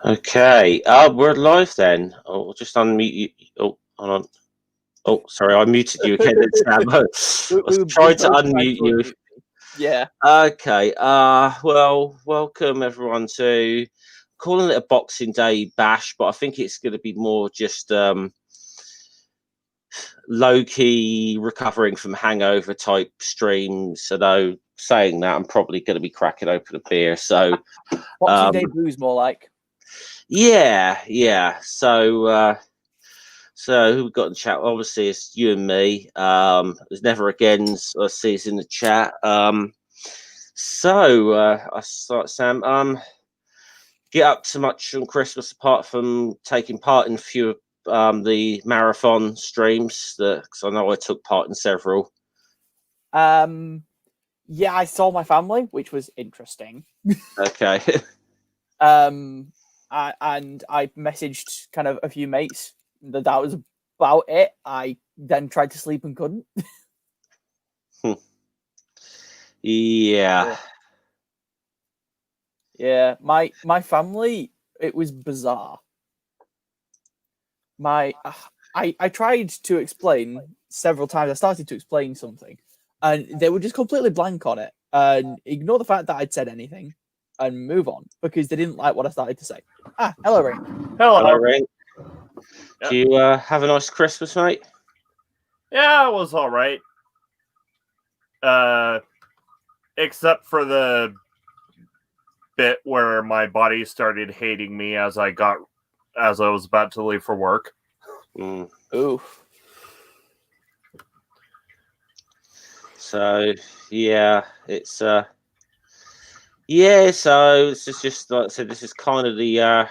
Okay, we're live then. I'll just unmute you. Oh, hold on. Oh, sorry, I muted you again, Sam. I was We trying to both tried unmute to you. unmute me. Yeah. Okay. Well, welcome everyone to calling it a Boxing Day bash, but I think it's going to be more just low key recovering from hangover type streams. Although saying that, I'm probably going to be cracking open a beer. So Boxing Day blues, more like. yeah. So who we got in the chat? Obviously, it's you and me. There's never again's. I see it's in the chat. I start, Sam. Get up to much on Christmas apart from taking part in a few of the marathon streams. Because I know I took part in several. Yeah, I saw my family, which was interesting. Okay. And I messaged kind of a few mates. That was about it. I then tried to sleep and couldn't. Yeah. Yeah, my family, it was bizarre. I tried to explain several times. I started to explain something, and they were just completely blank on it and ignore the fact that I'd said anything and move on because they didn't like what I started to say. Hello, Ray. Hello, Ray. Yep. Do you have a nice Christmas, mate? Yeah, it was all right. Except for the bit where my body started hating me as I was about to leave for work. Oof. So yeah, so this is just like I said, this is kind of the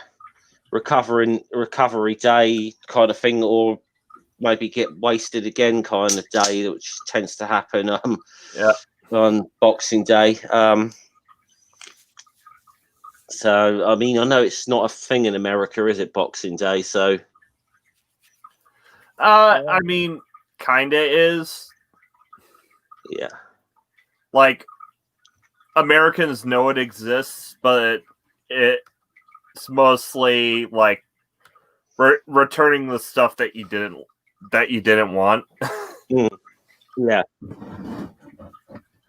recovery day kind of thing, or maybe get wasted again kind of day, which tends to happen on Boxing Day. So I mean, I know it's not a thing in America, is it, Boxing Day? So I mean, kinda is. Yeah. Like, Americans know it exists, but it's mostly like returning the stuff that you didn't want. Yeah.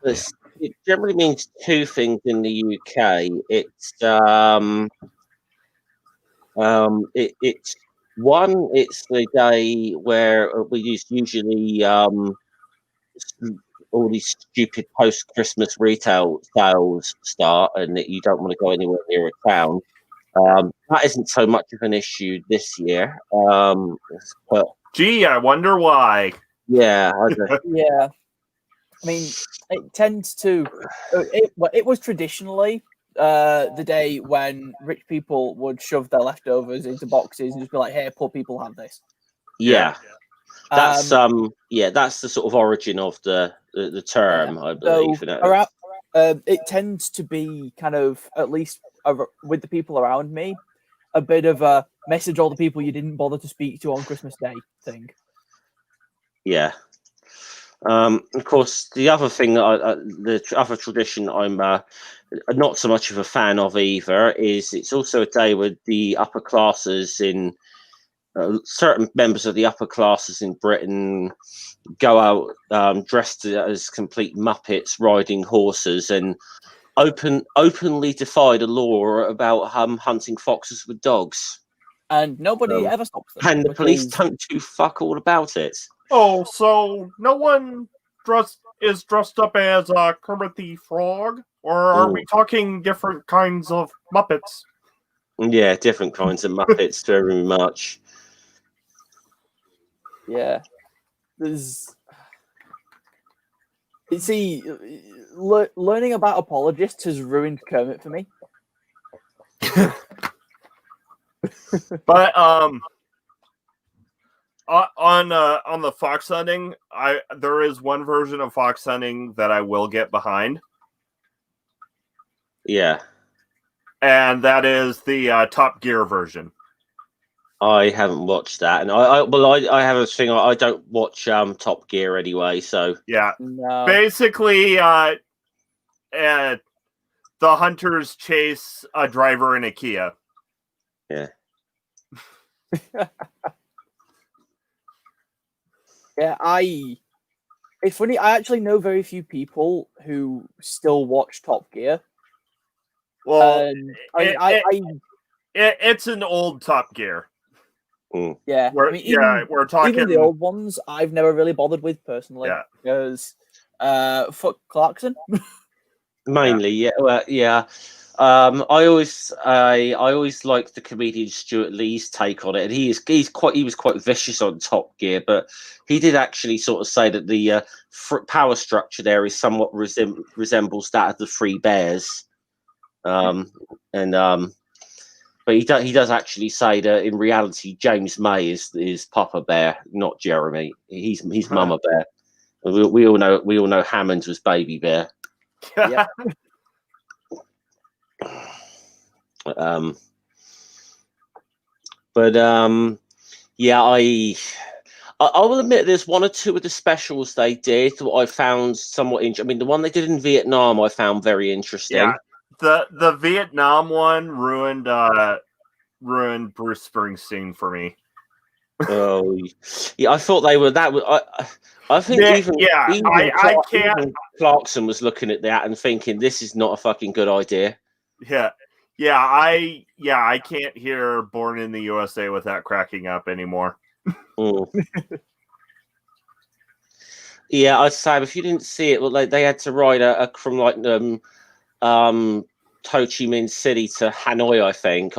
It generally means two things in the UK. It's it's one. It's the day where we usually all these stupid post-Christmas retail sales start, and that you don't want to go anywhere near a town. That isn't so much of an issue this year. But gee, I wonder why. Yeah, yeah. I mean, it tends to. It was traditionally the day when rich people would shove their leftovers into boxes and just be like, "Hey, poor people have this." Yeah. That's that's the sort of origin of the term, I believe. So, it tends to be kind of, at least with the people around me, a bit of a message all the people you didn't bother to speak to on Christmas Day thing. Yeah. Of course, the other thing, the other tradition I'm not so much of a fan of either, is it's also a day where the upper classes in certain members of the upper classes in Britain go out dressed as complete muppets riding horses and openly defy the law about hunting foxes with dogs. And nobody ever stops them. And the police don't do fuck all about it. Oh, so no one is dressed up as Kermit the Frog? Or are we talking different kinds of Muppets? Yeah, different kinds of Muppets, very much. Yeah. Learning about apologists has ruined Kermit for me. But on the fox hunting, there is one version of fox hunting that I will get behind. Yeah, and that is the Top Gear version. I haven't watched that, and I have a thing. I don't watch Top Gear anyway, so yeah. No. Basically, the hunters chase a driver in a Kia. Yeah. Yeah, it's funny, I actually know very few people who still watch Top Gear. Well, it's an old Top Gear. Yeah, We're talking even the old ones. I've never really bothered with personally. Yeah. Because fuck Clarkson. Mainly, yeah. Well, yeah. I always liked the comedian Stuart Lee's take on it, and he was quite vicious on Top Gear, but he did actually sort of say that the power structure there is somewhat resembles that of the Three Bears, but he does actually say that in reality James May is Papa Bear, not Jeremy. He's Mama Bear. We all know Hammond was Baby Bear. Yeah. Yeah, I will admit there's one or two of the specials they did that I found somewhat interesting. I mean, the one they did in Vietnam I found very interesting. Yeah, the Vietnam one ruined Bruce Springsteen for me. Oh, yeah, I thought they were that. I think I can't. Even Clarkson was looking at that and thinking this is not a fucking good idea. I can't hear "Born in the USA" without cracking up anymore. Yeah, I'd say if you didn't see it, well, they had to ride from like Ho Chi Minh City to Hanoi, I think.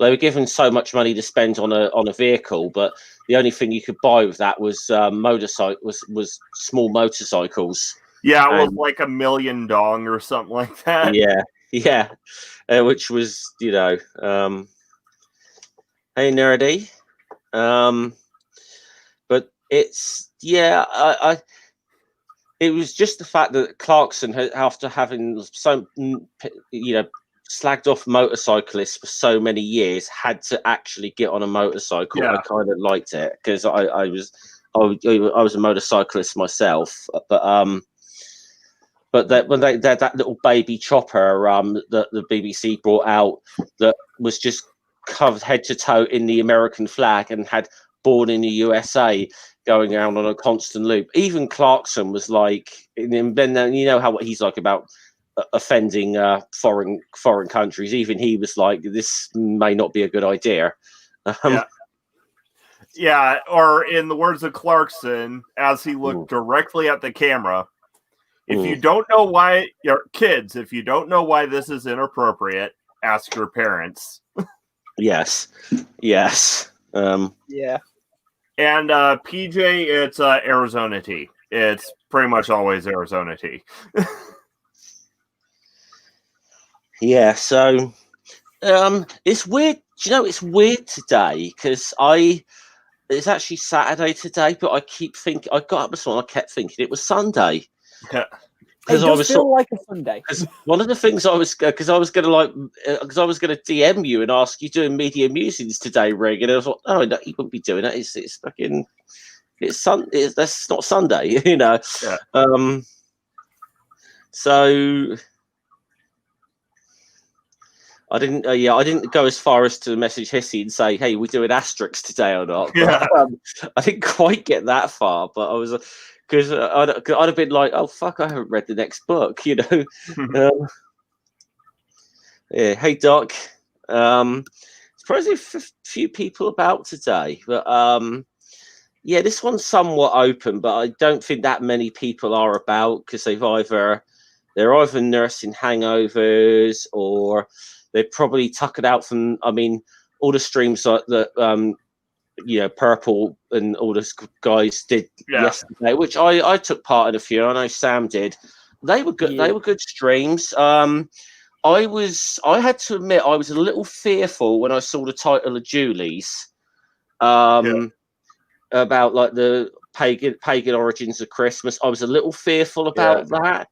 They were given so much money to spend on a vehicle, but the only thing you could buy with that was was small motorcycles. Yeah, it was like $1 million dong or something like that. Yeah, which was hey nerdy, but it's it was just the fact that Clarkson, after having so slagged off motorcyclists for so many years, had to actually get on a motorcycle. Yeah. I kind of liked it because I was a motorcyclist myself, but that when that little baby chopper that the BBC brought out that was just covered head to toe in the American flag and had "Born in the USA" going around on a constant loop. Even Clarkson was like, and then you know what he's like about offending foreign countries. Even he was like, this may not be a good idea. Yeah, or in the words of Clarkson, as he looked directly at the camera, if you don't know why, if you don't know why this is inappropriate, ask your parents. Yes. Yeah. And PJ, it's Arizona tea. It's pretty much always Arizona tea. Yeah, so it's weird. Do you know it's weird today because it's actually Saturday today, but I keep thinking I got up this morning. I kept thinking it was Sunday. It does feel like a Sunday. One of the things I was going to DM you and ask you doing media musings today, Rig, and I was like, oh no, you wouldn't be doing that. It's fucking that's not Sunday, you know. Yeah. So I didn't go as far as to message Hissy and say, hey, we're doing asterisks today or not. Yeah. But, I didn't quite get that far, but I was because I'd have been like, oh fuck, I haven't read the next book, you know. Yeah. Hey Doc. Surprisingly a few people about today, but yeah, this one's somewhat open, but I don't think that many people are about because they're either nursing hangovers or they're probably tuckered out from. I mean, all the streams like the Purple and all the guys did yesterday, which I took part in a few. I know Sam did. They were good. Yeah. They were good streams. I had to admit I was a little fearful when I saw the title of Julie's about like the pagan origins of Christmas. I was a little fearful about that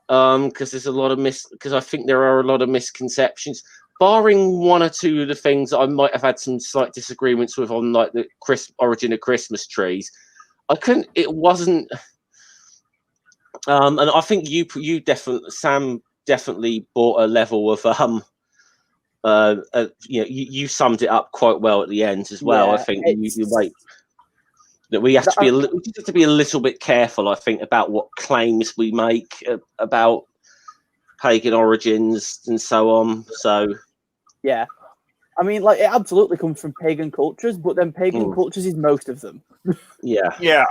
because there's a lot of because I think there are a lot of misconceptions, barring one or two of the things that I might have had some slight disagreements with on like the origin of Christmas trees. It wasn't. And I think Sam definitely brought a level of you summed it up quite well at the end as well. I think that we have to be we just have to be a little bit careful, I think, about what claims we make about pagan origins and so on. So yeah, I mean, like, it absolutely comes from pagan cultures, but then pagan cultures is most of them. Yeah. Yeah.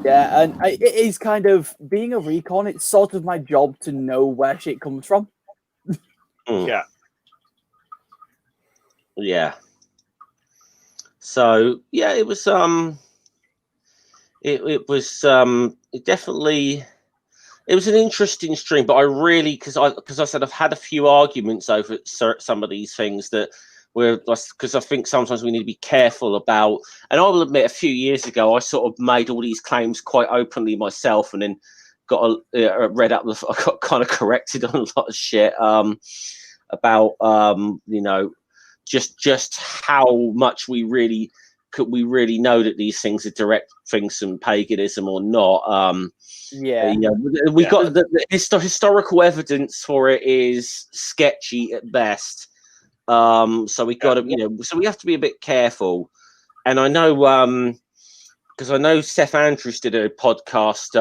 Yeah, and it is kind of, being a recon, it's sort of my job to know where shit comes from. Yeah. Yeah. So yeah, it was it definitely, it was an interesting stream, but I really, because I said I've had a few arguments over some of these things that because I think sometimes we need to be careful about, and I will admit a few years ago I sort of made all these claims quite openly myself, and then got read up, I got kind of corrected on a lot of shit about just how much we really know that these things are direct things from paganism or not. Yeah, we got the historical evidence for it is sketchy at best. So we got to, so we have to be a bit careful. And I know, because I know Seth Andrews did a podcast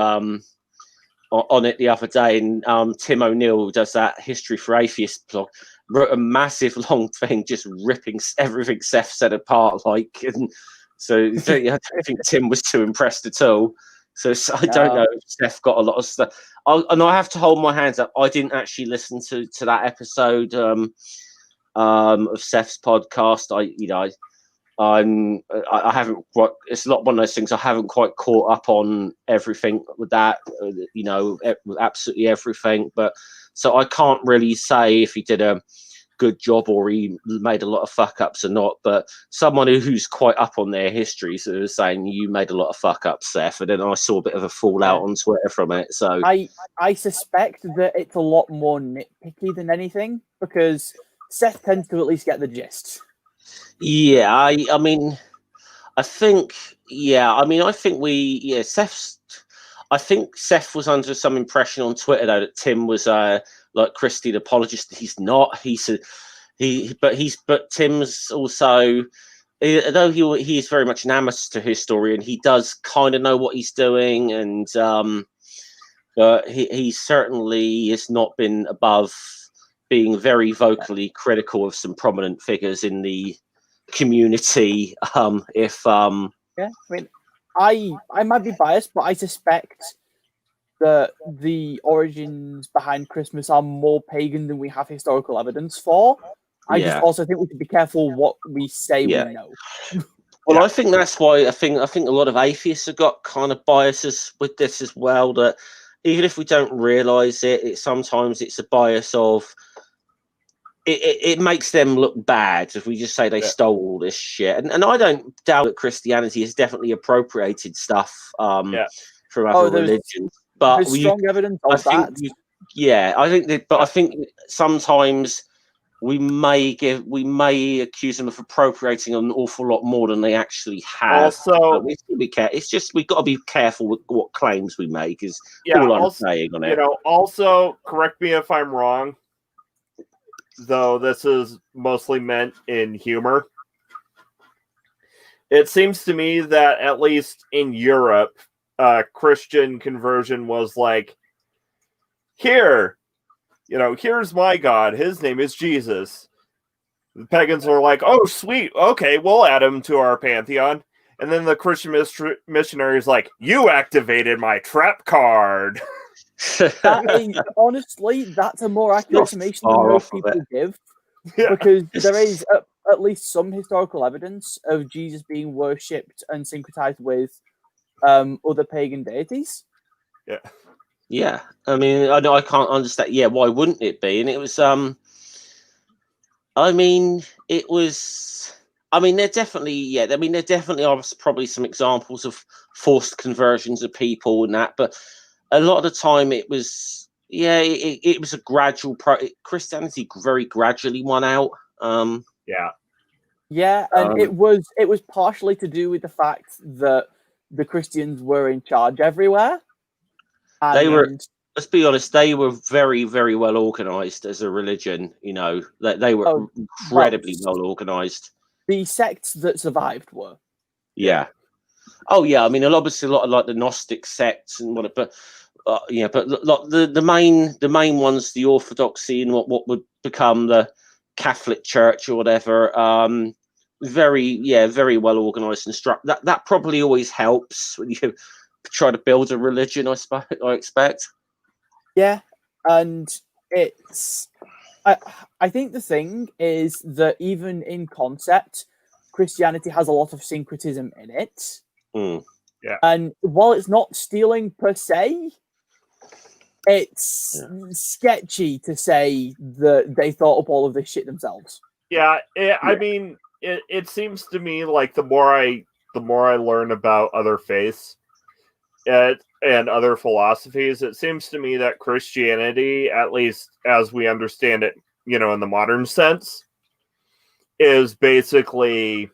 on it the other day, and Tim O'Neill, who does that History for Atheists blog, wrote a massive long thing just ripping everything Seth said apart, like, and so I don't think Tim was too impressed at all. So I don't know if Seth got a lot of stuff. And I have to hold my hands up. I didn't actually listen to that episode of Seth's podcast. I haven't quite. It's not one of those things. I haven't quite caught up on everything with that. With absolutely everything. But so I can't really say if he did a good job or he made a lot of fuck ups or not. But someone who's quite up on their history sort of saying you made a lot of fuck ups, Seth, and then I saw a bit of a fallout on Twitter from it. So I suspect that it's a lot more nitpicky than anything, because Seth tends to at least get the gist. Yeah, I mean, I think I think Seth was under some impression on Twitter though that Tim was like Christian apologist. He's not. But Tim's also, though he is very much an amateur historian, he does kind of know what he's doing, and but he certainly has not been above being very vocally critical of some prominent figures in the community. Yeah, I mean, I might be biased, but I suspect that the origins behind Christmas are more pagan than we have historical evidence for. I just also think we should be careful what we say we know. Well, I think that's why I think a lot of atheists have got kind of biases with this as well. That even if we don't realise it, sometimes it's a bias of it makes them look bad if we just say they stole all this shit. And I don't doubt that Christianity has definitely appropriated stuff from other religions. But there's strong evidence of that. I think sometimes we may accuse them of appropriating an awful lot more than they actually have. Also, we still be careful. It's just we've got to be careful with what claims we make. Is all I'm saying on it. Also, correct me if I'm wrong, though this is mostly meant in humor. It seems to me that at least in Europe, Christian conversion was like, here's my God. His name is Jesus. The pagans are like, oh, sweet. Okay, we'll add him to our pantheon. And then the Christian missionary is like, you activated my trap card. Honestly, that's a more accurate summation than most people give, because there is at least some historical evidence of Jesus being worshipped and syncretized with other pagan deities. Yeah. I mean, I can't understand. Yeah, why wouldn't it be? And it was there definitely are probably some examples of forced conversions of people and that, but a lot of the time it was a gradual Christianity very gradually won out. And it was partially to do with the fact that the Christians were in charge everywhere. And let's be honest, they were very, very well organized as a religion. You know, they were incredibly well organized. The sects that survived were. Yeah. Oh yeah. I mean, obviously a lot of like the Gnostic sects and what, but yeah, but the main ones, the Orthodoxy and what would become the Catholic Church or whatever. Very well organized and structured. That probably always helps when you try to build a religion. I expect. Yeah, and it's. I think the thing is that even in concept, Christianity has a lot of syncretism in it. Yeah. And while it's not stealing per se, it's sketchy to say that they thought up all of this shit themselves. Yeah, I mean, it seems to me like the more I learn about other faiths and other philosophies, it seems to me that Christianity, at least as we understand it, you know, in the modern sense, is basically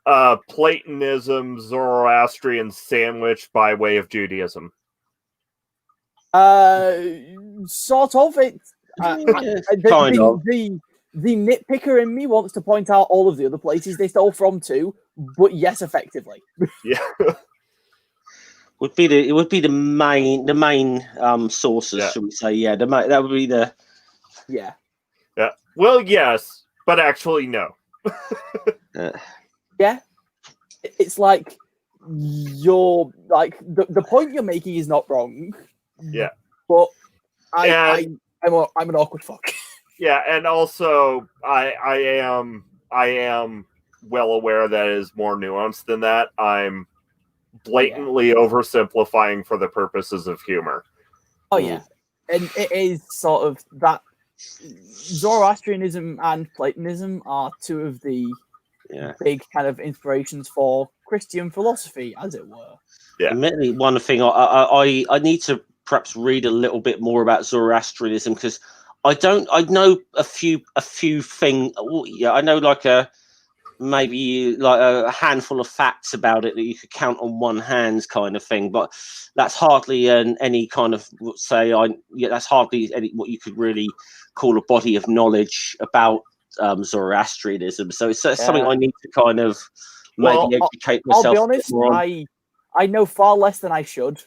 Platonism, Zoroastrian sandwich by way of Judaism. Sort of. It. Kind of. The nitpicker in me wants to point out all of the other places they stole from too, but yes, effectively. Yeah. It would be the main sources, should we say? Yeah, that would be the. Yeah. Yeah. Well, yes, but actually no. Yeah. It's like you're like the point you're making is not wrong. Yeah. But I'm an awkward fuck. Yeah, and also I am well aware that it is more nuanced than that. I'm blatantly oversimplifying for the purposes of humor. Oh yeah. And it is sort of that Zoroastrianism and Platonism are two of the big kind of inspirations for Christian philosophy, as it were. Yeah. Admittedly, one thing I need to perhaps read a little bit more about Zoroastrianism because I know a few things. Yeah, I know maybe a handful of facts about it that you could count on one hand, kind of thing. But that's hardly any kind of that's hardly any what you could really call a body of knowledge about Zoroastrianism. So it's something I need to kind of maybe educate myself. I'll be honest, I know far less than I should.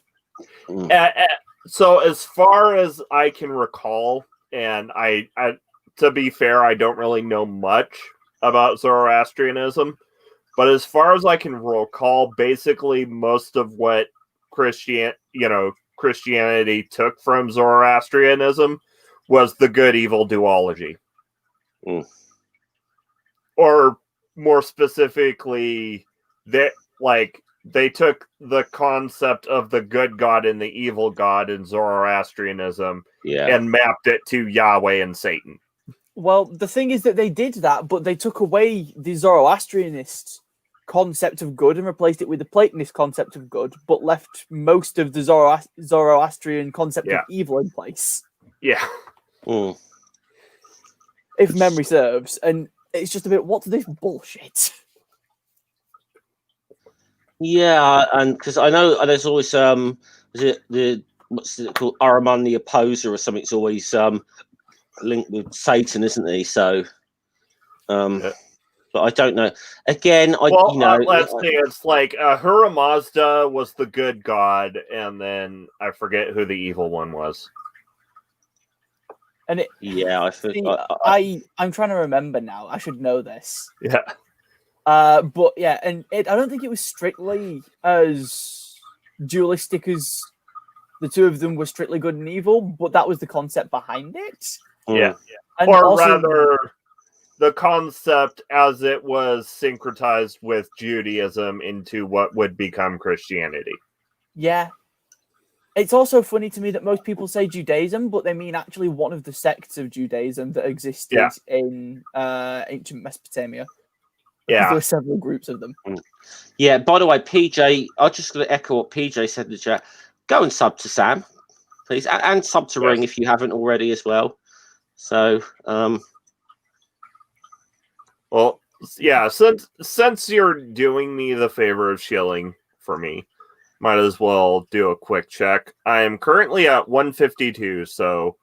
So as far as I can recall, and I to be fair, I don't really know much about Zoroastrianism, but as far as I can recall, basically most of what Christianity took from Zoroastrianism was the good evil duology. Or more specifically, they took the concept of the good God and the evil God in Zoroastrianism and mapped it to Yahweh and Satan. Well, the thing is that they did that, but they took away the Zoroastrianist concept of good and replaced it with the Platonist concept of good, but left most of the Zoroastrian concept of evil in place. Yeah. If memory serves. And it's just a bit, what's this bullshit? Yeah, and because I know there's always what's it called, Ahriman the Opposer or something. It's always linked with Satan, isn't he? So, but I don't know. Again, let's see. It's like Ahura Mazda was the good god, and then I forget who the evil one was. And I'm trying to remember now. I should know this. Yeah. But yeah, and I don't think it was strictly as dualistic as the two of them were strictly good and evil, but that was the concept behind it. Yeah. And or also, rather, the concept as it was syncretized with Judaism into what would become Christianity. Yeah. It's also funny to me that most people say Judaism, but they mean actually one of the sects of Judaism that existed in ancient Mesopotamia. Yeah, there were several groups of them. Yeah. By the way, PJ, I'm just going to echo what PJ said in the chat. Go and sub to Sam, please, and sub to Ring if you haven't already as well. So, well, yeah. Since you're doing me the favor of shilling for me, Might as well do a quick check. I am currently at 152, so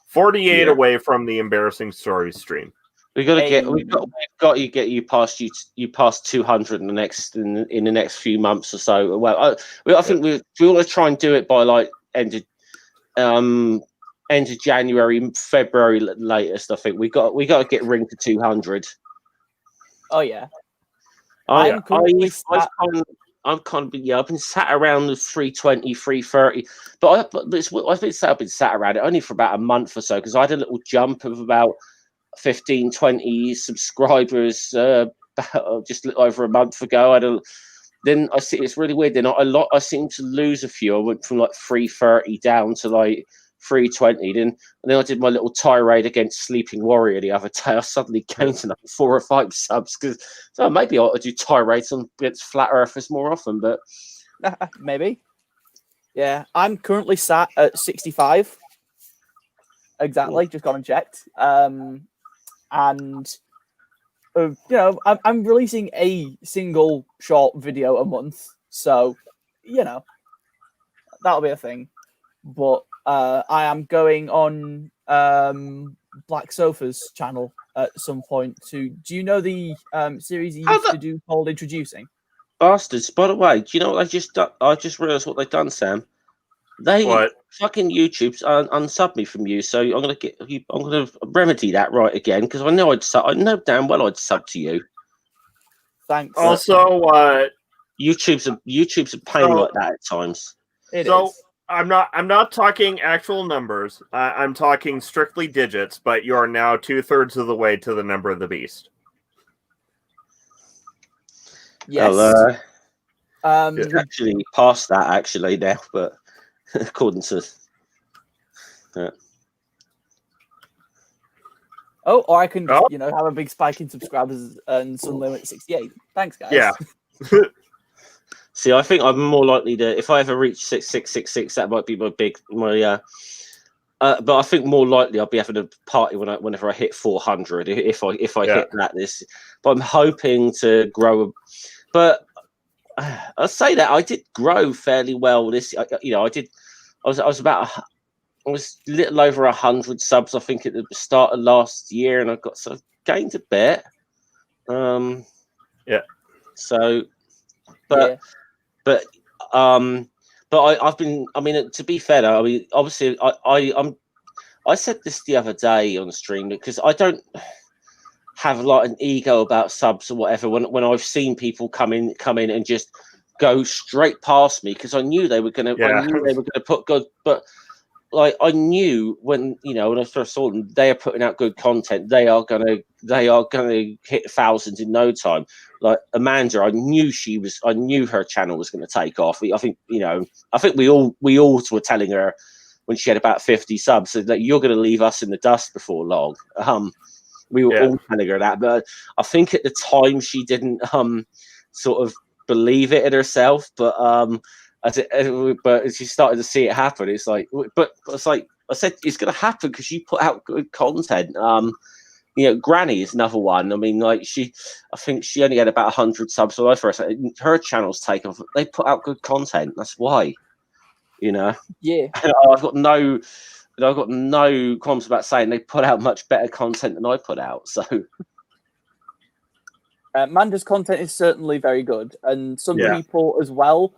48 away from the embarrassing story stream. We've got to get you past 200 in the next few months or so. Well, I think we want to try and do it by like end of January, February latest. I think we got to get ring to 200. Oh yeah. I've been sat around the 320, 330, but I've been sat around it only for about a month or so because I had a little jump of about 15, 20 subscribers just a little over a month ago. Then I see it's really weird. Then I seem to lose a few. I went from like 330 down to like 320. Then I did my little tirade against Sleeping Warrior the other day. I suddenly gained another 4 or 5 subs so maybe I ought to do tirades against flat earthers more often. But maybe, yeah. I'm currently sat at 65. Exactly, just gone and checked. And you know, I'm releasing a single short video a month, so you know that'll be a thing. But I am going on Black Sofa's channel at some point. Do you know the series he used to do called Introducing? Bastards! By the way, do you know what I just realised what they've done, Sam. They fucking YouTube's unsub me from you, so I'm gonna remedy that right again because I know damn well I'd sub to you. Thanks. Also, YouTube's a pain like that at times. It is. I'm not talking actual numbers. I'm talking strictly digits. But you are now 2/3 of the way to the number of the beast. Yes. It's actually past that actually now, but. According to or I can have a big spike in subscribers and suddenly I'm at 68. Thanks, guys. Yeah. See, I think I'm more likely to if I ever reach 6666, that might be but I think more likely I'll be having a party whenever I hit 400 if I hit that this. But I'm hoping to grow. But I'll say that I did grow fairly well this. I was a little over 100 subs, I think, at the start of last year, and I got sort of gained a bit. So, but I've been. I mean, to be fair, though, I mean, obviously, I said this the other day on the stream because I don't have like an ego about subs or whatever. When I've seen people come in and just go straight past me because I knew they were gonna. I knew they were gonna put good, but. Like I knew when I first saw them, they are putting out good content. They are gonna hit thousands in no time. Like Amanda, I knew her channel was gonna take off. I think we all were telling her when she had about 50 subs that you're gonna leave us in the dust before long. We were all telling her that, but I think at the time she didn't sort of believe it in herself, but she started to see it happen. It's like, but it's like I said, it's going to happen because you put out good content. Granny is another one. I mean, like I think she only had about 100 subs for us. Her channel's taken off. They put out good content. That's why, Yeah. I've got no qualms about saying they put out much better content than I put out. So. Manda's content is certainly very good, and some people as well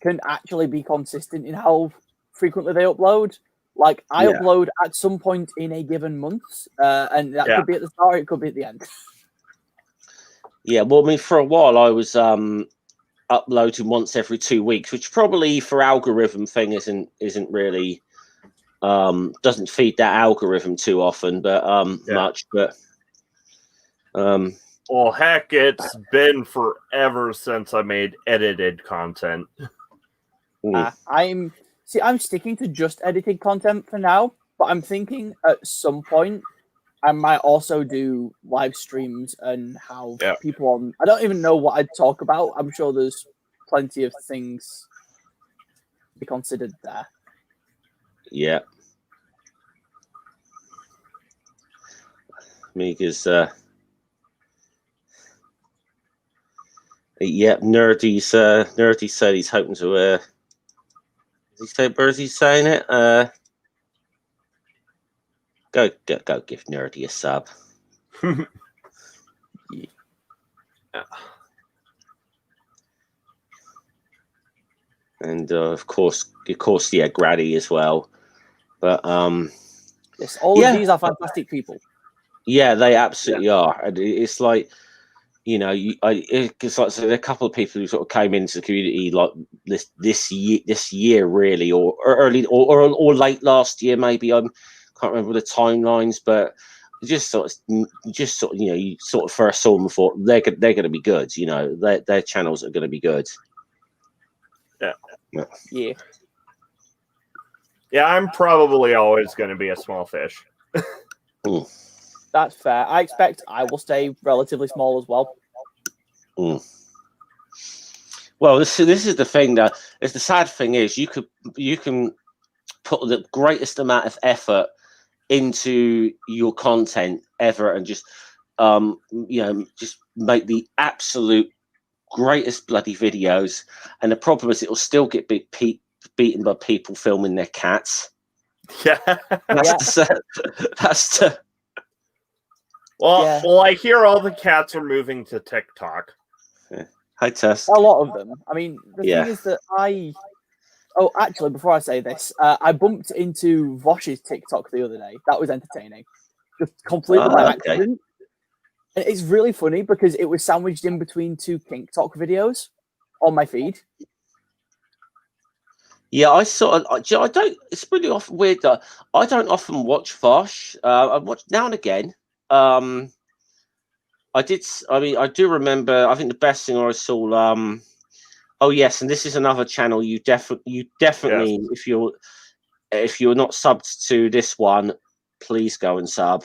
can actually be consistent in how frequently they upload. Like I upload at some point in a given month, and that could be at the start, it could be at the end. Yeah, well, I mean, for a while I was uploading once every 2 weeks, which probably for algorithm thing isn't really doesn't feed that algorithm too often, but much, but well, heck, it's been forever since I made edited content. I'm sticking to just edited content for now, but I'm thinking at some point I might also do live streams and how people on. I don't even know what I'd talk about. I'm sure there's plenty of things to be considered there. Yeah. Because Yeah, Nerdy said he's hoping to. Does he say? Where is he saying it? Go give Nerdy a sub. Yeah. And of course, yeah, Grady as well. But Yes, all of these are fantastic people. yeah, they absolutely are, and it's like, you know, it's like, so there are a couple of people who sort of came into the community like this year really, or early or late last year maybe. I can't remember the timelines, but just sort of, you know, you sort of first saw them and thought they're going to be good. You know, their channels are going to be good. Yeah. Yeah, I'm probably always going to be a small fish. That's fair. I expect I will stay relatively small as well. Well, this is the thing that is the sad thing is you can put the greatest amount of effort into your content ever and just you know, just make the absolute greatest bloody videos, and the problem is it'll still get beaten by people filming their cats. Yeah. That's the well, I hear all the cats are moving to TikTok. Hi, Tess. A lot of them. I mean, the Yeah. thing is that Oh, actually, before I say this, I bumped into Vosh's TikTok the other day. That was entertaining. Just completely by accident. And it's really funny because it was sandwiched in between two Kink Talk videos on my feed. Yeah, I don't. It's really often weird that I don't often watch Vosh. I watch now and again. I did. I mean, I do remember. I think the best thing I saw. Oh yes, and this is another channel. You definitely, yes. if you're not subbed to this one, please go and sub.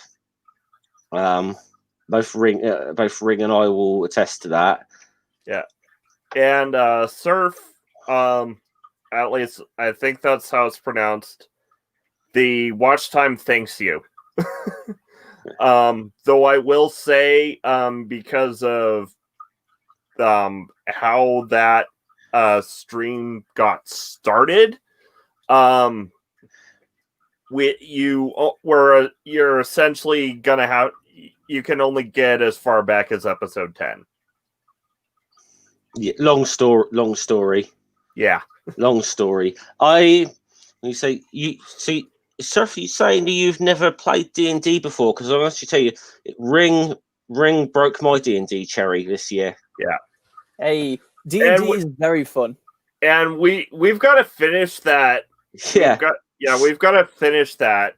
Both Ring and I will attest to that. Yeah, and Surf. At least I think that's how it's pronounced. The watch time thanks you. Though I will say, because of how that stream got started, you're essentially gonna have, you can only get as far back as episode 10. Yeah, long story. Yeah. Long story. You see, Surf, you saying that you've never played D&D before? Because I must tell you, Ring broke my D&D cherry this year. Yeah. Hey, D&D is very fun. And we've got to finish that. Yeah. We've got to finish that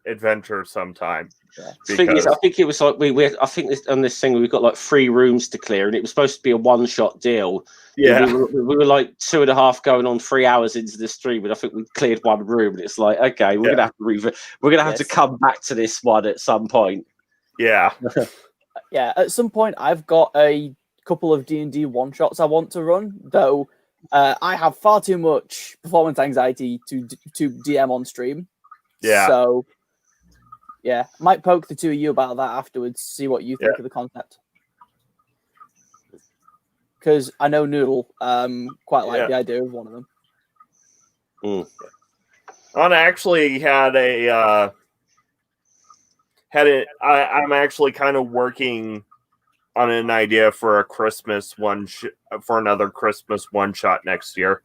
adventure sometime. Yeah. I think it was like I think on this thing we've got like 3 rooms to clear, and it was supposed to be a one-shot deal. Yeah, we were like 2.5 going on 3 hours into the stream, and I think we cleared 1 room, and it's like, okay, we're gonna have to come back to this one at some point. Yeah. Yeah, at some point I've got a couple of D&D one-shots I want to run, though I have far too much performance anxiety to DM on stream. Yeah. So yeah, might poke the two of you about that afterwards, see what you think of the concept. Because I know Noodle quite like the idea of one of them. I actually I'm actually kind of working on an idea for a Christmas for another Christmas one-shot next year.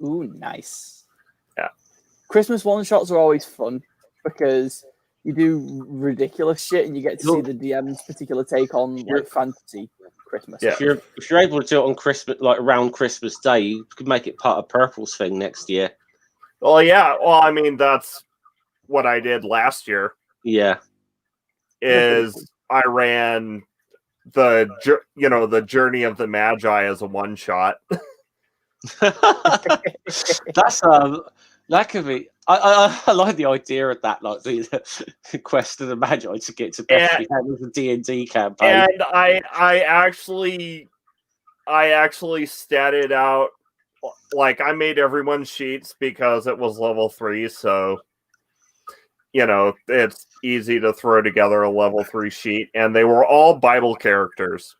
Ooh, nice. Yeah. Christmas one-shots are always fun because you do ridiculous shit and you get to see the DM's particular take on like fantasy Christmas. Yeah. If you're able to do it on Christmas, like around Christmas Day, you could make it part of Purple's thing next year. Well, yeah. Well, I mean, that's what I did last year. Yeah. I ran the Journey of the Magi as a one-shot. That's that could be. I like the idea of that, like the quest of the Magi to get to Bethlehem with the D&D campaign. And I actually statted out, like, I made everyone's sheets because it was level 3, so it's easy to throw together a level 3 sheet, and they were all Bible characters.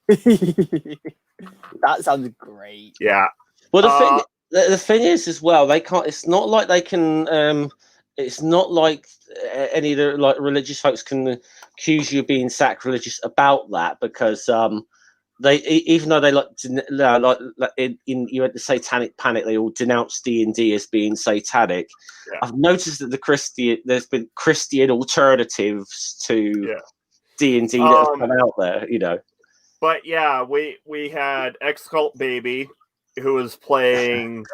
That sounds great. Yeah. Well, the thing is as well, they can't. It's not like they can. It's not like any of the like religious folks can accuse you of being sacrilegious about that, because they even though they in you had the Satanic Panic, they all denounced D&D as being satanic. Yeah. I've noticed that there's been Christian alternatives to D&D that have come out there, you know. But yeah, we had X-Cult Baby, who was playing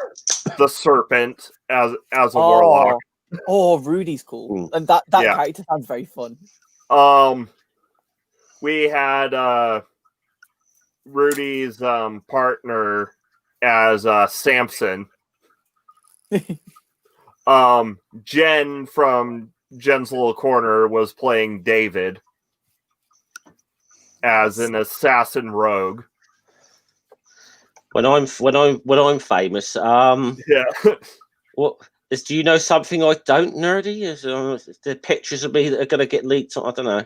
the Serpent as a warlock. Oh, Rudy's cool, and that character sounds very fun. We had Rudy's partner as Samson. Jen from Jen's Little Corner was playing David as an assassin rogue. When I'm famous, what is? Do you know something I don't, Nerdy? Is the pictures of me that are going to get leaked? I don't know.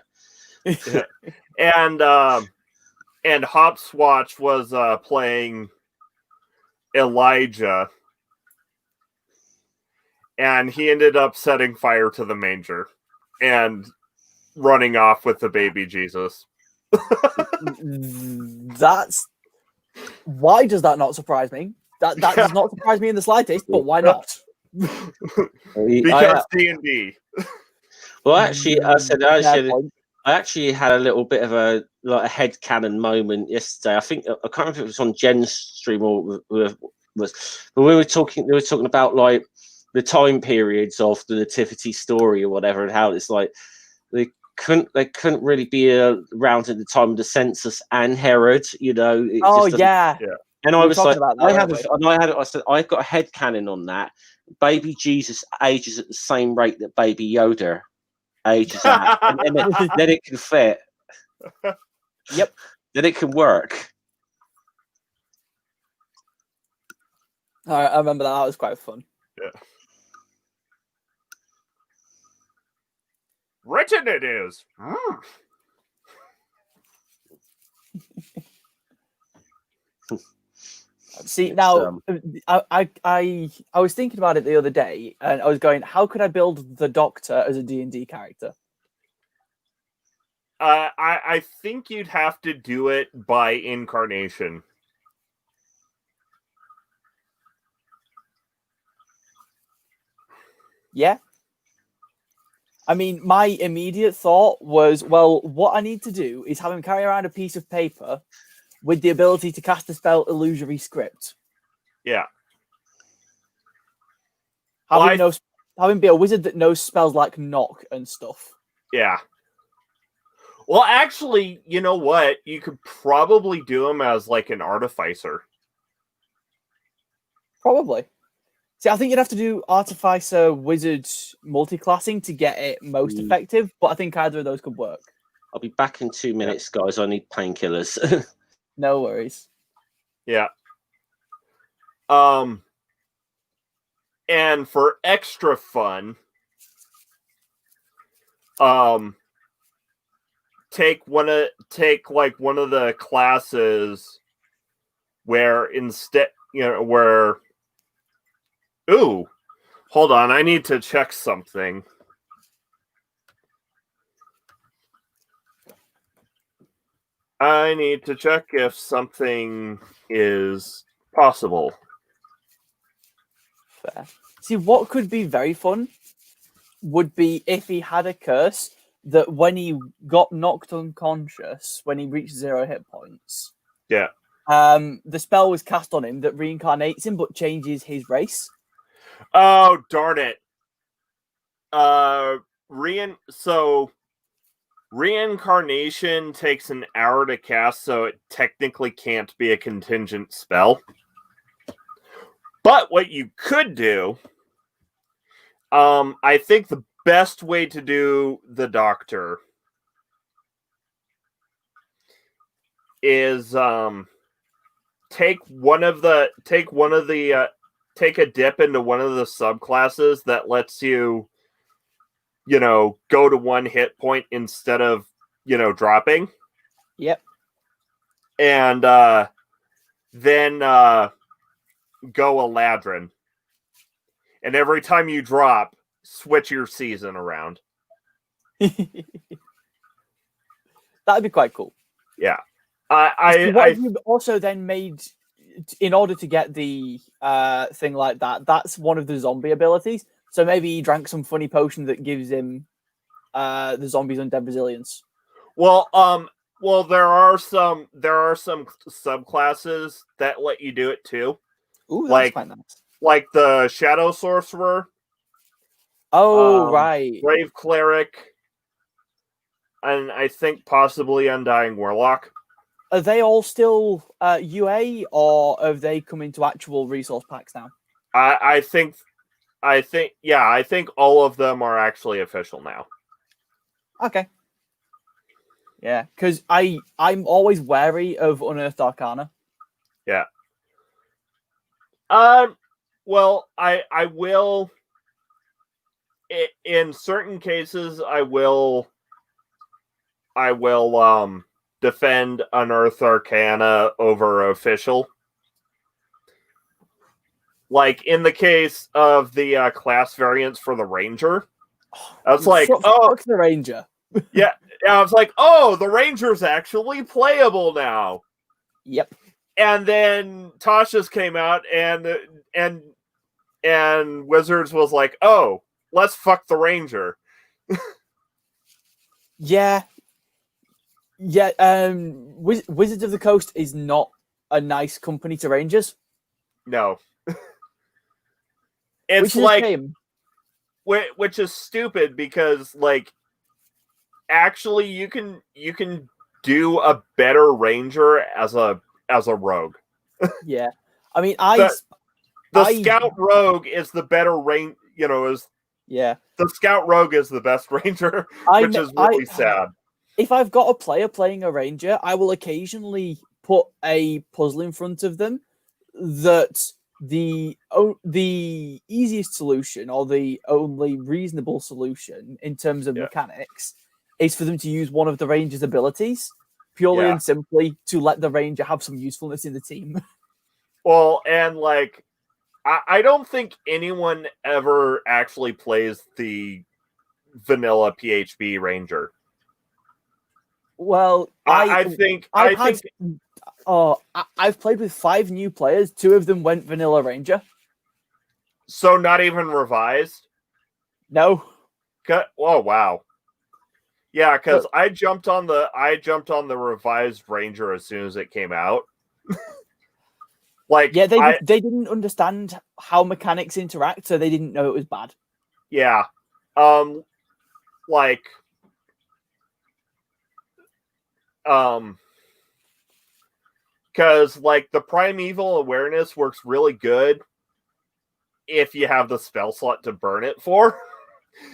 Yeah. And Hopswatch was playing Elijah, and he ended up setting fire to the manger and running off with the baby Jesus. Why does that not surprise me? That does not surprise me in the slightest. But why not? Because D&D. Well, actually, I actually had a little bit of a headcanon moment yesterday. I think I can't remember if it was on Jen's stream or was, but we were talking. They were talking about like the time periods of the Nativity story or whatever, and how it's like they couldn't really be around at the time of the census and Herod. You know. Yeah. And I was like, I said, I've got a headcanon on that. Baby Jesus ages at the same rate that Baby Yoda ages at, and then it can fit. Yep. Then it can work. I remember that. That was quite fun. Yeah. Written it is. See, now I was thinking about it the other day, and I was going, how could I build the Doctor as a D&D character? I think you'd have to do it by incarnation. Yeah. I mean, my immediate thought was, well, what I need to do is have him carry around a piece of paper with the ability to cast the spell Illusory Script. Yeah. Having be a wizard that knows spells like knock and stuff. Yeah. Well, actually, you know what? You could probably do him as like an artificer. Probably. See, I think you'd have to do artificer, wizard, multi-classing to get it most effective, but I think either of those could work. I'll be back in 2 minutes, guys. I need painkillers. No worries. Yeah. And for extra fun, take one of the classes where instead, ooh, hold on, I need to check something. I need to check if something is possible. Fair. See, what could be very fun would be if he had a curse that when he got knocked unconscious, when he reached 0 hit points, the spell was cast on him that reincarnates him but changes his race. Oh, darn it. Reincarnation takes an hour to cast, so it technically can't be a contingent spell. But what you could do, I think the best way to do the Doctor is take a dip into one of the subclasses that lets you go to 1 hit point instead of dropping. Yep. and then go Eladrin. And every time you drop, switch your season around. That'd be quite cool. Yeah. What I have you also then made in order to get the thing like that? That's one of the zombie abilities. So maybe he drank some funny potion that gives him the zombies undead resilience. well, there are some subclasses that let you do it too. Ooh, that's Like- quite nice. Like the Shadow Sorcerer, Oh, right. Brave Cleric, and I think possibly Undying Warlock. Are they all still UA, or have they come into actual resource packs now? I think all of them are actually official now. Okay. Yeah, because I'm always wary of Unearthed Arcana. Yeah. Well, I will. In certain cases, I will defend Unearthed Arcana over official. Like in the case of the class variants for the Ranger, I was like, fuck the Ranger. yeah, I was like, oh, the Ranger's actually playable now. Yep. And then Tasha's came out, and Wizards was like, oh, let's fuck the Ranger. Yeah. Wizards of the Coast is not a nice company to Rangers. No. Which It's is like, a shame. which is stupid because, like, actually you can do a better Ranger as a rogue. Yeah. I mean, The Scout Rogue is the better range, yeah. the Scout Rogue is the best Ranger, which is really sad. If I've got a player playing a Ranger, I will occasionally put a puzzle in front of them that the easiest solution or the only reasonable solution in terms of mechanics is for them to use one of the Ranger's abilities purely and simply to let the Ranger have some usefulness in the team. Well, and like, I don't think anyone ever actually plays the vanilla PHB Ranger. Well, I've played with 5 new players. 2 of them went vanilla Ranger. So not even revised? No. Oh wow. Yeah, because I jumped on the revised Ranger as soon as it came out. Like, yeah, they didn't understand how mechanics interact, so they didn't know it was bad. Yeah. Like, because like the primeval awareness works really good if you have the spell slot to burn it for.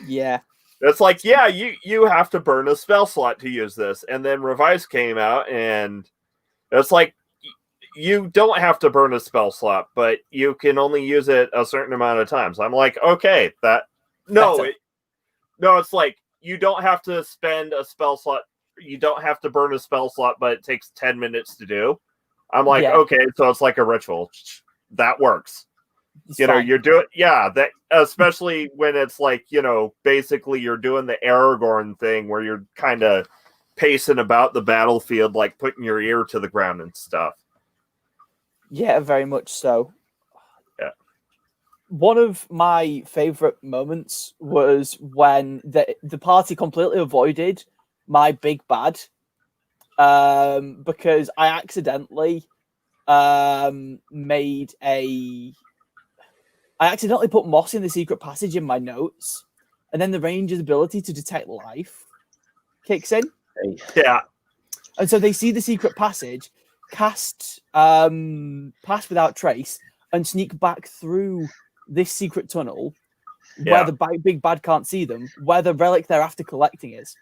Yeah. It's like, yeah, you have to burn a spell slot to use this. And then Revise came out, and it's like, you don't have to burn a spell slot, but you can only use it a certain amount of times. I'm like, okay, it's like, you don't have to spend a spell slot. You don't have to burn a spell slot, but it takes 10 minutes to do. I'm like, okay, so it's like a ritual. That works. It's you're doing, that, especially when it's like, basically you're doing the Aragorn thing where you're kind of pacing about the battlefield, like putting your ear to the ground and stuff. Yeah, very much so. Yeah. One of my favorite moments was when the party completely avoided my big bad because I accidentally I accidentally put moss in the secret passage in my notes, and then the Ranger's ability to detect life kicks in. Yeah. And so they see the secret passage, cast pass without trace, and sneak back through this secret tunnel where the big bad can't see them, where the relic they're after collecting is.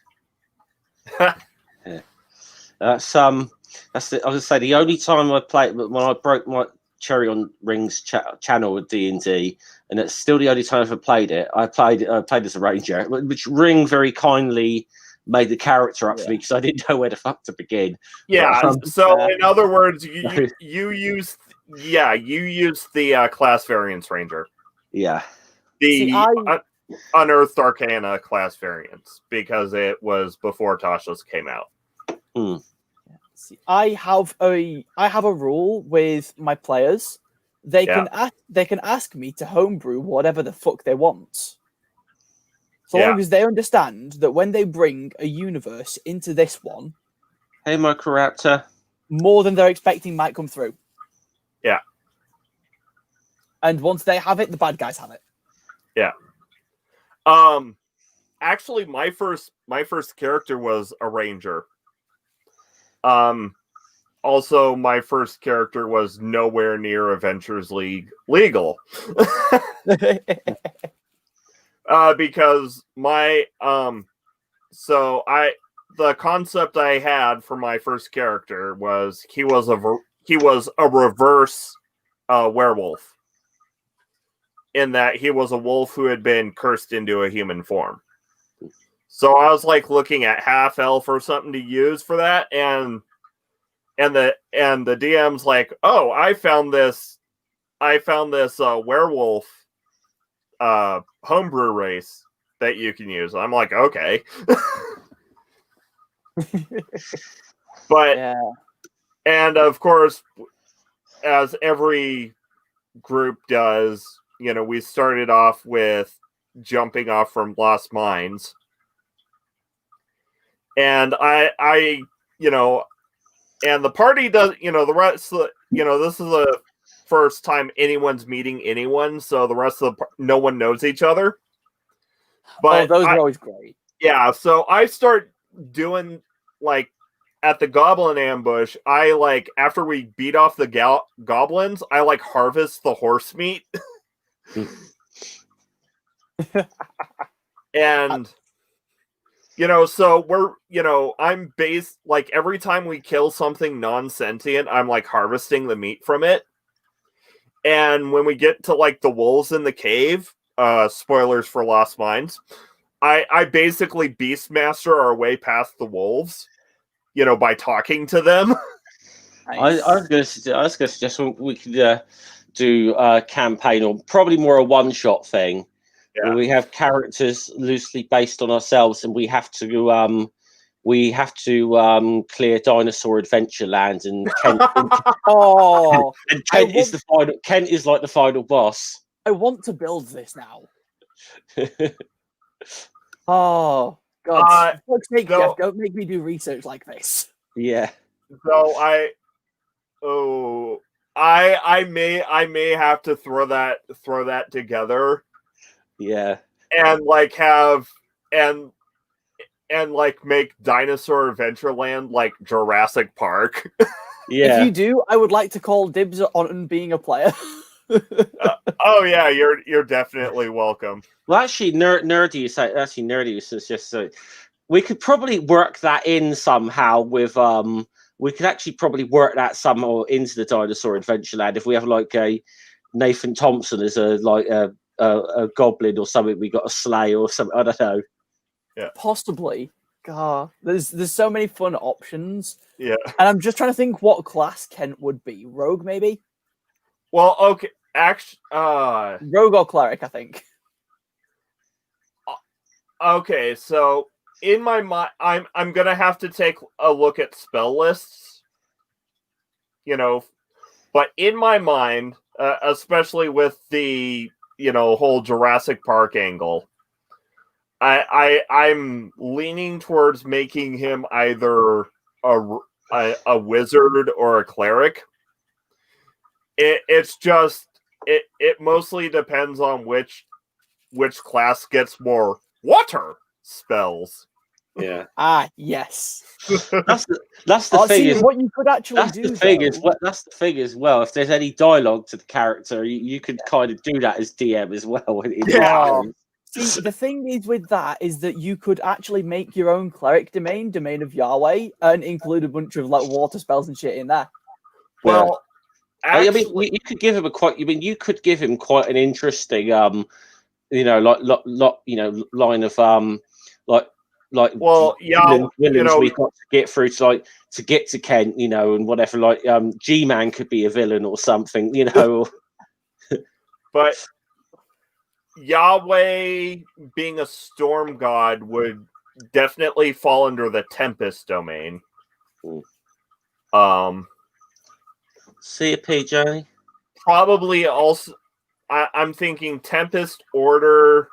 That's I was gonna say the only time I played when I broke my cherry on Rings channel with D&D, and it's still the only time I've ever played it. I played as a Ranger, which Ring very kindly made the character up for me because I didn't know where the fuck to begin. Yeah. But, so in other words, you use the class variance ranger. Yeah. The Unearthed Arcana class variants because it was before Tasha's came out. See, I have a rule with my players. They can ask me to homebrew whatever the fuck they want. So long as they understand that when they bring a universe into this one, hey, Microraptor, more than they're expecting might come through. Yeah. And once they have it, the bad guys have it. Yeah. Actually, my first character was a ranger. Also, my first character was nowhere near Adventures League legal. Because the concept I had for my first character was he was a reverse werewolf, in that he was a wolf who had been cursed into a human form. So I was like looking at half elf or something to use for that, and the DM's like, oh, I found this werewolf homebrew race that you can use. I'm like, okay. But and of course, as every group does, we started off with jumping off from Lost Mines. And I and the party does, the rest, this is the first time anyone's meeting anyone, so the rest of no one knows each other. But those are always great. Yeah, so I start doing, like, at the goblin ambush, I, like, after we beat off the goblins, I, like, harvest the horse meat. And so we're, I'm based, like, every time we kill something non-sentient, I'm, like, harvesting the meat from it. And when we get to, like, the wolves in the cave, spoilers for Lost Mines, I basically Beastmaster our way past the wolves, by talking to them. Nice. I was going to suggest we could do a campaign, or probably more a one-shot thing. Yeah. We have characters loosely based on ourselves, and we have to clear Dinosaur Adventureland, and Kent. And Kent is the final. Kent is like the final boss. I want to build this now. Oh God! For fuck's sake, Jeff, don't make me do research like this. Yeah. So I may have to throw that together. Yeah. And like and like make Dinosaur Adventureland like Jurassic Park. Yeah. If you do, I would like to call dibs on being a player. Oh yeah, you're definitely welcome. Well, actually, nerdy suggests we could probably work that in somehow with we could actually probably work that somehow into the Dinosaur Adventureland if we have like a Nathan Thompson as a goblin or something we got to slay or something. I don't know. Yeah, possibly. God, there's so many fun options. Yeah, and I'm just trying to think what class Kent would be. Rogue, maybe. Well, okay, Rogue or cleric, I think. Okay, so in my mind, I'm gonna have to take a look at spell lists, but in my mind, especially with the whole Jurassic Park angle, I'm leaning towards making him either a wizard or a cleric. It's just it mostly depends on which class gets more water spells. Yeah. Yes. That's the thing. Is what you could actually do. That's the thing as well. If there's any dialogue to the character, you could kind of do that as DM as well. Yeah. See, the thing is with that is that you could actually make your own cleric domain of Yahweh, and include a bunch of like water spells and shit in there. Well, actually, I mean, you could give him you could give him quite an interesting line of like Well, yeah, villains we've got to get through to get to Kent, and whatever. Like G-Man could be a villain or something, But Yahweh being a storm god would definitely fall under the Tempest domain. See you, PJ. Probably also, I'm thinking Tempest Order.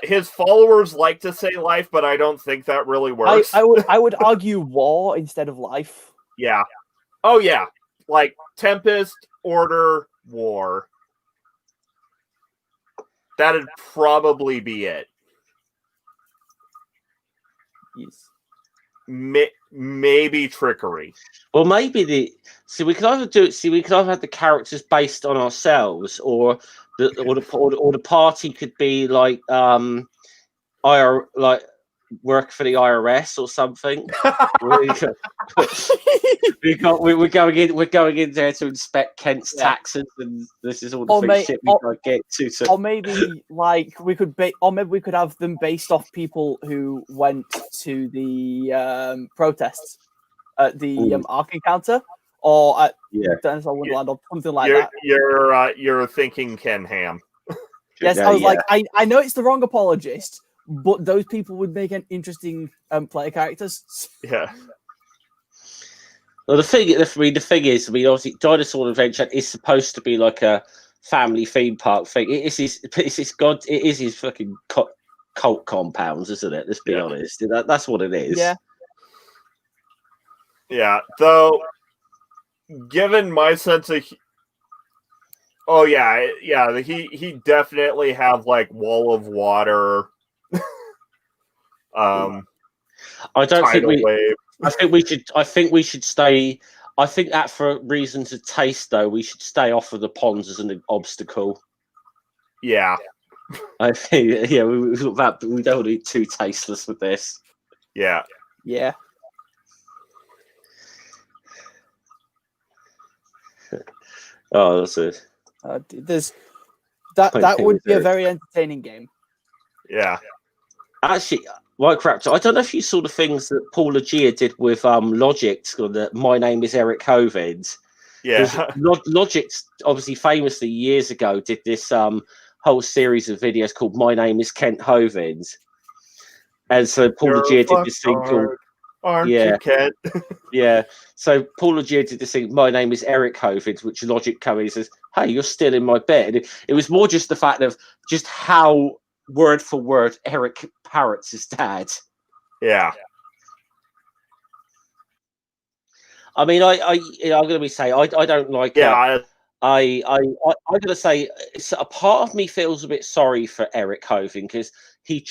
His followers like to say life, but I don't think that really works. I would argue war instead of life. Yeah. Oh yeah. Like Tempest, Order, War. That'd probably be it. Yes. Maybe trickery. Well, maybe we could either do it. See, we could either have the characters based on ourselves, or the party could be like work for the IRS or something. We're going in there to inspect Kent's taxes, and this is all the shit we got to get to. So. Or maybe we could have them based off people who went to the protests at the Ark Encounter, or at Dinosaur Wonderland, or something like that. You're thinking Ken Ham. Yes, I was like, I know it's the wrong apologist, but those people would make an interesting player characters. Yeah. Well, the thing is, obviously, Dinosaur Adventure is supposed to be like a family theme park thing. It is his fucking cult compounds, isn't it? Let's be honest. That's what it is. Yeah. Yeah. Though, given my sense of, he definitely have like Wall of Water. I don't think we. I think we should stay. I think that for reasons of taste, though, we should stay off of the ponds as an obstacle. Yeah. I think. Yeah, we don't want to be too tasteless with this. Yeah. Yeah. Oh, that's it. That would be a very entertaining game. Yeah. Actually, White Raptor, I don't know if you saw the things that Paul Agia did with Logix on the My Name is Eric Hovind. Yeah. Logix, obviously famously years ago, did this whole series of videos called My Name is Kent Hovind. And so Paul Agia did this thing called... Aren't you, Kent? Yeah. So Paul Agia did this thing, My Name is Eric Hovind, which Logic comes in and says, hey, you're still in my bed. It was more just the fact of just how... word for word, Eric parrots his dad. Yeah. I mean, I'm going to say I don't like. Yeah. I'm going to say a part of me feels a bit sorry for Eric Hovind because he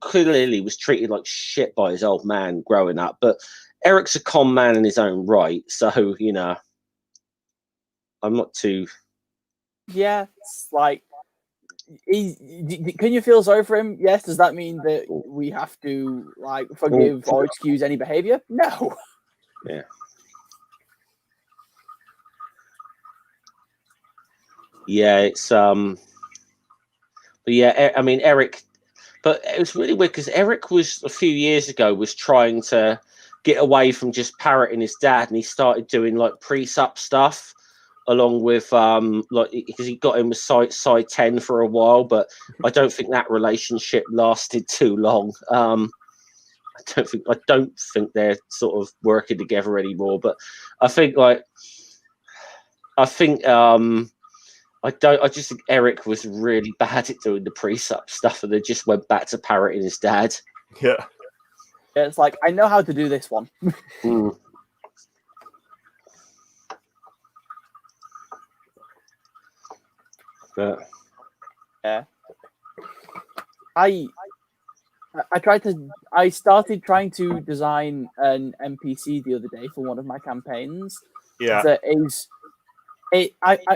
clearly was treated like shit by his old man growing up. But Eric's a con man in his own right, so I'm not too. Yeah, it's like. Can you feel sorry for him? Yes. Does that mean that we have to forgive or excuse any behavior? No. Yeah. Yeah, it's but yeah, I mean Eric, but it was really weird because Eric was a few years ago was trying to get away from just parroting his dad, and he started doing like pre-sup stuff. Along with because he got in with side 10 for a while, but I don't think that relationship lasted too long. I don't think they're sort of working together anymore. But I just think Eric was really bad at doing the pre-sup stuff, and they just went back to parroting his dad. Yeah. It's like, I know how to do this one. But yeah, I started trying to design an NPC the other day for one of my campaigns. Yeah, that is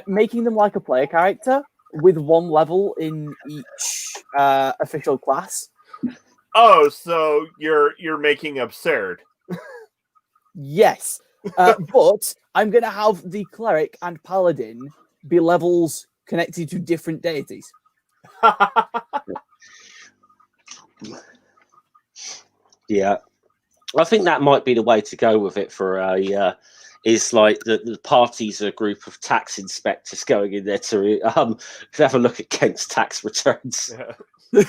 making them like a player character with one level in each official class. Oh, so you're making absurd. Yes, but I'm gonna have the cleric and paladin be levels connected to different deities. Yeah, I think that might be the way to go with it for a. Is like the party's a group of tax inspectors going in there to have a look at Kent's tax returns. Yeah.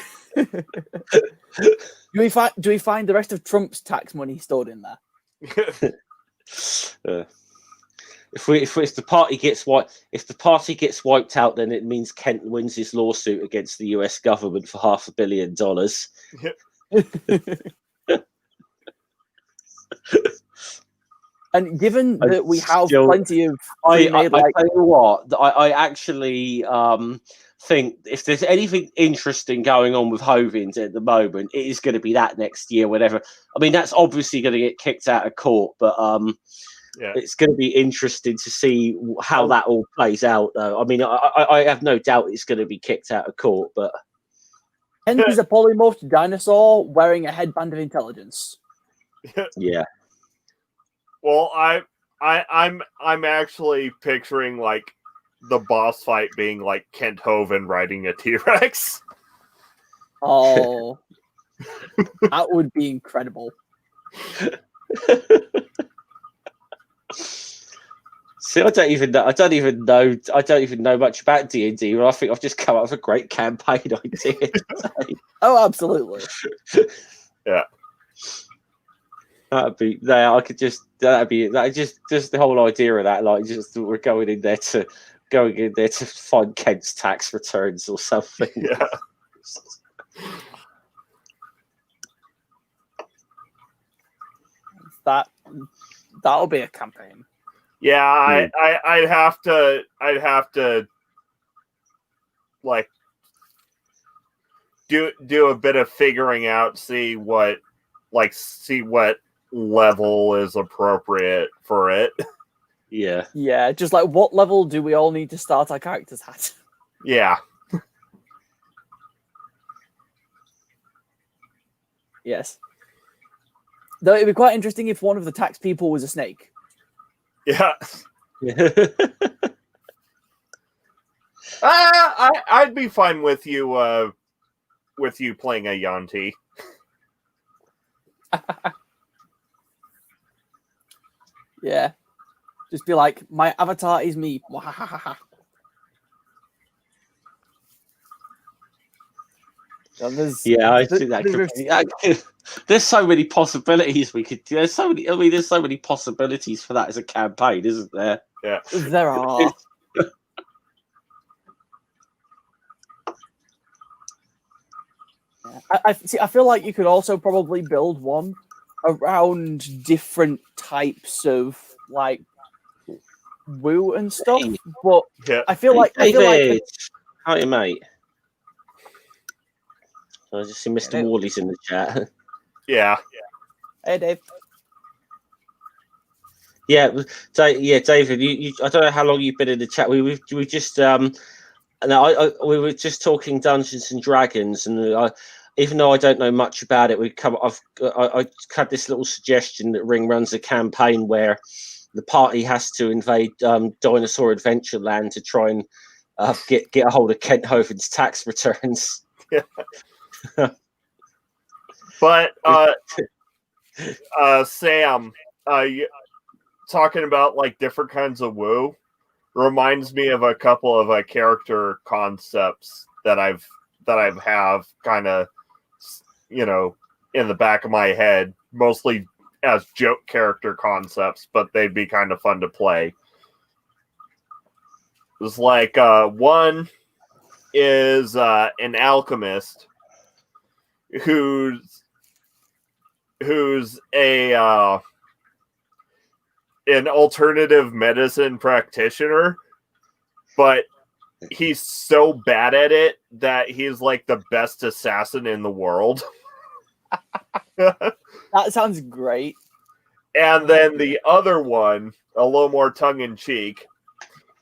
Do we find the rest of Trump's tax money stored in there? If the party gets wiped out, then it means Kent wins his lawsuit against the U.S. government for $500 million. And given that we have Still- plenty of I pre-made, tell you what, I actually think if there's anything interesting going on with Hovins at the moment, it is going to be that next year, whatever. I mean, that's obviously going to get kicked out of court, but it's going to be interesting to see how that all plays out, though. I mean, I have no doubt it's going to be kicked out of court, but Kent is a polymorphed dinosaur wearing a headband of intelligence. yeah. Well, I'm actually picturing like the boss fight being like Kent Hovind riding a T-Rex. Oh, that would be incredible. See, I don't even know much about D&D, but I think I've just come up with a great campaign idea. Oh, absolutely. Yeah. That'd be just the whole idea of that, like just we're going in there to find Kent's tax returns or something. Yeah. That'll be a campaign. Yeah, I'd have to like do a bit of figuring out, see what level is appropriate for it. Yeah. Yeah, just like what level do we all need to start our characters at? Yeah. Yes. Though it'd be quite interesting if one of the tax people was a snake. Yeah. I'd be fine with you playing a Yanti. Yeah. Just be like, my avatar is me. Yeah, I think that there's so many possibilities we could do. There's so many possibilities for that as a campaign, isn't there? Yeah. There are. I feel like you could also probably build one around different types of like woo and stuff, but Yeah. I feel like How are you, mate? I just see Mr. Worley's in the chat. Yeah. Hey, Dave. Yeah, David. You I don't know how long you've been in the chat. We just we were just talking Dungeons and Dragons, and even though I don't know much about it, I had this little suggestion that Ring runs a campaign where the party has to invade Dinosaur Adventureland to try and get a hold of Kent Hovind's tax returns. Yeah. But Sam, talking about like different kinds of woo reminds me of a couple of character concepts that I've have kind of in the back of my head, mostly as joke character concepts, but they'd be kind of fun to play. It's like one is an alchemist who's a an alternative medicine practitioner, but he's so bad at it that he's like the best assassin in the world. That sounds great. And then the other one, a little more tongue-in-cheek,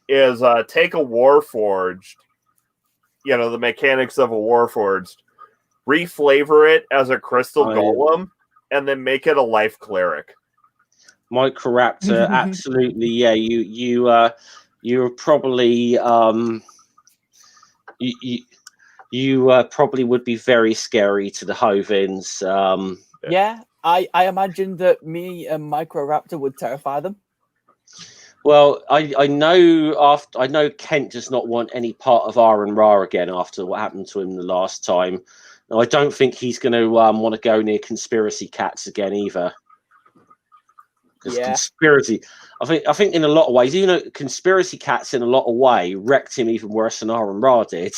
is take a Warforged, the mechanics of a Warforged, reflavor it as a crystal golem, and then make it a life cleric. Microraptor, absolutely, yeah. You're probably you probably would be very scary to the Hovins. Yeah, I imagine that me and Microraptor would terrify them. Well, I know Kent does not want any part of R and Ra again after what happened to him the last time. Now, I don't think he's going to want to go near conspiracy cats again either. Because conspiracy, I think in a lot of ways, even though conspiracy cats in a lot of way wrecked him even worse than R and Ra did.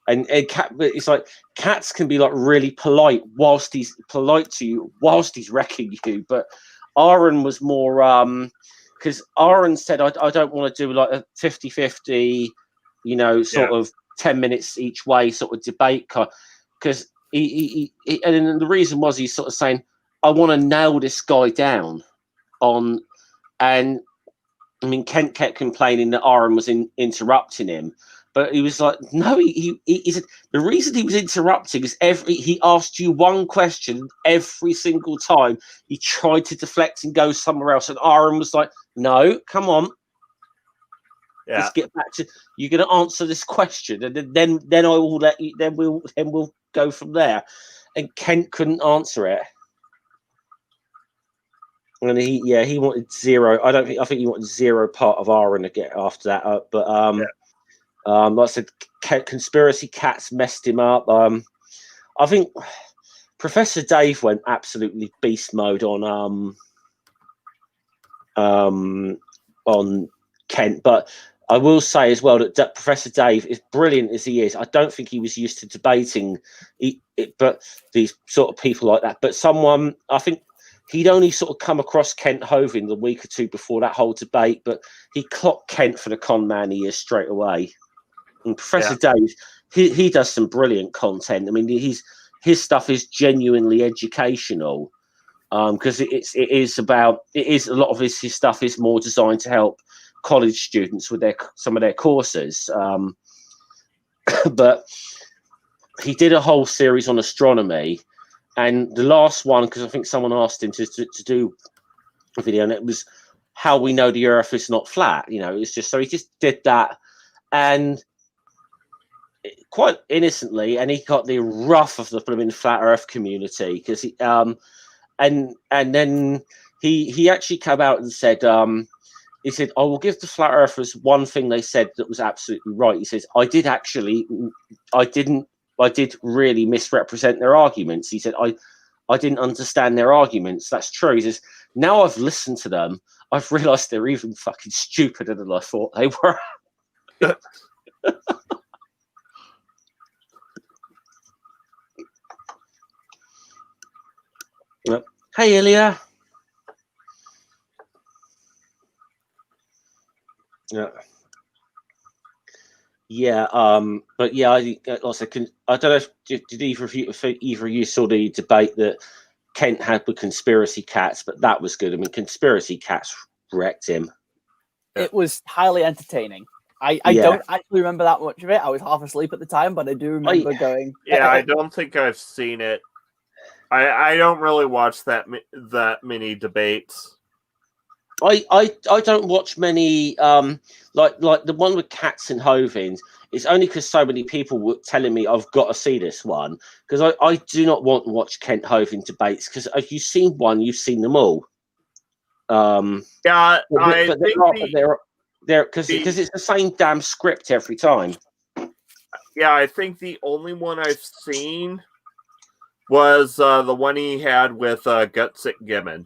And cat, it's like cats can be like really polite whilst he's polite to you, whilst he's wrecking you. But Aaron was more because Aaron said, I don't want to do like a 50-50, sort of 10 minutes each way sort of debate. Because he and the reason was he's sort of saying, I want to nail this guy down on. And I mean, Kent kept complaining that Aaron was interrupting him. But he was like, no, he said the reason he was interrupting is he asked you one question every single time. He tried to deflect and go somewhere else, and Aaron was like, no, come on, let's get back to you're going to answer this question, and then I will let you. Then we'll go from there. And Kent couldn't answer it, and he wanted zero. I think he wanted zero part of Aaron to get after that, but like I said, conspiracy cats messed him up. I think Professor Dave went absolutely beast mode on Kent, but I will say as well that Professor Dave, as brilliant as he is, I don't think he was used to debating, but these sort of people like that. But I think he'd only sort of come across Kent Hovin the week or two before that whole debate, but he clocked Kent for the con man he is straight away. And Professor Dave, he does some brilliant content. I mean, his stuff is genuinely educational, because it is a lot of his stuff is more designed to help college students with some of their courses. But he did a whole series on astronomy, and the last one, because I think someone asked him to do a video, and it was how we know the Earth is not flat. It's just so he just did that, and quite innocently, and he got the rough of the blooming flat Earth community because he and then he actually came out and said he said, I will give the flat earthers one thing they said that was absolutely right. He says, I did really misrepresent their arguments. He said, I didn't understand their arguments. That's true. He says, now I've listened to them, I've realized they're even fucking stupider than I thought they were. Hey, Ilya. But yeah, I also I don't know if did either of you saw the debate that Kent had with conspiracy cats, but that was good. I mean, conspiracy cats wrecked him. It was highly entertaining. I don't actually remember that much of it. I was half asleep at the time, but I do remember going. Yeah, I don't think I've seen it. I don't really watch that many debates. I don't watch many like the one with cats and Hovins. It's only because so many people were telling me I've got to see this one, because I do not want to watch Kent Hovin debates, because if you've seen one, you've seen them all. I think they're because it's the same damn script every time. Yeah, I think the only one I've seen was the one he had with Gutsick Gibbon.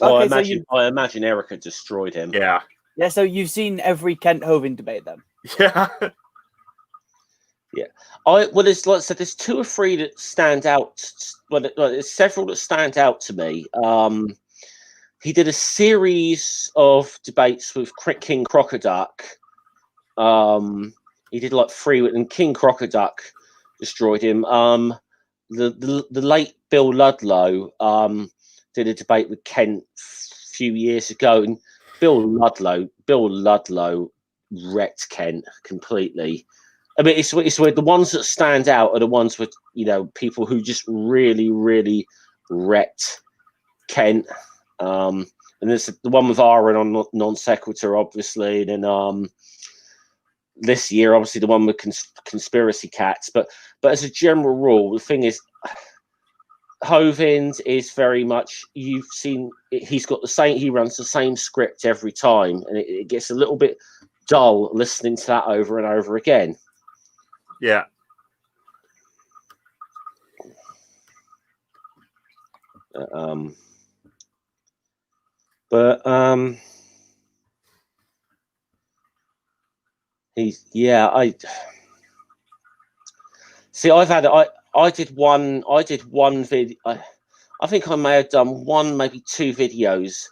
Oh, okay, I imagine Erica destroyed him. Yeah. Yeah, so you've seen every Kent Hovin debate then? Yeah. Yeah. There's like I said, there's two or three that stand out. Well, there's several that stand out to me. He did a series of debates with King Crocoduck. He did like 3, and King Crocoduck destroyed him. The late Bill Ludlow did a debate with Kent a few years ago, and Bill Ludlow wrecked Kent completely. I mean, it's where the ones that stand out are the ones with people who just really, really wrecked Kent. And there's the one with Aaron on non sequitur, obviously, and then this year, obviously the one with conspiracy cats, but as a general rule, the thing is, Hovind is very much, you've seen, he runs the same script every time, and it gets a little bit dull listening to that over and over again. Yeah. I see. I did one video. I think I may have done one, maybe two videos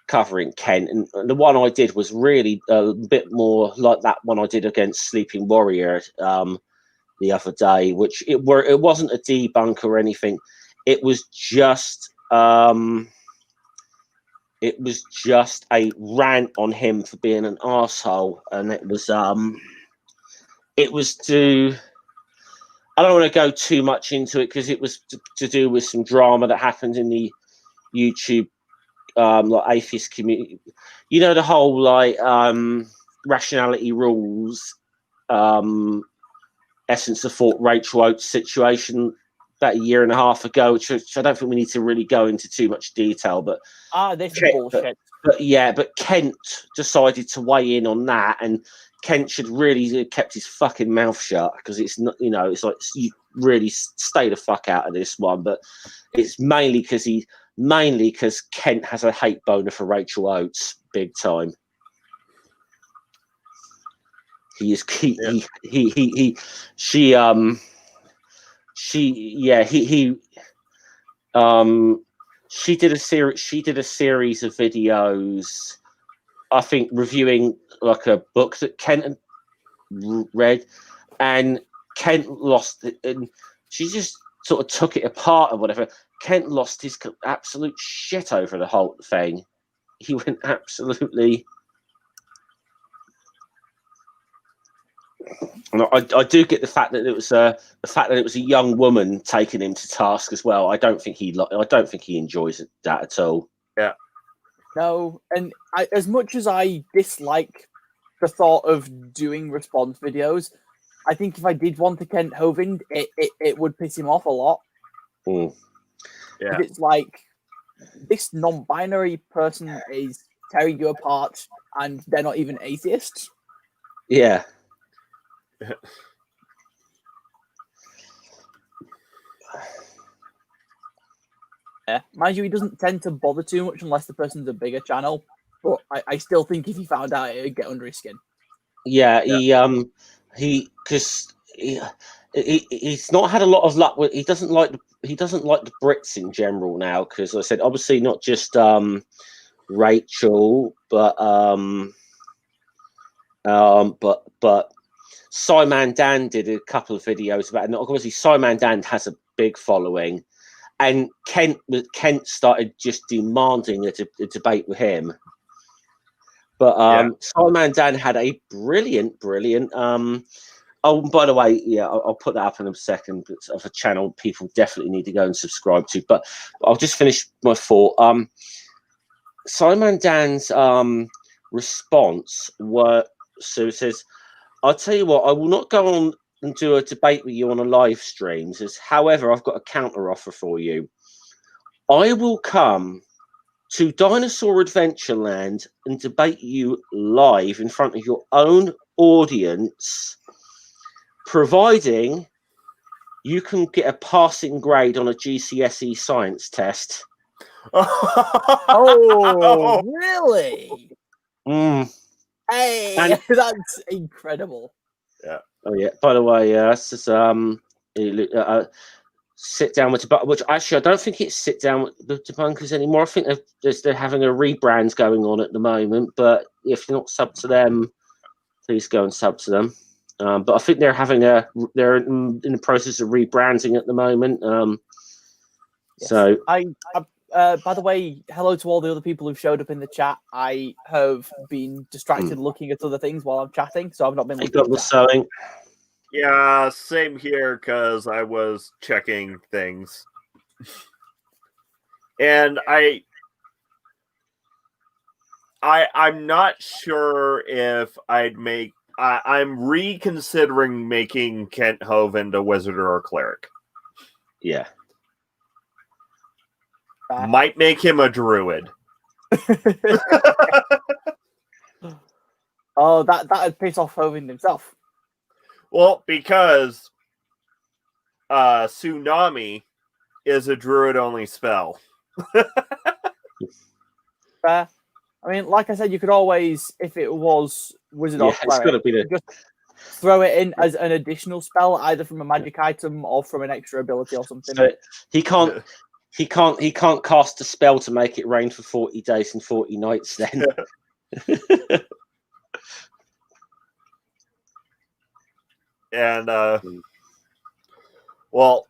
covering Kent, and the one I did was really a bit more like that one I did against Sleeping Warrior the other day, which it wasn't a debunk or anything. It was just a rant on him for being an arsehole, and it was to, I don't want to go too much into it because it was to do with some drama that happened in the YouTube like atheist community. You know, the whole like rationality rules, essence of thought, Rachel Oates situation about a year and a half ago, which I don't think we need to really go into too much detail. But this is bullshit. But Kent decided to weigh in on that, and Kent should really have kept his fucking mouth shut, because it's not, you know, it's like, you really stay the fuck out of this one. But it's mainly because Kent has a hate boner for Rachel Oates, big time. She did a series of videos, I think, reviewing like a book that Kent read, and Kent lost it, and she just sort of took it apart or whatever. Kent lost his absolute shit over the whole thing. He went absolutely. And I do get the fact that it was a young woman taking him to task as well. I don't think he enjoys that at all. Yeah. No, and as much as I dislike the thought of doing response videos, I think if I did one to Kent Hovind, it would piss him off a lot. Mm. Yeah. It's like, this non-binary person is tearing you apart, and they're not even atheists. Yeah. Yeah, mind you, he doesn't tend to bother too much unless the person's a bigger channel. But I still think if he found out, it would get under his skin. Yeah, because he's not had a lot of luck with. He doesn't like the Brits in general now, because I said obviously not just Rachel, but Simon Dan did a couple of videos about it. And obviously Simon Dan has a big following, and Kent started just demanding a debate with him. But Simon Dan had a brilliant. Oh, by the way, yeah, I'll put that up in a second. It's of a channel people definitely need to go and subscribe to. But I'll just finish my thought. Simon Dan's response so it says, "I'll tell you what, I will not go on and do a debate with you on a live stream. Says, however, I've got a counter offer for you. I will come to Dinosaur Adventureland and debate you live in front of your own audience, providing you can get a passing grade on a GCSE science test." Oh, really? Hey, And that's incredible. Yeah. Oh yeah. By the way, this is sit down with Debunkers, which actually I don't think it's sit down with the Debunkers anymore. I think they're having a rebrand going on at the moment. But if you're not sub to them, please go and sub to them. But I think they're in the process of rebranding at the moment. Yes. So by the way, hello to all the other people who showed up in the chat. I have been distracted looking at other things while I'm chatting, so I've not been looking at the sewing. Yeah, same here, because I was checking things. And I'm not sure if I'd make I'm reconsidering making Kent Hove into wizard or cleric. Yeah. Might make him a druid. Oh, that'd piss off Hovind himself. Well, because Tsunami is a druid-only spell. Fair. I mean, like I said, you could always, if it was wizard or It's got to cleric, be the. just throw it in as an additional spell, either from a magic item or from an extra ability or something. So he can't. He can't cast a spell to make it rain for 40 days and 40 nights. Then. And well,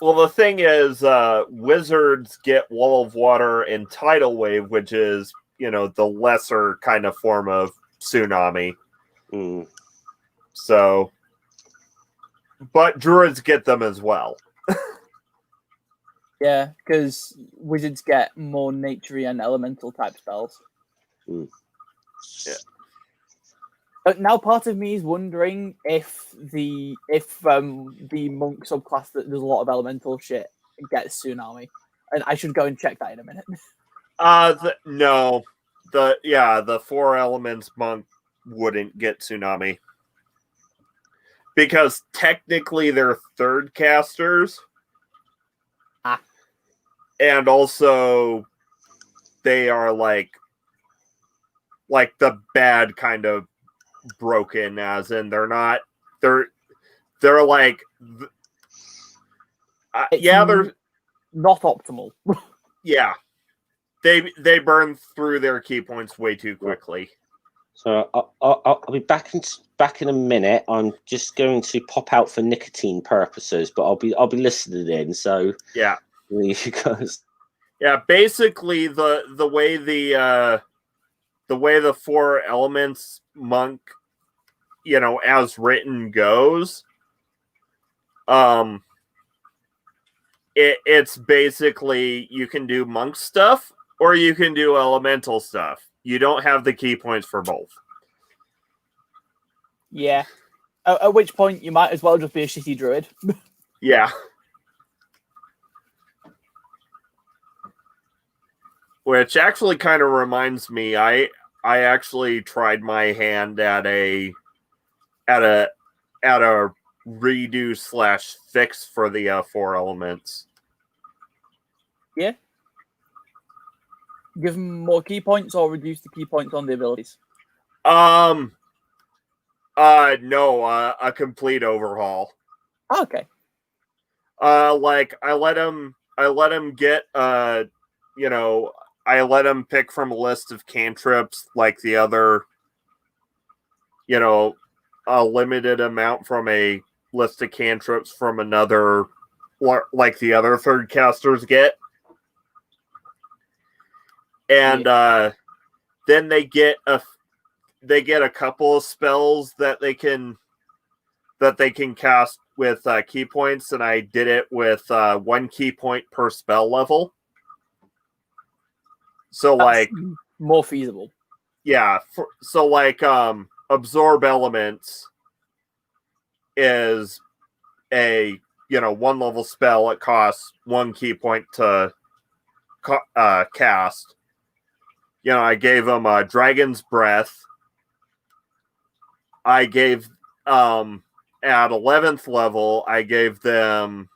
the thing is, wizards get Wall of Water and Tidal Wave, which is, the lesser kind of form of Tsunami. Mm. So, but druids get them as well. Yeah, because wizards get more naturey and elemental type spells. Mm. Yeah. But now part of me is wondering if the monk subclass that does a lot of elemental shit gets Tsunami, and I should go and check that in a minute. No, the 4 elements monk wouldn't get Tsunami because technically they're third casters, and also they are like the bad kind of broken, as in they're like they're not optimal. Yeah, they burn through their key points way too quickly. So I'll be back in a minute. I'm just going to pop out for nicotine purposes, but I'll be listening in. So yeah, you guys. Yeah, basically the way the 4 elements monk, as written goes, it's basically you can do monk stuff or you can do elemental stuff. You don't have the key points for both. Yeah. At which point you might as well just be a shitty druid. Yeah. Which actually kind of reminds me, I actually tried my hand at a redo / fix for the 4 elements. Yeah. Give them more key points or reduce the key points on the abilities. No, a complete overhaul. Okay. Like I let him get I let him pick from a list of cantrips like the other, a limited amount from a list of cantrips from another, like the other third casters get. And then they get a couple of spells that they can cast with key points, and I did it with 1 key point per spell level. So that's more feasible. Yeah. Absorb elements is a 1 level spell. It costs 1 key point to cast. I gave them a Dragon's Breath. I gave at 11th level, I gave them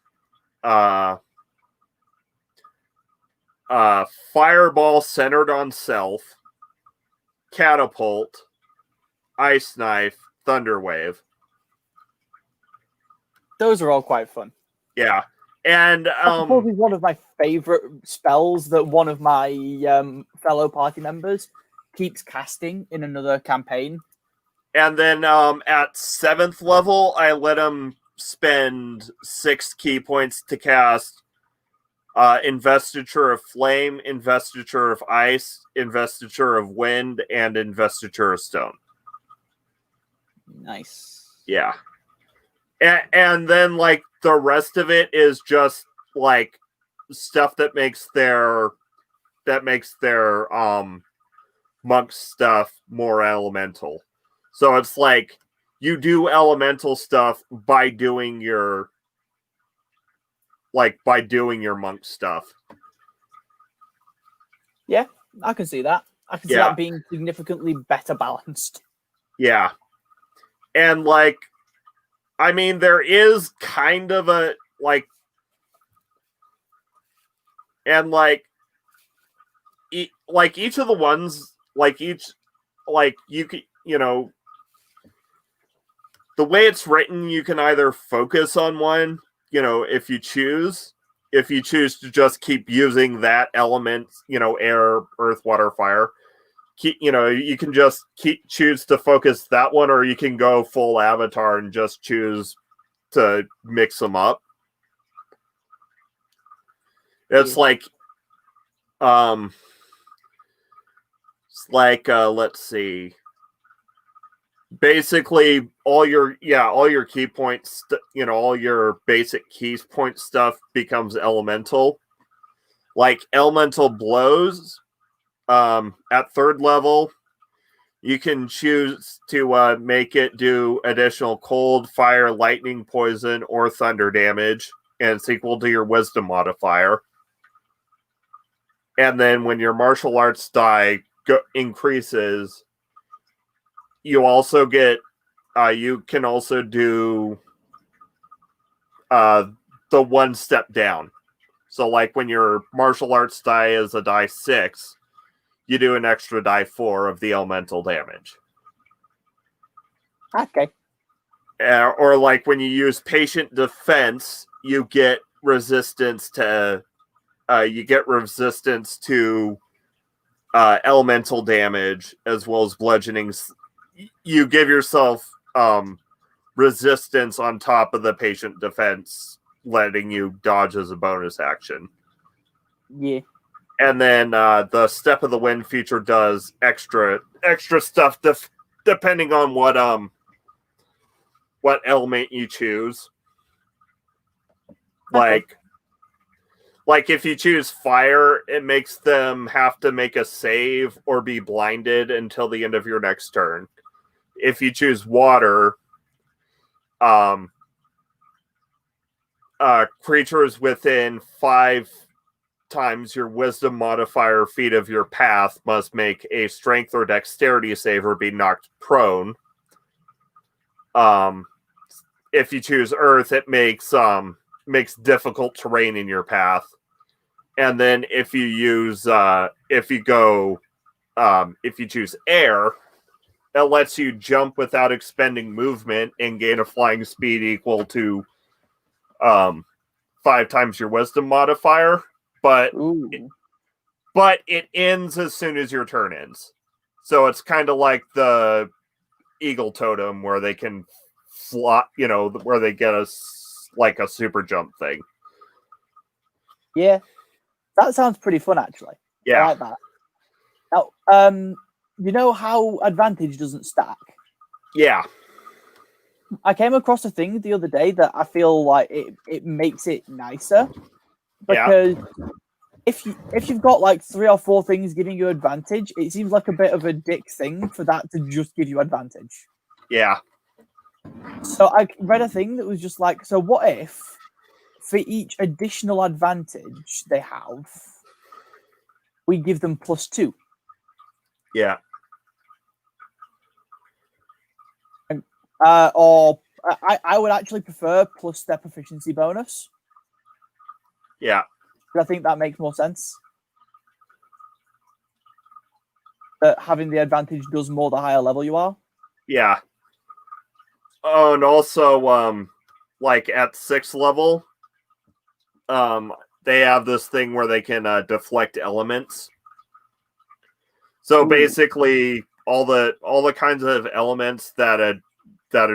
Fireball centered on self, Catapult, Ice Knife, Thunderwave. Those are all quite fun. Yeah. And probably one of my favorite spells that one of my fellow party members keeps casting in another campaign. And then at 7th level, I let him spend 6 key points to cast Investiture of Flame, Investiture of Ice, Investiture of Wind, and Investiture of Stone. Nice. Yeah. And then, like, the rest of it is just, like, stuff that makes their monk stuff more elemental. So it's like you do elemental stuff by doing your monk stuff. Yeah, I can see that. I can see that being significantly better balanced. Yeah. And like, I mean, there is kind of a like, and like each of the ones, you can, the way it's written, you can either focus on one, if you choose to just keep using that element, air, earth, water, fire. You can just choose to focus that one, or you can go full avatar and just choose to mix them up. It's like, let's see. Basically, all your key points, all your basic key point stuff becomes elemental. Like elemental blows, at 3rd level, you can choose to make it do additional cold, fire, lightning, poison, or thunder damage, and it's equal to your wisdom modifier. And then when your martial arts die increases, you also get, you can also do the 1 step down. So like when your martial arts die is a die 6, you do an extra die 4 of the elemental damage. Okay. Or like when you use patient defense, you get resistance to elemental damage as well as bludgeoning. You give yourself resistance on top of the patient defense, letting you dodge as a bonus action. Yeah. And then the Step of the Wind feature does extra stuff depending on what element you choose. Okay. Like if you choose fire, it makes them have to make a save or be blinded until the end of your next turn. If you choose water, creatures within 5 times your wisdom modifier feet of your path must make a strength or dexterity save or be knocked prone. If you choose earth, it makes difficult terrain in your path. And then if you use if you choose air, it lets you jump without expending movement and gain a flying speed equal to 5 times your wisdom modifier. But it ends as soon as your turn ends. So it's kind of like the eagle totem where they can fly, where they get a super jump thing. Yeah. That sounds pretty fun, actually. Yeah. I like that. Now, you know how advantage doesn't stack? Yeah. I came across a thing the other day that I feel like it makes it nicer. Because if you've got like 3 or 4 things giving you advantage, it seems like a bit of a dick thing for that to just give you advantage. Yeah. So I read a thing that was just like, so what if for each additional advantage they have, we give them +2? Yeah. Or I would actually prefer plus their proficiency bonus. Yeah. I think that makes more sense. That having the advantage does more the higher level you are. Yeah. Oh, and also, like at 6th level, they have this thing where they can deflect elements. So basically, all the kinds of elements that a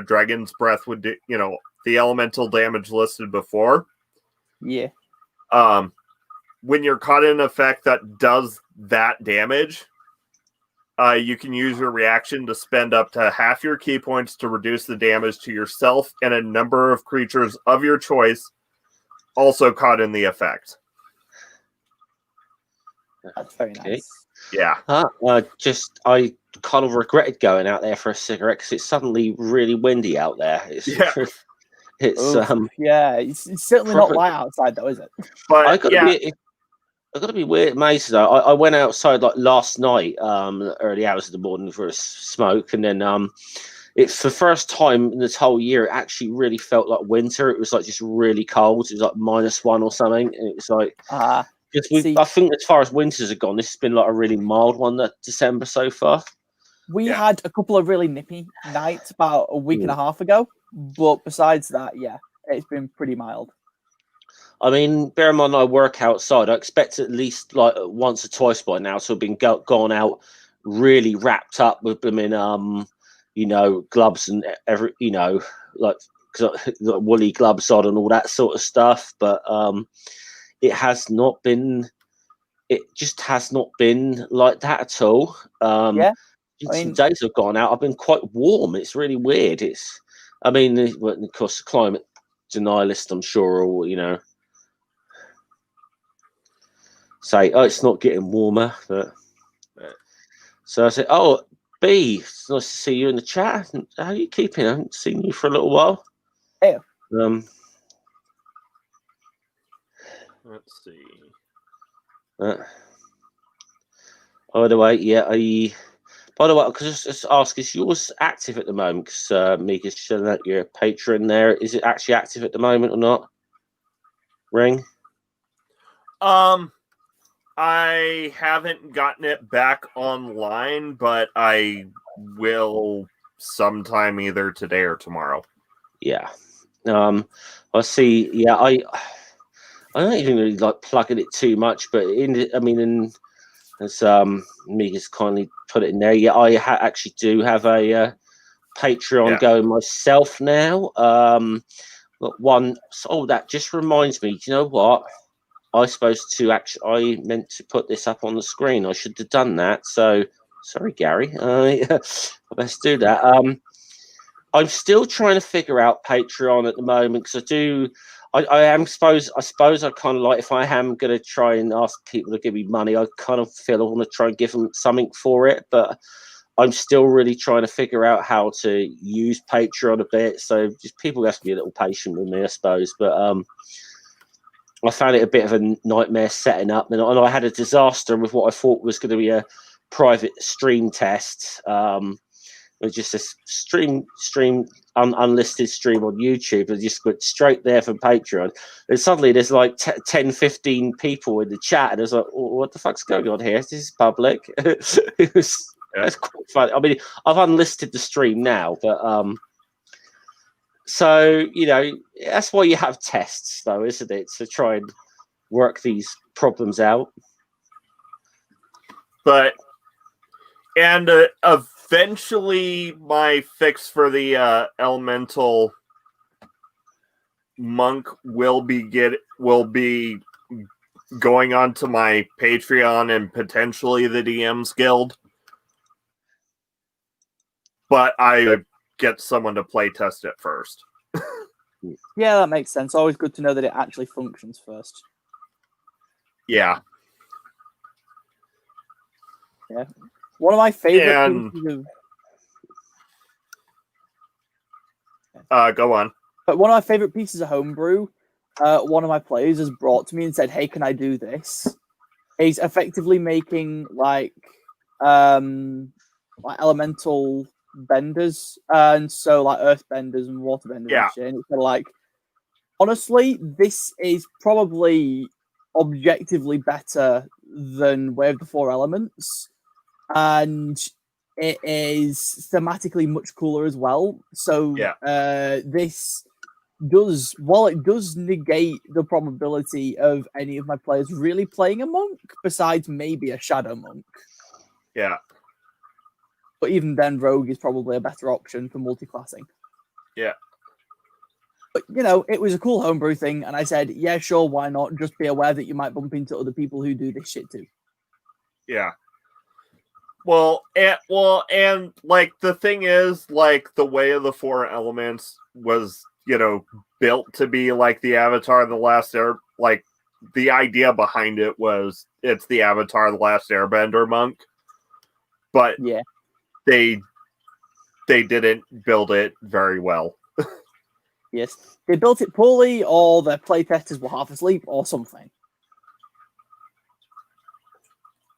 dragon's breath would do, the elemental damage listed before. Yeah. When you're caught in an effect that does that damage, you can use your reaction to spend up to half your key points to reduce the damage to yourself and a number of creatures of your choice also caught in the effect. That's very nice. Yeah. I kind of regretted going out there for a cigarette because it's suddenly really windy out there. Yeah. It's Oof, yeah, it's certainly not proper- light outside though, is it? I But gotta yeah, be. I gotta be weird, amazed though. I went outside like last night, early hours of the morning for a smoke, and then it's the first time in this whole year it actually really felt like winter. It was like just really cold. It was like -1 or something. And it was like See, I think as far as winters have gone, this has been like a really mild one that December so far. we Yeah. had a couple of really nippy nights about a week and a half ago, but besides that, yeah, it's been pretty mild. I mean, bear in mind I work outside. I expect at least like once or twice by now to have been gone out really wrapped up with them in gloves and every like woolly gloves on and all that sort of stuff. But it has not been. It just has not been like that at all. Yeah, I Some mean, days I've gone out, I've been quite warm. It's really weird. I mean, of course, climate denialist, I'm sure, or say, oh, it's not getting warmer. But so I said, oh, B, it's nice to see you in the chat. How are you keeping? I haven't seen you for a little while. Yeah. Let's see. By the way, yeah, by the way, because just ask, is yours active at the moment? Because Mika's showing that you're a patron there. Is it actually active at the moment or not? Ring? I haven't gotten it back online, but I will sometime either today or tomorrow. Yeah. I see. Yeah, I don't even really like plugging it too much, but as Mika's kindly put it in there, yeah, I actually do have a Patreon going myself now. But one, that just reminds me. Do you know what? I meant to put this up on the screen. I should have done that. So sorry, Gary. I best do that. I'm still trying to figure out Patreon at the moment because I suppose I kind of like, if I am going to try and ask people to give me money, I kind of feel I want to try and give them something for it, but I'm still really trying to figure out how to use Patreon a bit. So just people have to be a little patient with me, I suppose. But I found it a bit of a nightmare setting up, and I had a disaster with what I thought was going to be a private stream test. It was just a unlisted stream on YouTube, and just went straight there for Patreon. And suddenly there's like 10, 15 people in the chat, and I was like, what the fuck's going on here? This is public. That's quite funny. I mean, I've unlisted the stream now, but so that's why you have tests, though, isn't it? To try and work these problems out. But eventually, my fix for the elemental monk will be going on to my Patreon and potentially the DM's Guild. But I get someone to play test it first. Yeah, that makes sense. Always good to know that it actually functions first. Yeah. Yeah. One of my favorite pieces of go on. But one of my favorite pieces of homebrew, one of my players has brought to me and said, "Hey, can I do this?" He's effectively making like elemental benders, and so like earth benders and water benders and shit. And it's kind of like, honestly, this is probably objectively better than Way of the Four Elements, and it is thematically much cooler as well. So this does, while it does negate the probability of any of my players really playing a monk, besides maybe a shadow monk. Yeah. But even then, rogue is probably a better option for multi-classing. Yeah. But, it was a cool homebrew thing, and I said, yeah, sure, why not? Just be aware that you might bump into other people who do this shit too. Yeah. Well, and like the thing is, like the Way of the Four Elements was, built to be like the Avatar of the Last Air, like the idea behind it was it's the Avatar: The Last Airbender monk, but Yeah. they didn't build it very well. Yes. They built it poorly, or their playtesters were half asleep, or something.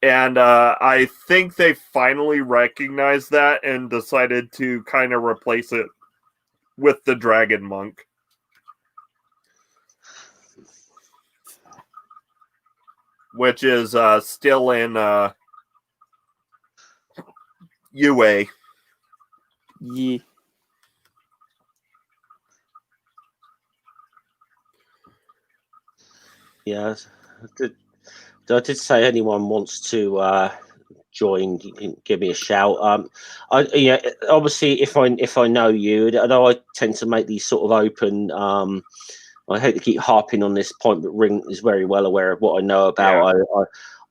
And I think they finally recognized that and decided to kind of replace it with the Dragon Monk. Which is still in UA. Yeah. Yeah, I did say anyone wants to join, you can give me a shout. Yeah, obviously if I know you, I know I tend to make these sort of open. I hate to keep harping on this point, but Ring is very well aware of what I know about. Yeah.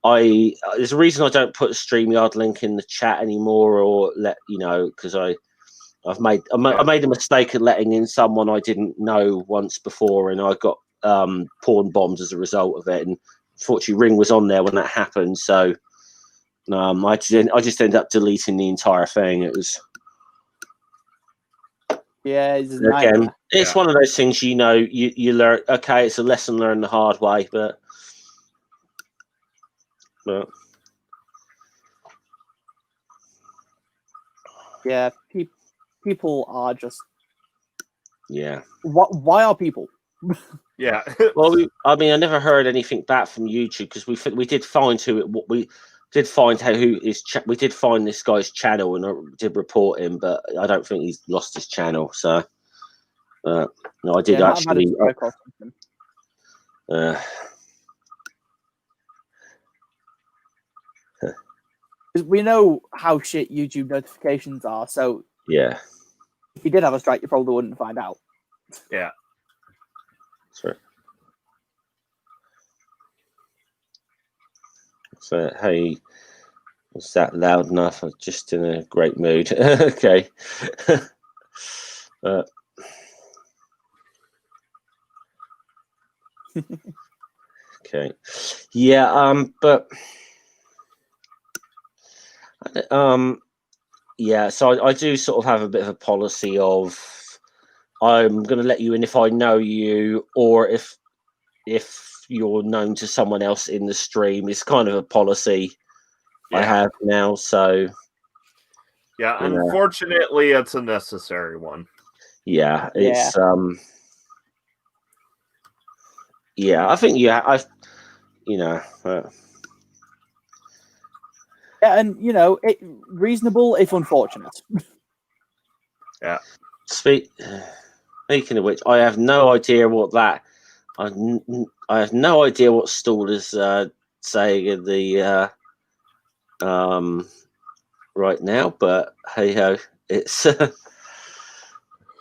I there's a reason I don't put a StreamYard link in the chat anymore, or let you know, because I made a mistake of letting in someone I didn't know once before, and I got pawn bombed as a result of it. And unfortunately, Ring was on there when that happened, so I just ended up deleting the entire thing. It was Again, it's one of those things, you learn. Okay, it's a lesson learned the hard way, but yeah, people are just What? Why are people? Yeah. Well, I never heard anything back from YouTube, because we did find we did find we did find this guy's channel, and I did report him, but I don't think he's lost his channel. So, no, I did actually. We know how shit YouTube notifications are, so yeah, if you did have a strike, you probably wouldn't find out. Yeah. Sorry. So, hey, was that loud enough? I'm just in a great mood. Okay. Okay. Yeah. But yeah. So I do sort of have a bit of a policy of, I'm going to let you in if I know you, or if you're known to someone else in the stream. It's kind of a policy I have now. So yeah, unfortunately, it's a necessary one. Yeah, it's yeah, I think and it reasonable if unfortunate. Yeah. Speaking of which, I have no idea what that. I have no idea what Stall is saying in the right now, but hey ho, it's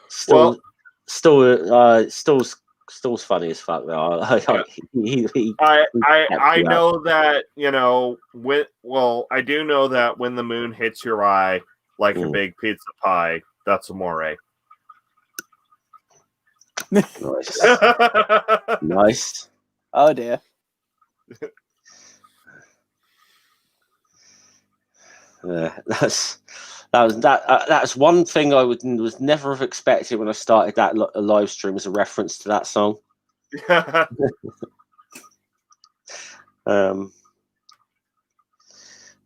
Stall's funny as fuck though. I know that, I do know that when the moon hits your eye like a big pizza pie, that's amore. Nice. Nice. Oh dear. That's one thing I was never have expected when I started that live stream, as a reference to that song.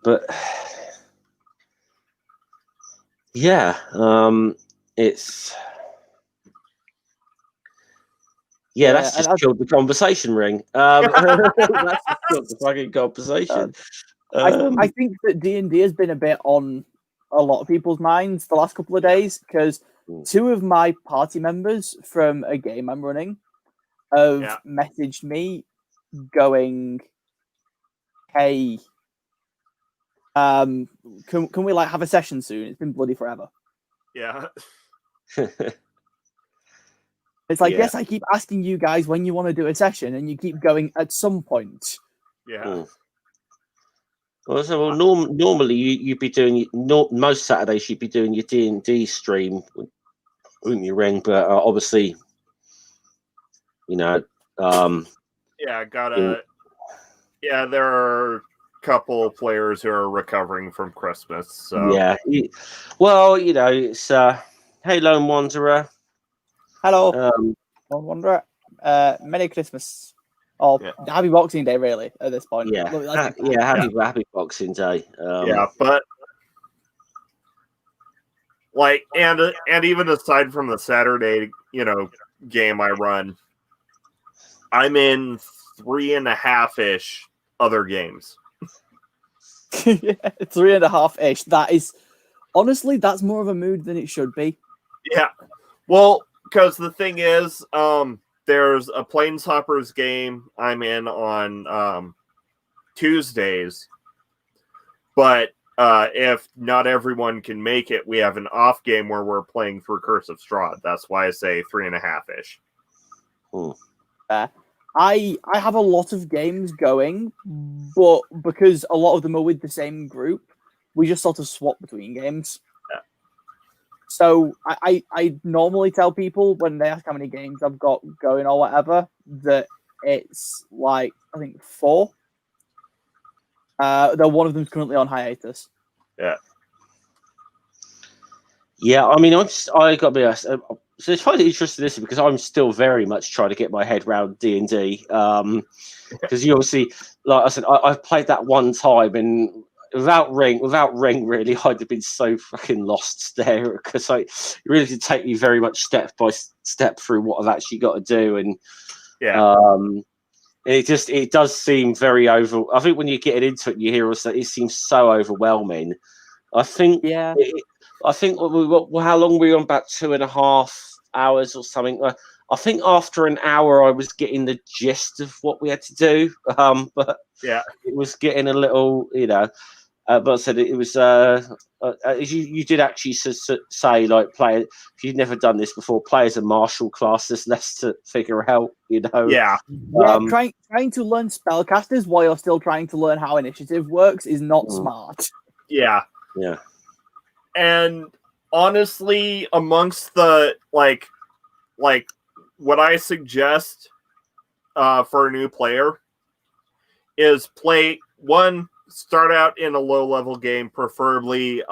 But yeah, it's that's just killed the conversation, Ring. That's just killed the fucking conversation. I think that D&D has been a bit on a lot of people's minds the last couple of days, because two of my party members from a game I'm running have messaged me going, "Hey, can we have a session soon? It's been bloody forever." Yeah. It's like, yes, I keep asking you guys when you want to do a session, and you keep going at some point. Yeah. Well, normally you'd be doing most Saturdays you'd be doing your D&D stream, wouldn't you, Ring? But obviously, Yeah, there are a couple of players who are recovering from Christmas. So Yeah. Well, it's hey, Lone Wanderer. Hello, Um, Lone Wanderer. Merry Christmas. Oh, Happy Boxing Day, really, at this point. yeah, Look, happy Boxing Day. but and even aside from the Saturday, game I run, I'm in 3.5-ish other games. yeah, 3.5-ish. That is, honestly, that's more of a mood than it should be. Yeah. Well, because the thing is, there's a Planeshoppers game I'm in on Tuesdays, but if not everyone can make it, we have an off game where we're playing through Curse of Strahd. That's why I say 3.5-ish. I have a lot of games going, but because a lot of them are with the same group, we just sort of swap between games. Yeah. So I normally tell people when they ask how many games I've got going or whatever that it's like I think 4. Though one of them's currently on hiatus. Yeah. Yeah, I mean, I got to be honest. So it's quite interesting this because I'm still very much trying to get my head around D&D. Because you obviously, like I said, I've played that one time and without ring, really, I'd have been so fucking lost there because it really did take me very much step by step through what I've actually got to do, and it does seem very over. I think when you're getting into it, you hear us that it seems so overwhelming. I think, yeah. How long were we on? About 2.5 hours or something. I think after an hour, I was getting the gist of what we had to do. But yeah, it was getting a little, but I said it was. You did actually say like play. If you've never done this before, play as a martial class. There's less to figure out. Yeah. Trying to learn spellcasters while you're still trying to learn how initiative works is not smart. Yeah. Yeah. And honestly, amongst the like what I suggest for a new player is start out in a low level game, preferably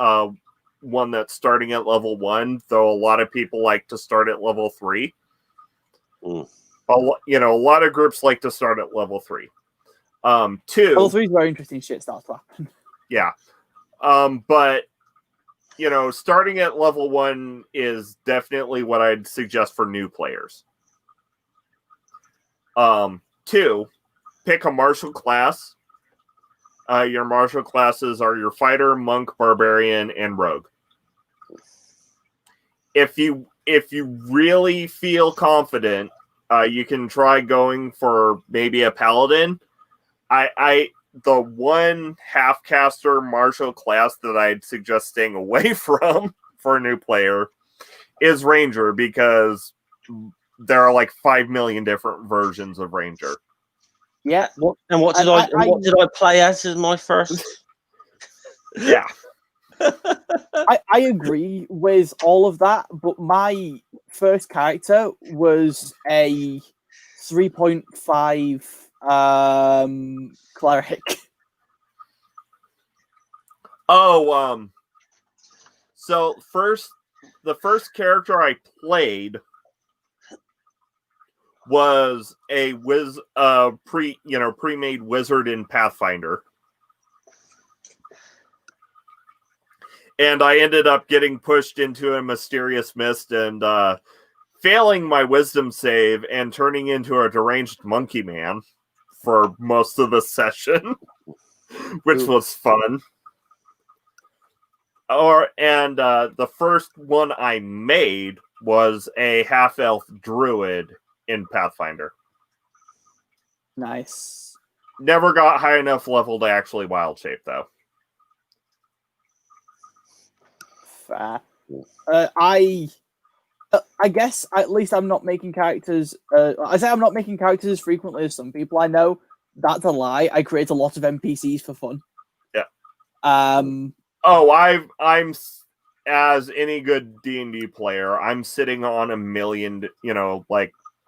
one that's starting at level 1, though a lot of people like to start at level 3. A lot of groups like to start at level 3. 2, level 3 is very interesting shit starts to happen. Yeah. But starting at level 1 is definitely what I'd suggest for new players. 2, pick a martial class. Your martial classes are your fighter, monk, barbarian, and rogue. If you really feel confident, you can try going for maybe a paladin. The one half-caster martial class that I'd suggest staying away from for a new player is Ranger, because there are like 5 million different versions of Ranger. Yeah. What did I play as my first? Yeah. I agree with all of that, but my first character was a 3.5 cleric. So the first character I played was a pre-made wizard in Pathfinder. And I ended up getting pushed into a mysterious mist and failing my wisdom save and turning into a deranged monkey man for most of the session, which was fun. The first one I made was a half-elf druid in Pathfinder. Nice. Never got high enough level to actually wild shape, though. Fair. I guess at least I'm not making characters. I say I'm not making characters as frequently as some people I know. That's a lie. I create a lot of NPCs for fun. Yeah. I'm as any good D&D player, I'm sitting on a million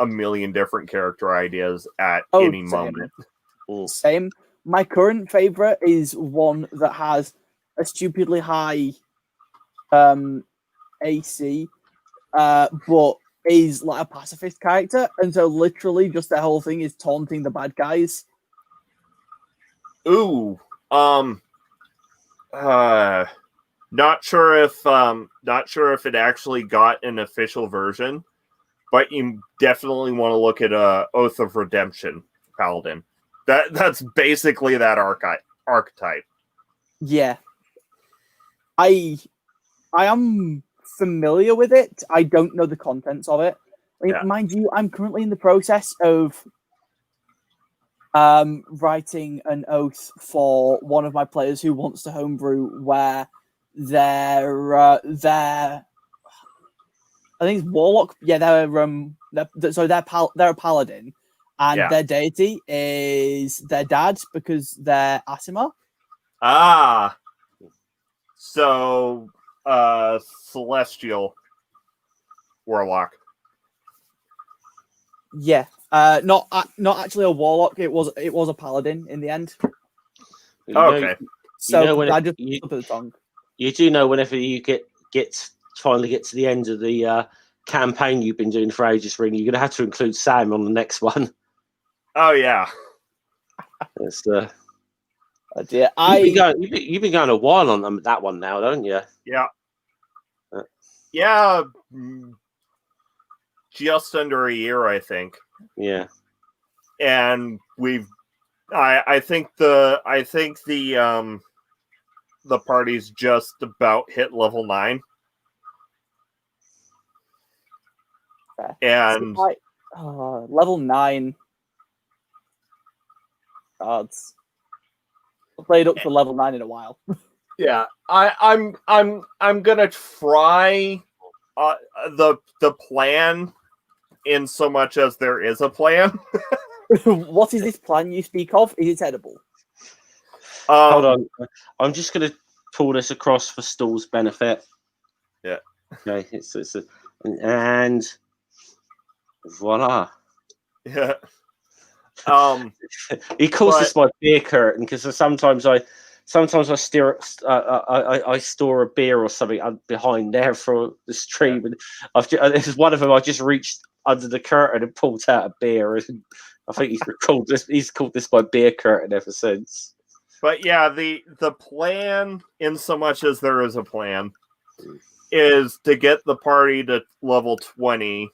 a million different character ideas at Oh, any same. moment. Same. My current favorite is one that has a stupidly high AC, but is like a pacifist character, and so literally just the whole thing is taunting the bad guys. Ooh, not sure if it actually got an official version, but you definitely want to look at Oath of Redemption Paladin. That's basically that archetype. Yeah, I am familiar with it. I don't know the contents of it. Yeah. Mind you, I'm currently in the process of writing an oath for one of my players who wants to homebrew where their I think it's warlock. Yeah, they're a paladin, and their deity is their dad because they're Asimar. Ah, so celestial warlock. Yeah, not actually a warlock. It was a paladin in the end. Okay. So I just put the tongue. You do know whenever you finally get to the end of the campaign you've been doing for ages, Ring, you're going to have to include Sam on the next one. Oh yeah. It's, oh dear. You've been going a while on that one now, don't you? Yeah. Yeah. Just under a year, I think. Yeah. And I think the party's just about hit level 9. And level 9 cards. I've played up to level 9 in a while. Yeah, I'm gonna try the plan in so much as there is a plan. What is this plan you speak of? Is it edible? Hold on, I'm just gonna pull this across for Stall's benefit. Yeah. Okay, and voila. Yeah. He calls this my beer curtain because sometimes I store a beer or something behind there for the stream, and this is one of them. I just reached under the curtain and pulled out a beer, and I think he's called this my beer curtain ever since. But yeah, the plan, in so much as there is a plan, is to get the party to level 20,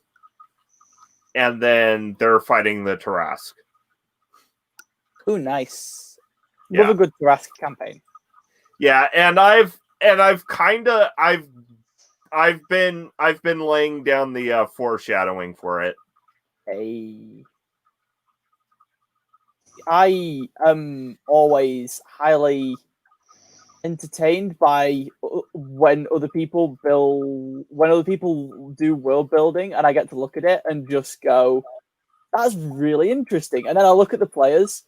and then they're fighting the Tarask. Oh, nice. Love a good Tarask campaign. Yeah, and I've been laying down the foreshadowing for it. Hey. I am always highly entertained by when other people do world building, and I get to look at it and just go, "That's really interesting." And then I look at the players,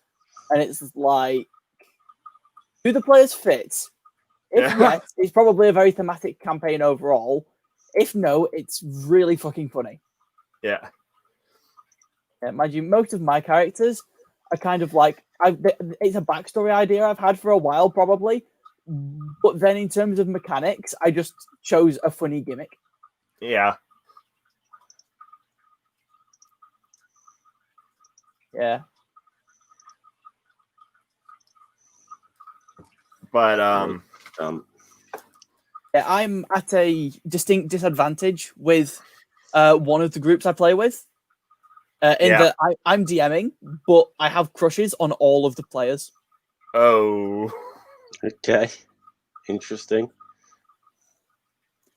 and it's like, do the players fit? If yes, it's probably a very thematic campaign overall. If no, it's really fucking funny. Yeah. Mind you, most of my characters are kind of like it's a backstory idea I've had for a while, probably. But then, in terms of mechanics, I just chose a funny gimmick. Yeah. Yeah. But yeah, I'm at a distinct disadvantage with one of the groups I play with. That I'm DMing, but I have crushes on all of the players. Oh. Okay. Interesting.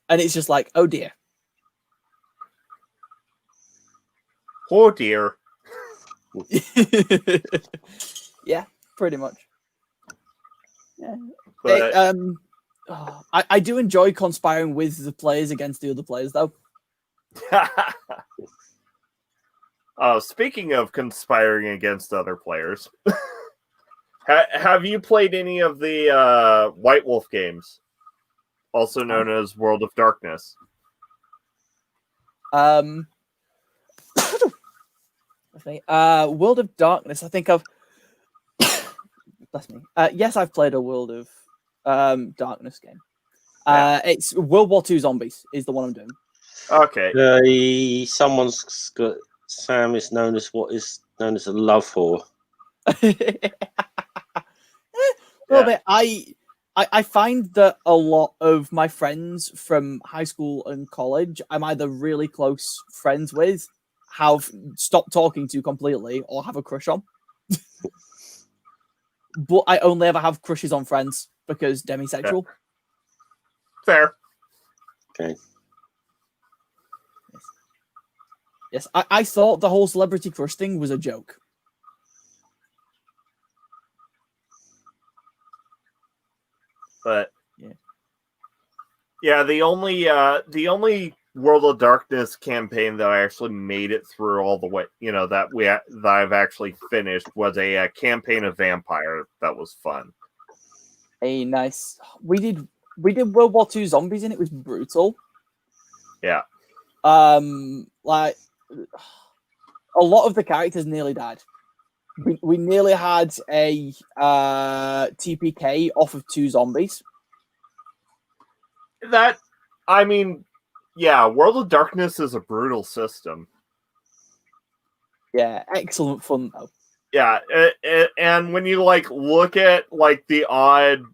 And it's just like, oh dear. Oh dear. Yeah, pretty much. Yeah. But I do enjoy conspiring with the players against the other players, though. Speaking of conspiring against other players, have you played any of the White Wolf games, also known as World of Darkness? with me. World of Darkness. I think I've. Bless me. Yes, I've played a World of Darkness game. It's World War II Zombies is the one I'm doing. Okay. Someone's got Sam is known as what is known as a love whore. Well, bit. I find that a lot of my friends from high school and college, I'm either really close friends with, have stopped talking to completely, or have a crush on. But I only ever have crushes on friends because demisexual. Fair. Okay. Yes, I thought the whole celebrity crush thing was a joke. But yeah, the only World of Darkness campaign that I actually made it through all the way, that I've actually finished was a campaign of Vampire. That was fun. A nice. We did World War II Zombies and it was brutal. Yeah. Like a lot of the characters nearly died. We nearly had a TPK off of 2 zombies. World of Darkness is a brutal system. Yeah, excellent fun though. Yeah, and when you look at the odd,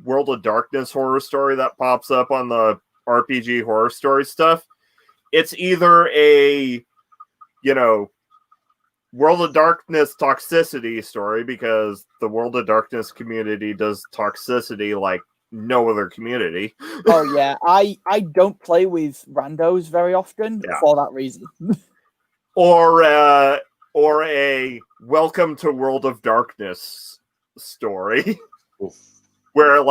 World of Darkness horror story that pops up on the RPG horror story stuff, it's either a, World of Darkness toxicity story because the World of Darkness community does toxicity like no other community. Oh yeah, I don't play with randos very often for that reason. or a Welcome to World of Darkness story where a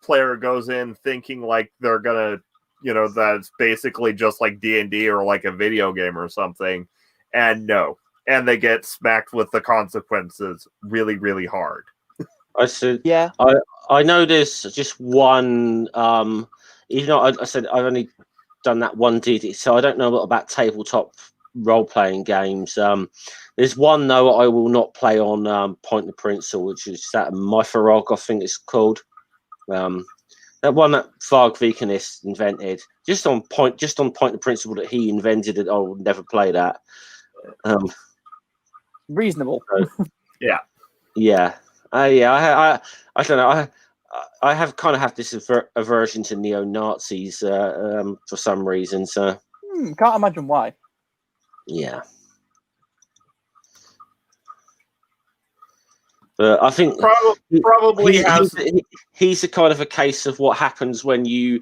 player goes in thinking they're gonna, that's basically just like D&D or a video game or something, and they get smacked with the consequences really, really hard. I said, yeah. I know there's just one. Even though I said I've only done that one DD, so I don't know a lot about tabletop role-playing games. There's one though I will not play on Point the Principle, which is that Myfarog, I think it's called. That one that Varg Vikernes invented, just on point the principle that he invented it. I will never play that. Reasonable. Yeah. I don't know. I have kind of have this aversion to neo-Nazis for some reason. So can't imagine why. Yeah. But I think probably he's a kind of a case of what happens when you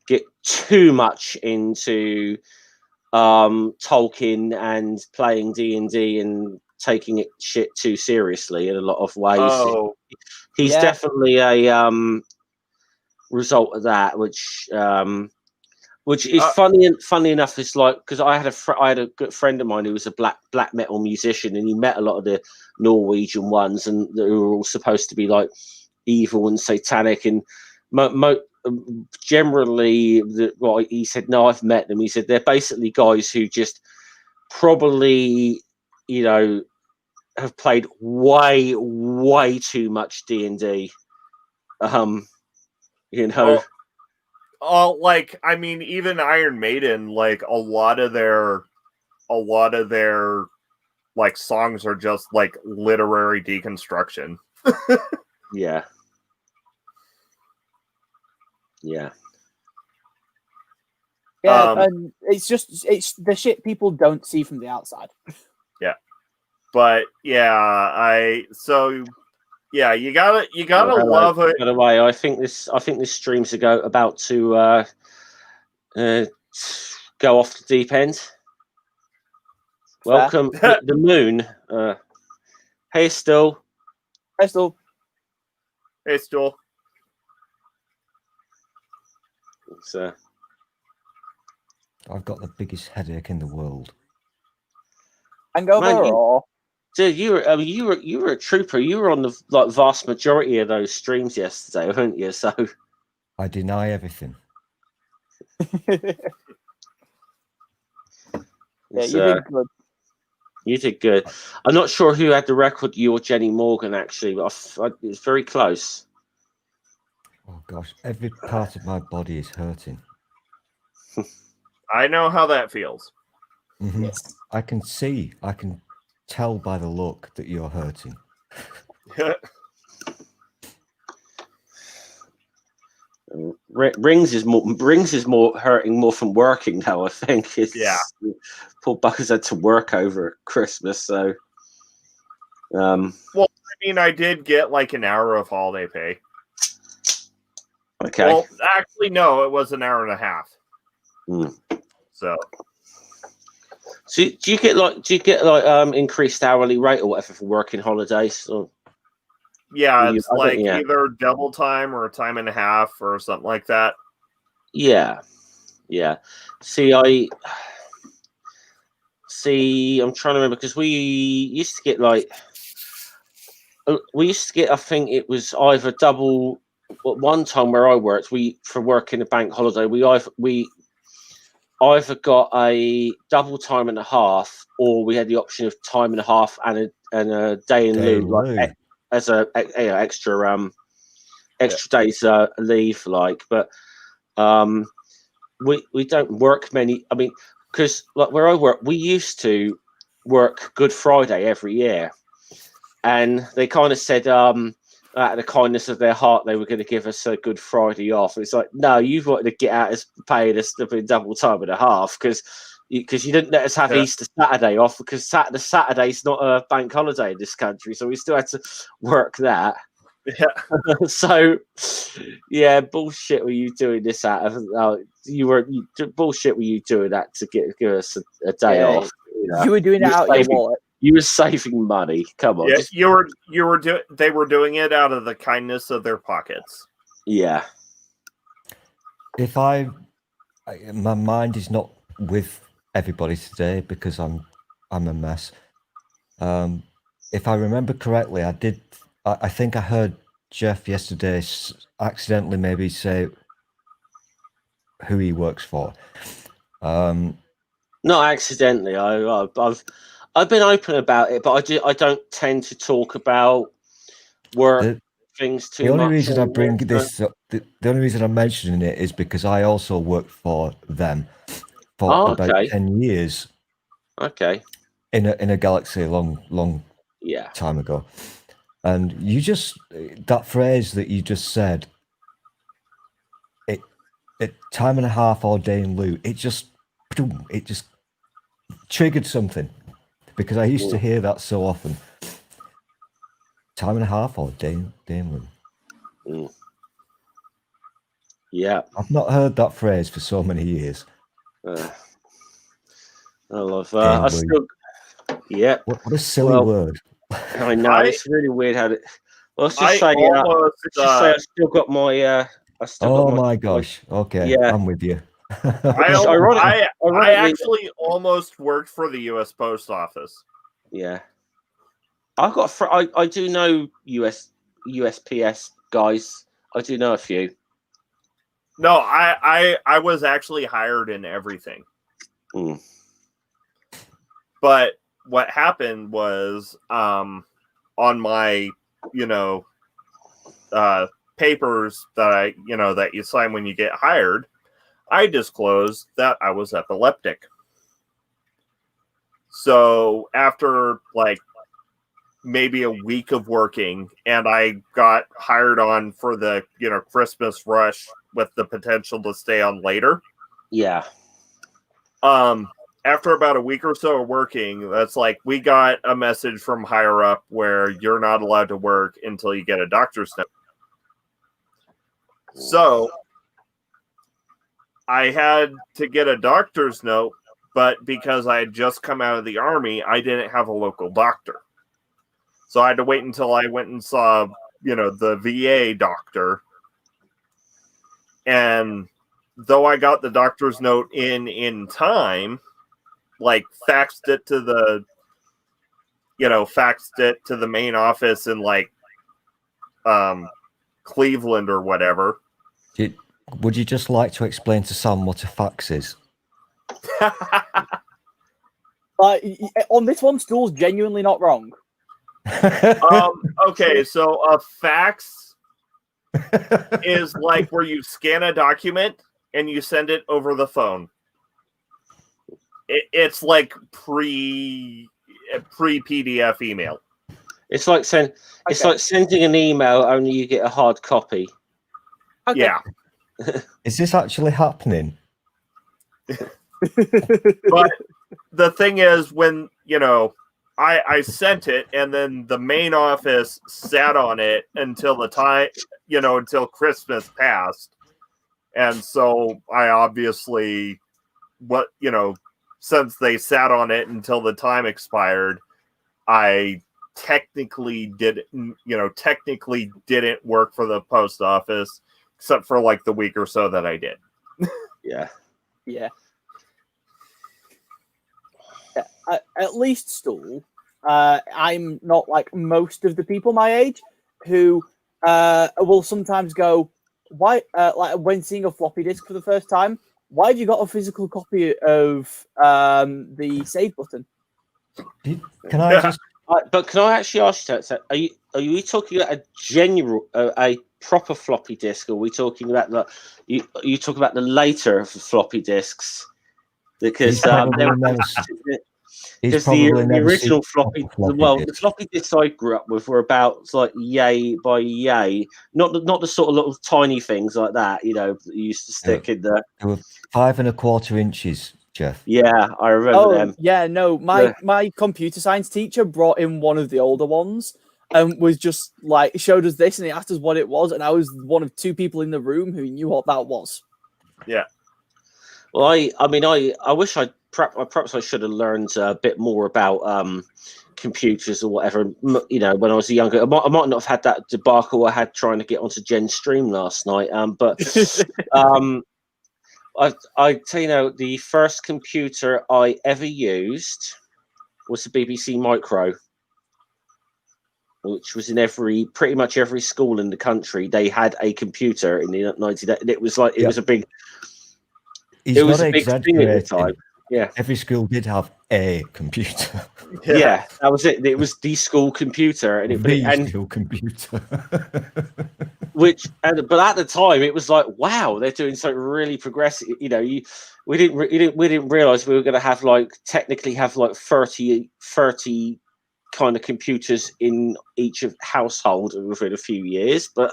get too much into Tolkien and playing D&D and taking it shit too seriously in a lot of ways. He's definitely a result of that, which is funny enough. It's because I had a good friend of mine who was a black metal musician, and he met a lot of the Norwegian ones, and they were all supposed to be evil and satanic. And generally, he said, no, I've met them. He said they're basically guys who just probably, have played way too much D&D. Even Iron Maiden, a lot of their songs are just literary deconstruction. Yeah. And it's the shit people don't see from the outside. Yeah. But you gotta love it. By the way, I think this stream's about to go off the deep end. Welcome, the moon. Hey, Stool. Hey, Stool. Hey, Stool. I've got the biggest headache in the world. Hangover or? Dude, you were a trooper. You were on the vast majority of those streams yesterday, weren't you? So I deny everything. Yeah, you did good. You did good. I'm not sure who had the record, you or Jenny Morgan, actually, but it's very close. Oh gosh, every part of my body is hurting. I know how that feels. Mhm. Yes. I can tell by the look that you're hurting. Rings is more hurting more from working now. I think Yeah. Paul Buckers had to work over Christmas, so. Well, I mean, I did get like an hour of holiday pay. Okay. Well, actually, no, it was an hour and a half. So do you get like increased hourly rate or whatever for working holidays? Or yeah, it's like either double time or a time and a half or something like that. Yeah. See, I'm trying to remember because we used to get I think it was either double. One time where I worked, for working a bank holiday, we either got a double time and a half, or we had the option of time and a half and a day in lieu, like as a extra days leave. But we don't work many. I mean, because like where I work, we used to work Good Friday every year, and they kind of said out of the kindness of their heart they were going to give us a Good Friday off. It's like, no, you've wanted to get out as paying us to be double time and a half because you didn't let us have Easter Saturday off because Saturday's not a bank holiday in this country, so we still had to work that. Yeah. So, yeah, bullshit. Were you doing this out of? Bullshit. Were you doing that to give us a day off? You were doing it out of your wallet. You were saving money. Come on. Yeah, they were doing it out of the kindness of their pockets. Yeah. If my mind is not with everybody today because I'm a mess. If I remember correctly, I think I heard Jeff yesterday accidentally maybe say who he works for. Not accidentally. I've been open about it, but I don't tend to talk about work things too much. The only reason I bring this up, the only reason I'm mentioning it is because I also worked for them for about 10 years. Okay. In a galaxy a long time ago. And that phrase that you just said, it time and a half or day in lieu, it just triggered something because I used to hear that so often. Time and a half or day in lieu. Yeah. I've not heard that phrase for so many years. I still. Yeah. What a silly word. I know it's really weird how it. Let's just say I still got my. My gosh. Okay. Yeah. I'm with you. I actually almost worked for the U.S. Post Office. Yeah. I do know USPS guys. I do know a few. No, I was actually hired in everything. But what happened was on my papers that that you sign when you get hired, I disclosed that I was epileptic. So after like maybe a week of working, and I got hired on for the Christmas rush with the potential to stay on later. Yeah. After about a week or so of working, that's like we got a message from higher up where you're not allowed to work until you get a doctor's note. So I had to get a doctor's note, but because I had just come out of the Army, I didn't have a local doctor. So I had to wait until I went and saw, the VA doctor. And though I got the doctor's note in time, like faxed it to the main office in like Cleveland or whatever. Would you just like to explain to Sam what a fax is? Like on this one, Stool's genuinely not wrong. Okay, so a fax is like where you scan a document and you send it over the phone. It's like pre PDF email. It's like sending an email, only you get a hard copy. Okay. Yeah. Is this actually happening? But the thing is, when I sent it, and then the main office sat on it until the time, until Christmas passed, and so I obviously, since they sat on it until the time expired, I technically didn't work for the post office, except for like the week or so that I did. Yeah. Yeah. At least, Stool, I'm not like most of the people my age who will sometimes go, why, like when seeing a floppy disk for the first time, why have you got a physical copy of the save button? Can I just? But can I actually ask you that? Are you talking about a proper floppy disk, or are we talking about you talk about the later floppy disks? Because the original floppy the floppy disks I grew up with were about like yay by yay, not the sort of little tiny things like that, that you used to stick in the. They were 5 1/4 inches, Jeff. Yeah, I remember them. Yeah, no, my computer science teacher brought in one of the older ones and was just like showed us this, and he asked us what it was, and I was one of 2 people in the room who knew what that was. Yeah. Well, I wish perhaps I should have learned a bit more about computers or whatever. When I was younger, I might not have had that debacle I had trying to get onto Jen's stream last night. But I tell you, the first computer I ever used was the BBC Micro, which was in pretty much every school in the country. They had a computer in the 90s. It was like it was a big. It was a big thing at the time. Yeah, every school did have a computer. Yeah, that was it. It was the school computer, and school computer. But at the time, it was like, wow, they're doing something really progressive. We didn't realize we were going to technically have 30 kind of computers in each of household within a few years. But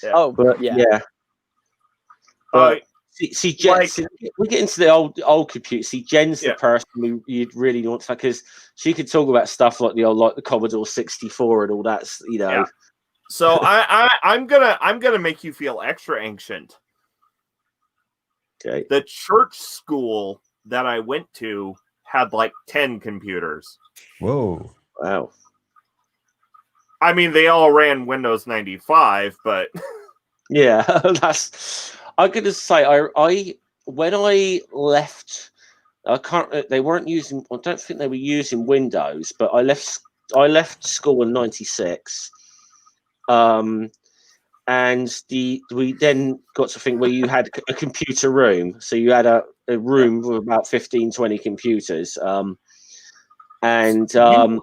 yeah. But see, Jen, we get into the old computer. See, Jen's the person who you'd really want to, because she could talk about stuff like the Commodore 64 and all that. Yeah. So I'm gonna make you feel extra ancient. Okay. The church school that I went to had 10 computers. Whoa! Wow. I mean, they all ran Windows 95, but yeah, I'm gonna say I when I left, they weren't using. I don't think they were using Windows, but I left school in '96. And we then got to think where you had a computer room. So you had a room with about 15, 20 computers. And they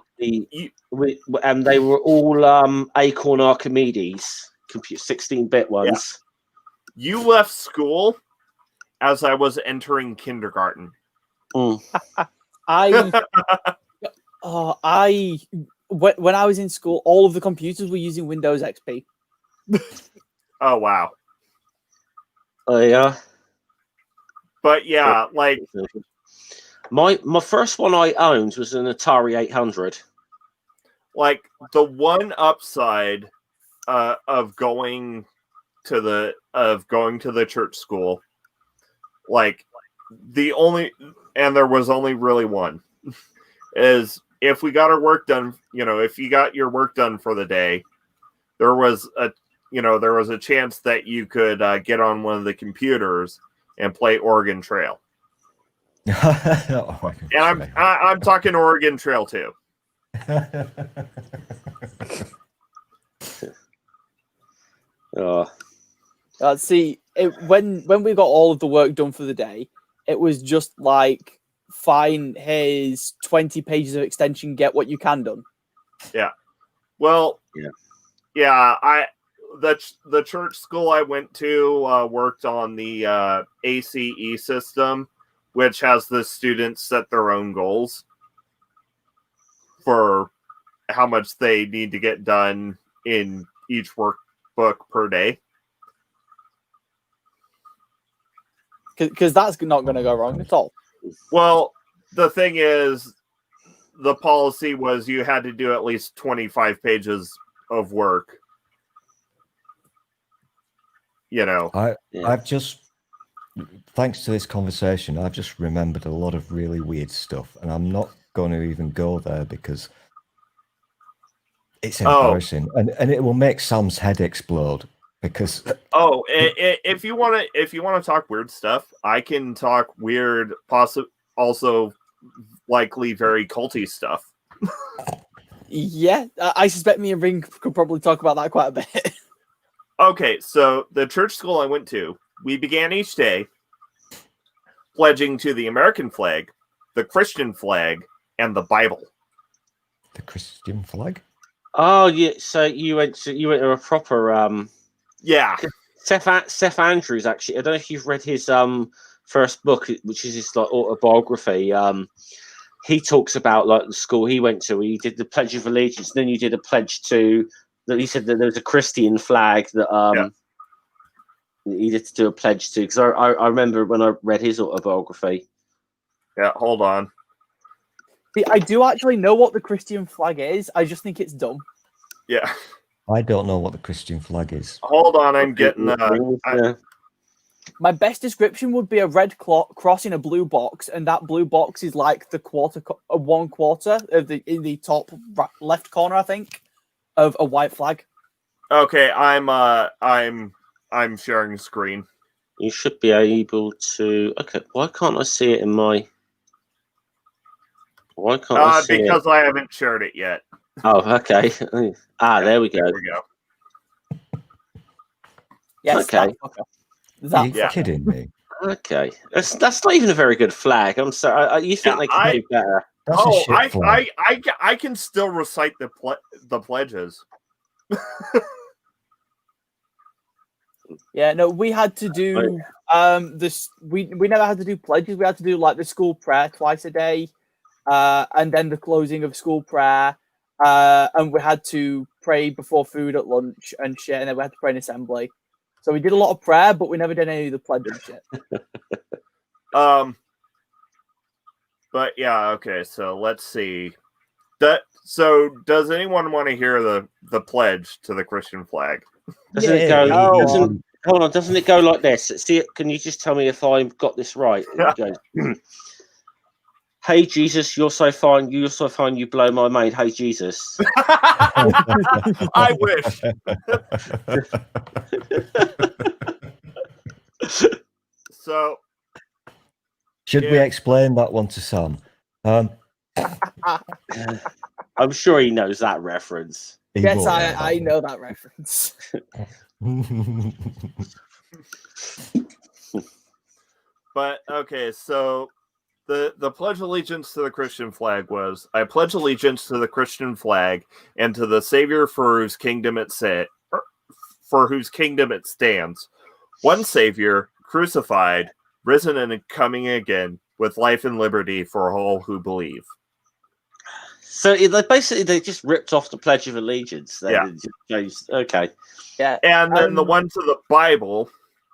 were all Acorn Archimedes, 16-bit ones. Yeah. You left school as I was entering kindergarten. When I was in school, all of the computers were using Windows XP. Oh wow! Oh yeah. But yeah, my first one I owned was an Atari 800. The one upside of going to the church school, there was only really one, is if we got our work done, if you got your work done for the day, there was a chance that you could get on one of the computers and play Oregon Trail. And I'm talking Oregon Trail too. See, when we got all of the work done for the day, it was just fine, here's 20 pages of extension, get what you can done. Well, Yeah. yeah. The church school I went to worked on the ACE system, which has the students set their own goals for how much they need to get done in each workbook per day. Because that's not going to go wrong at all. Well, the thing is, the policy was you had to do at least 25 pages of work. You know, I've just, thanks to this conversation, I've just remembered a lot of really weird stuff, and I'm not going to even go there because it's embarrassing, and it will make Sam's head explode. Because if you want to talk weird stuff, I can talk weird, also likely very culty stuff. Yeah, I suspect me and Ring could probably talk about that quite a bit. Okay, so the church school I went to, we began each day pledging to the American flag, the Christian flag, and the Bible. The Christian flag? Oh yeah, so you went to a proper Yeah. Seth Andrews, actually. I don't know if you've read his first book, which is his like autobiography. He talks about like the school he went to. He did the Pledge of Allegiance, then you did a pledge to that. He said that there was a Christian flag that he did to do a pledge to. Because I remember when I read his autobiography. Yeah, hold on. I do actually know what the Christian flag is. I just think it's dumb. Yeah. I don't know what the Christian flag is. Hold on, I'm getting My best description would be a red cross in a blue box, and that blue box is like the 1/4 of in the top left corner, I think, of a white flag. Okay, I'm sharing screen. You should be able to. Okay, why can't I see it in my? Why can't I see it? Because I haven't shared it yet. Oh, okay. There we go. There we go. Yes. Okay. Are you kidding me? Okay, that's not even a very good flag. I'm sorry. You think they could do better? That's a shit flag. I can still recite the pledges. Yeah, no, we had to do this. We never had to do pledges. We had to do like the school prayer twice a day, and then the closing of school prayer, and we had to pray before food at lunch and shit, and then we had to pray in assembly. So we did a lot of prayer, but we never did any of the pledge and shit. But yeah, okay. So let's see. So does anyone want to hear the pledge to the Christian flag? Doesn't it go? Hold on. Doesn't it go like this? See, can you just tell me if I've got this right? It goes, hey Jesus, you're so fine. You're so fine. You blow my mind. Hey Jesus. I wish. So, should we explain that one to Sam? I'm sure he knows that reference. Yes, I know that reference. But okay, so the pledge allegiance to the Christian flag was, I pledge allegiance to the Christian flag and to the Savior for whose kingdom it stands. One Savior, crucified, risen and coming again, with life and liberty for all who believe. So they just ripped off the Pledge of Allegiance. Okay. Yeah. And then the one to the Bible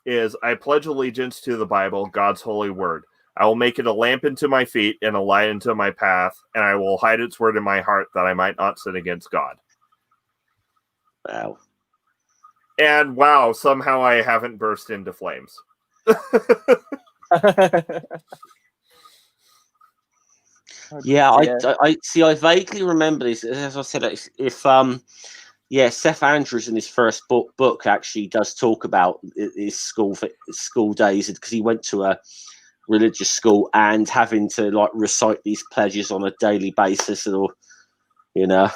is, I pledge allegiance to the Bible, God's holy word. I will make it a lamp unto my feet and a light unto my path, and I will hide its word in my heart that I might not sin against God. Wow. And wow, somehow I haven't burst into flames. Yeah, I see. I vaguely remember this. As I said, if Seth Andrews in his first book actually does talk about his school days, because he went to a religious school and having to like recite these pledges on a daily basis, or A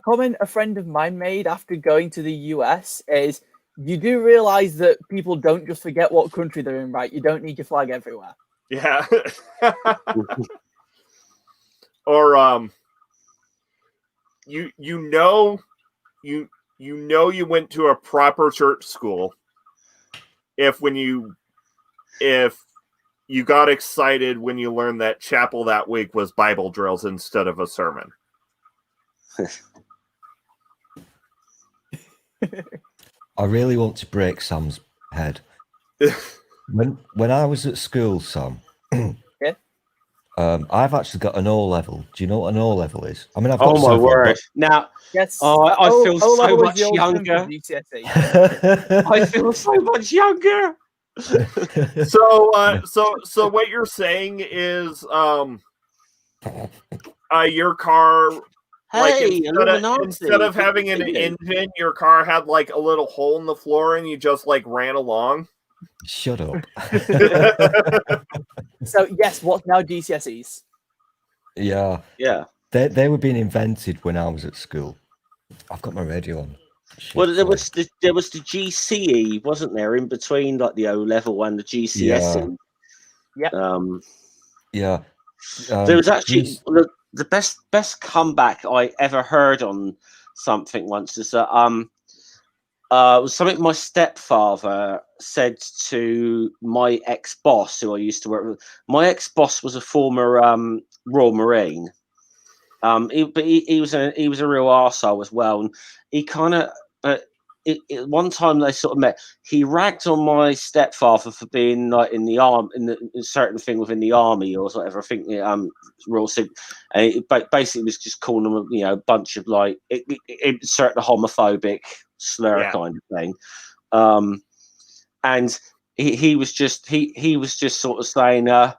comment a friend of mine made after going to the US is, you do realize that people don't just forget what country they're in, right? You don't need your flag everywhere. Yeah. Or you know you went to a proper church school if you got excited when you learned that chapel that week was Bible drills instead of a sermon. I really want to break Sam's head. When I was at school, Sam, Yeah. I've actually got an O level. Do you know what an O level is? I mean, I've got Oh my several, word! Now, Yes. I feel so O-level is much the old term for younger. GCSE. but- I feel so much younger. So what you're saying is your car, like, Hey, Illuminati. instead of having an Good to see you. engine, your car had like a little hole in the floor and you just like ran along. Shut up. So yes, what's now GCSEs? Yeah, Yeah. they were being invented when I was at school. I've got my radio on. Shit, Well, there sorry. was the GCE, wasn't there, in between like the O level and the GCSE? Yeah. Yeah. There was actually Geez. the best comeback I ever heard on something once is that it was something my stepfather said to my ex-boss who I used to work with. My ex-boss was a former Royal Marine. He was a real arsehole as well, and he kind of. One time they sort of met. He ragged on my stepfather for being like in the arm in a certain thing within the army or whatever. I think Royal Sig. Basically was just calling them a bunch of like insert the homophobic slur kind of thing. And he was just sort of saying yeah,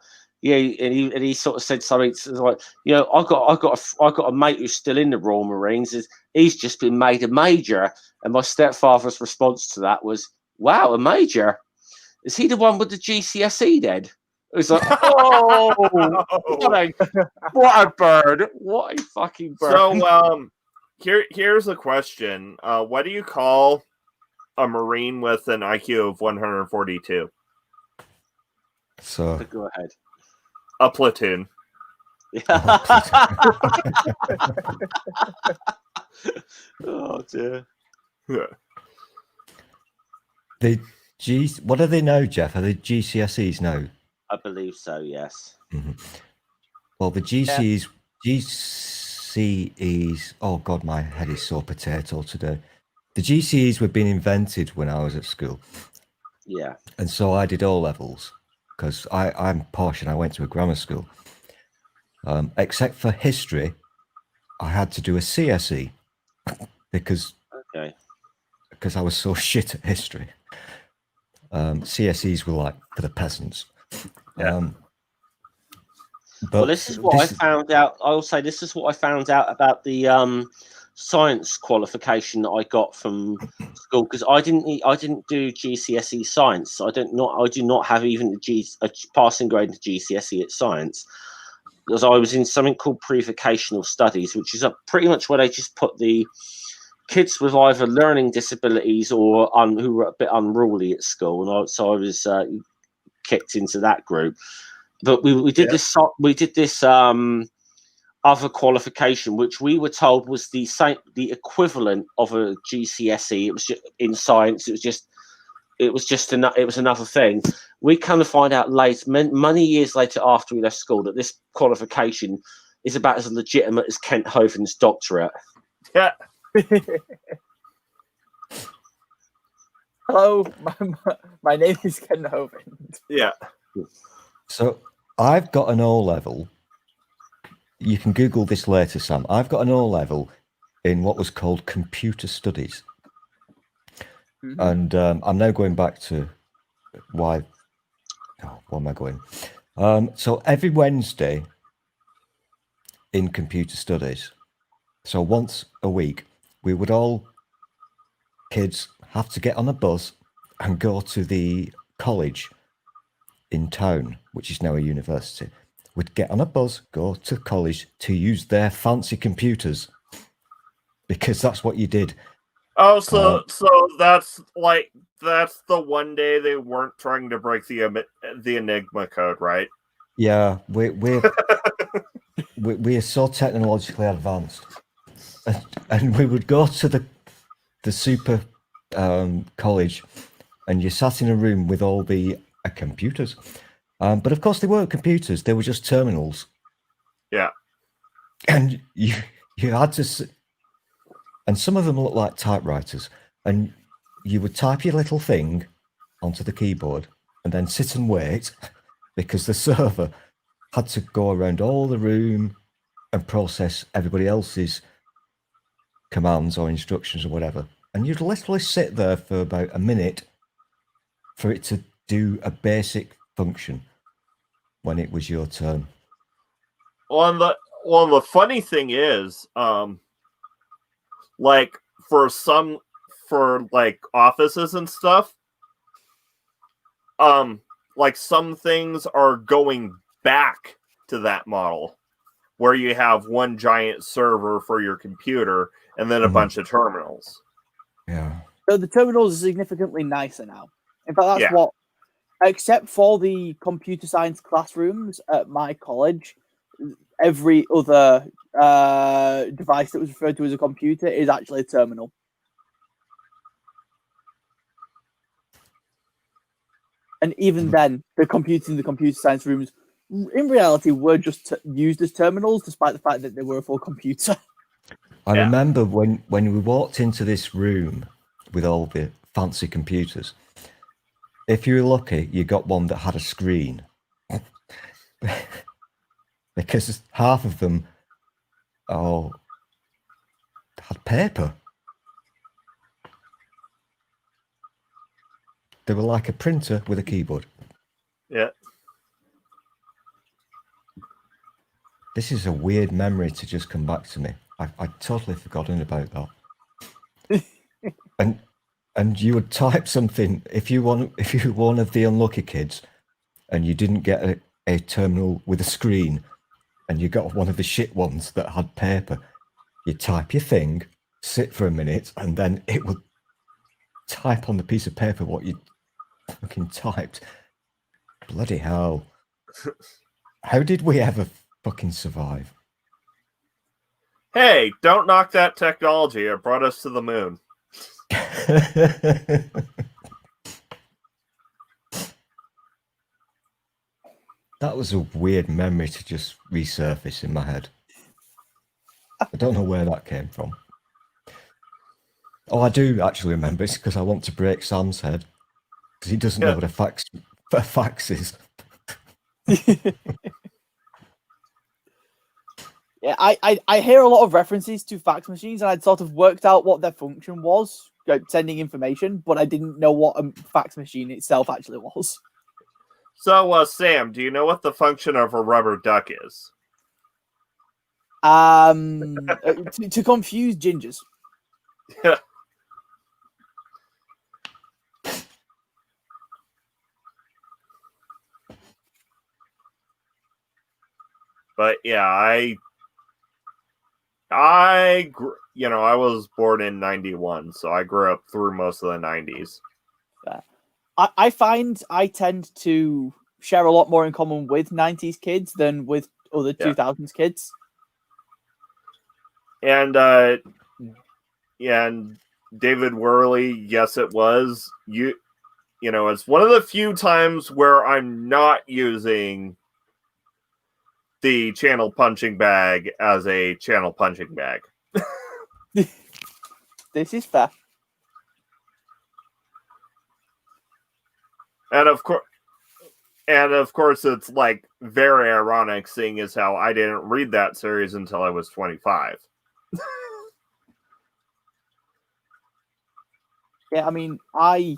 and he sort of said something like, I got a mate who's still in the Royal Marines. He's just been made a major, and my stepfather's response to that was, "Wow, a major? Is he the one with the GCSE then?" It was like, "Oh, what a bird! What a fucking bird!" So here's a question: what do you call a Marine with an IQ of 142? So Go ahead. A platoon. Oh dear. the what are they now, Jeff? Are they GCSEs now? I believe so. Yes. Mm-hmm. Well, the GCSEs. Oh God, my head is so potato today. The GCSEs were being invented when I was at school. Yeah. And so I did O levels because I'm posh and I went to a grammar school. Except for history, I had to do a CSE because I was so shit at history. CSEs were like for the peasants. Yeah. Well, this is what I found out. I will say this is what I found out about the science qualification that I got from school, because I didn't do GCSE science. I do not have even a passing grade in GCSE at science, because I was in something called pre-vocational studies, which is pretty much where they just put the kids with either learning disabilities or who were a bit unruly at school, and so I was kicked into that group. But we did this other qualification, which we were told was the equivalent of a GCSE. It was just in science. It was another thing. We kind of find out many years later after we left school that this qualification is about as legitimate as Kent Hovind's doctorate. Yeah. Hello, my name is Ken Hovind. Yeah. So I've got an O level. You can Google this later, Sam. I've got an O level in what was called computer studies. Mm-hmm. And I'm now going back to where am I going? So every Wednesday in computer studies, so once a week, we would all kids have to get on a bus and go to the college in town, which is now a university. We'd get on a bus, go to college to use their fancy computers, because that's what you did. Oh, so that's the one day they weren't trying to break the Enigma code, right? Yeah, we're we are so technologically advanced, and we would go to the super college, and you sat in a room with all the computers, but of course they weren't computers; they were just terminals, Yeah. and you had to, and some of them looked like typewriters, and you would type your little thing onto the keyboard, and then sit and wait because the server had to go around all the room and process everybody else's commands or instructions or whatever. And you'd literally sit there for about a minute for it to do a basic function when it was your turn. The funny thing is, like for like offices and stuff, like some things are going back to that model where you have one giant server for your computer and then a bunch of terminals. Yeah. So the terminals are significantly nicer now. In fact, that's Yeah. what, except for the computer science classrooms at my college, every other device that was referred to as a computer is actually a terminal. And even then, the computers in the computer science rooms, in reality, were just used as terminals, despite the fact that they were a full computer. I remember when we walked into this room with all the fancy computers, if you were lucky, you got one that had a screen. Because half of them had paper. They were like a printer with a keyboard. Yeah. This is a weird memory to just come back to me. I'd totally forgotten about that. and you would type something if you were one of the unlucky kids and you didn't get a terminal with a screen and you got one of the shit ones that had paper. You type your thing, sit for a minute, and then it would type on the piece of paper what you fucking typed. Bloody hell. How did we ever fucking survive? Hey, don't knock that technology. It brought us to the moon. That was a weird memory to just resurface in my head. I don't know where that came from. Oh, I do actually remember. It's because I want to break Sam's head because he doesn't know what a fax is. Yeah, I hear a lot of references to fax machines, and I'd sort of worked out what their function was, like sending information, but I didn't know what a fax machine itself actually was. So, Sam, do you know what the function of a rubber duck is? To confuse gingers. But yeah, I was born in 91, so I grew up through most of the 90s. I find I tend to share a lot more in common with 90s kids than with other 2000s kids. And David Worley, yes, it was. It's one of the few times where I'm not using the channel punching bag as a channel punching bag. This is fair. And of course, it's like very ironic, seeing as how I didn't read that series until I was 25. Yeah, I mean, I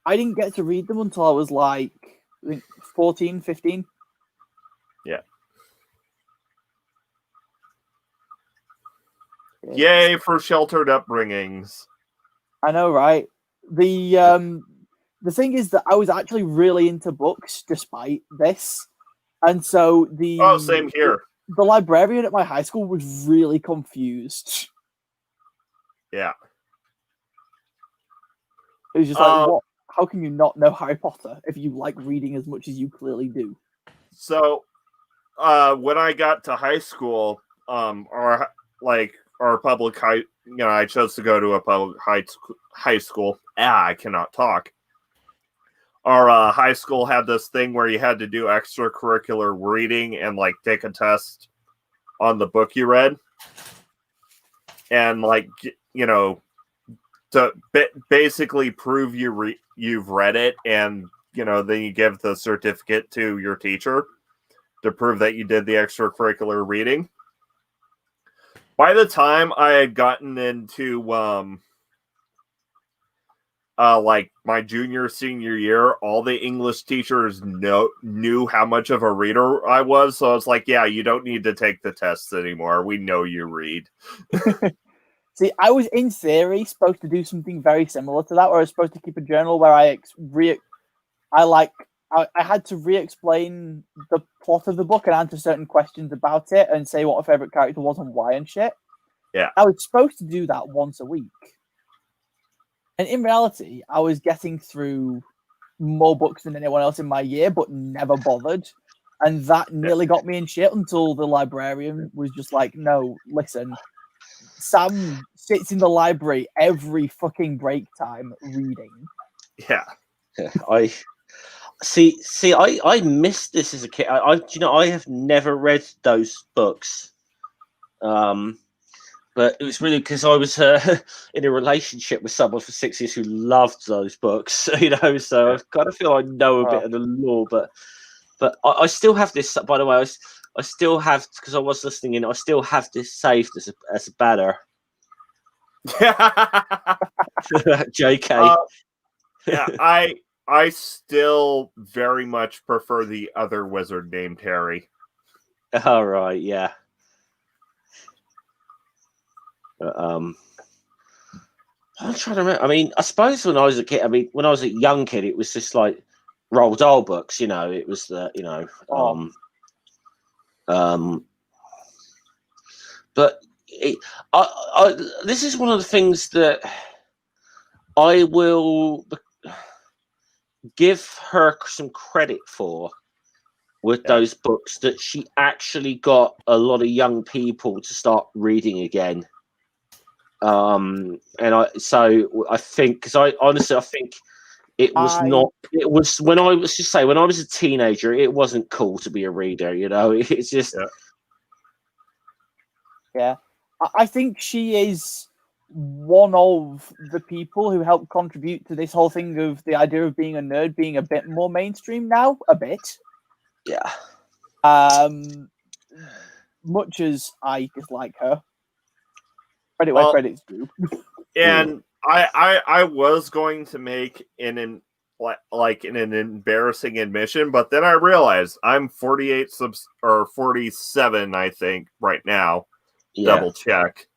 didn't get to read them until I was like, I think 14, 15. Yeah. Yay for sheltered upbringings. I know, right? The thing is that I was actually really into books despite this. And so same here. The librarian at my high school was really confused. Yeah. It was just like, what? How can you not know Harry Potter if you like reading as much as you clearly do? So, when I got to high school, our public high, I chose to go to a public high school. I cannot talk. Our high school had this thing where you had to do extracurricular reading and like take a test on the book you read, and to basically prove you've read it, and then you give the certificate to your teacher to prove that you did the extracurricular reading. By the time I had gotten into my senior year, all the English teachers knew how much of a reader I was. So it's like, yeah, you don't need to take the tests anymore. We know you read. See, I was in theory supposed to do something very similar to that, where I was supposed to keep a journal where I had to re-explain the plot of the book and answer certain questions about it and say what my favorite character was and why and shit. Yeah. I was supposed to do that once a week. And in reality, I was getting through more books than anyone else in my year, but never bothered. And that nearly got me in shit until the librarian was just like, no, listen, Sam sits in the library every fucking break time reading. Yeah. I missed this as a kid. I have never read those books. But it was really because I was in a relationship with someone for 6 years who loved those books, so I kind of feel I know a bit of the lore, but I still have this. By the way, I still have, because I was listening in. I still have this saved as a banner. JK. Yeah, I still very much prefer the other wizard named Harry. All right, yeah. I'm trying to remember. I mean, I suppose when I was a kid, when I was a young kid, it was just like Roald Dahl books. It was the But this is one of the things that I will give her some credit for with those books, that she actually got a lot of young people to start reading again. And I think, because I think it was when I was a teenager, it wasn't cool to be a reader, it's just I think she is one of the people who helped contribute to this whole thing of the idea of being a nerd being a bit more mainstream now, a bit. Yeah. Much as I dislike her, credit where credit's due. And I was going to make an embarrassing admission, but then I realized I'm 48 or 47, I think, right now. Yeah. Double check.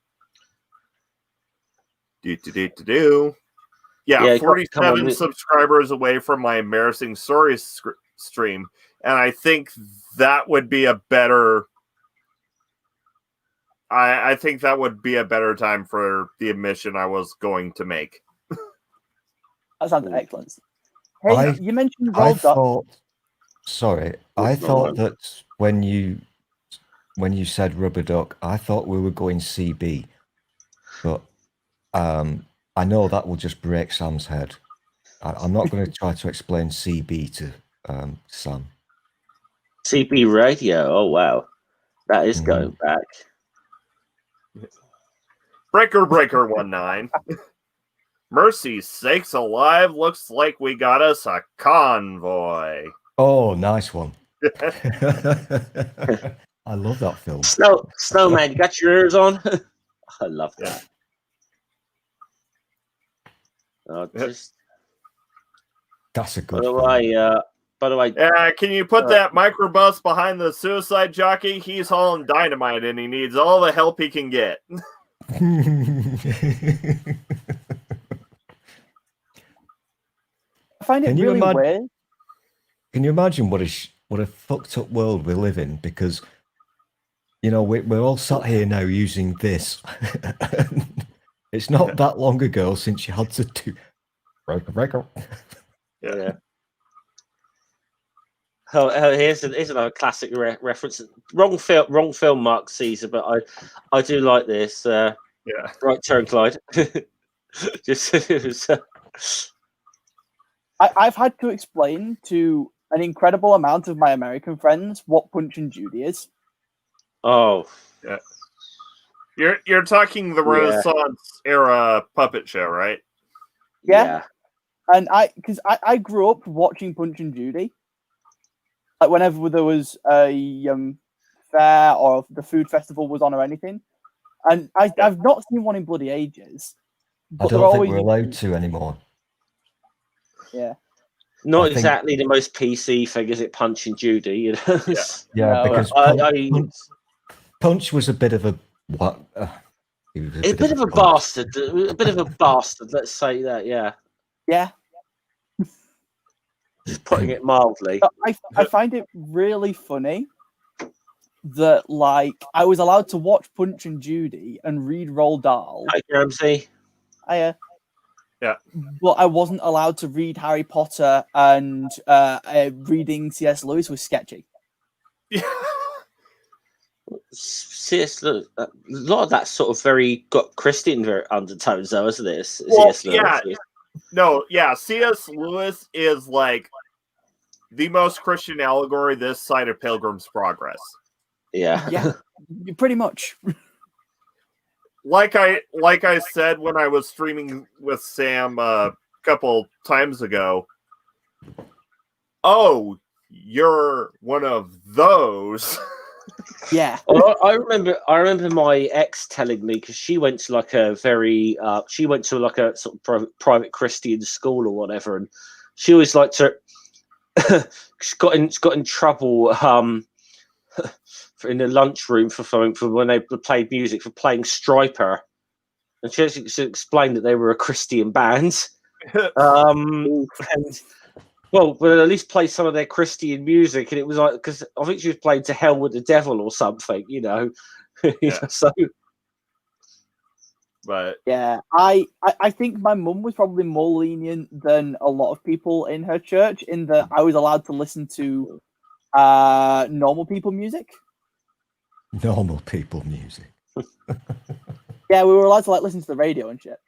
Yeah, 47 subscribers away from my embarrassing stories stream, and I think that would be a better. I think that would be a better time for the admission I was going to make. That sounds excellent. Hey, you mentioned Roald Dahl. I thought that when you said Rubber Duck, I thought we were going CB, but I know that will just break Sam's head. I'm not going to try to explain CB to Sam. CB radio. Oh wow, that is going back. Breaker 19. Mercy sakes alive, looks like we got us a convoy. Oh, nice one. I love that film. Snowman, you got your ears on? I love that. That's a good film. By the way, can you put that microbus behind the suicide jockey? He's hauling dynamite and he needs all the help he can get. I find it really weird. Can you imagine what a fucked up world we live in? Because we're all sat here now using this. It's not that long ago since you had to do breaker. Yeah. here's another classic reference. Wrong film, Mark Caesar, but I do like this. Yeah. Right turn, Clyde. Just it was, I've had to explain to an incredible amount of my American friends what Punch and Judy is. oh, Yeah. You're talking the Renaissance era puppet show, right? Yeah. And because I grew up watching Punch and Judy. Like whenever there was a fair or the food festival was on or anything. And I've not seen one in bloody ages. I don't think we're allowed to anymore. Yeah. Not exactly the most PC thing, is it? Punch and Judy, you know? Yeah, No. because Punch was a bit of a what? He was a bit of a bastard. A bit of a bastard. Let's say that. Yeah. Yeah. Just putting it mildly. I find it really funny that like I was allowed to watch Punch and Judy and read Roald Dahl. Hi, Ramsey. Yeah. But I wasn't allowed to read Harry Potter, and reading C.S. Lewis was sketchy. Yeah. C.S. Lewis, a lot of that sort of very got Christian undertones, though, isn't it? C.S. Lewis. Yeah. C.S. Lewis is like the most Christian allegory this side of Pilgrim's Progress. Yeah, pretty much. Like I said when I was streaming with Sam a couple times ago. Oh, you're one of those. Yeah. Well, I remember my ex telling me, because she went to like a very she went to like a sort of private Christian school or whatever, and she always liked to she got in trouble in the lunchroom for when they played music for playing Striper, and she actually explained that they were a Christian band. And well, at least play some of their Christian music, and it was like, because I think she was playing "To Hell with the Devil" or something, you know. So, but yeah, I think my mum was probably more lenient than a lot of people in her church, in that I was allowed to listen to normal people music. Normal people music. Yeah, we were allowed to like listen to the radio and shit.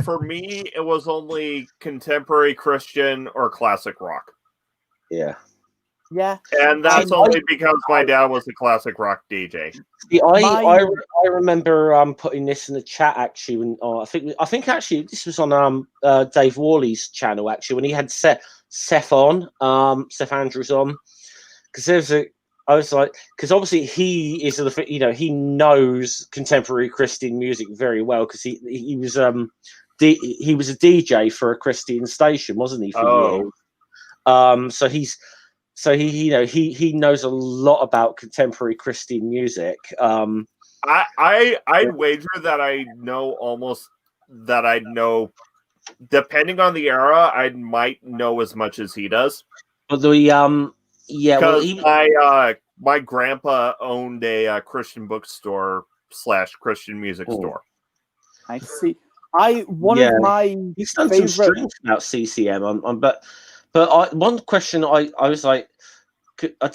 For me, it was only contemporary Christian or classic rock. Yeah. And that's only because my dad was a classic rock DJ. See, I remember putting this in the chat actually. When I think actually this was on Dave Worley's channel actually, when he had Seth Andrews on, because I was like, because obviously he is he knows contemporary Christian music very well, because he was he was a DJ for a Christian station, wasn't he? For years. So he knows a lot about contemporary Christian music. I'd wager that I know, depending on the era, I might know as much as he does. But my grandpa owned a Christian bookstore / Christian music store. I see. One of my he's done some streams about CCM, but one question I was like, could I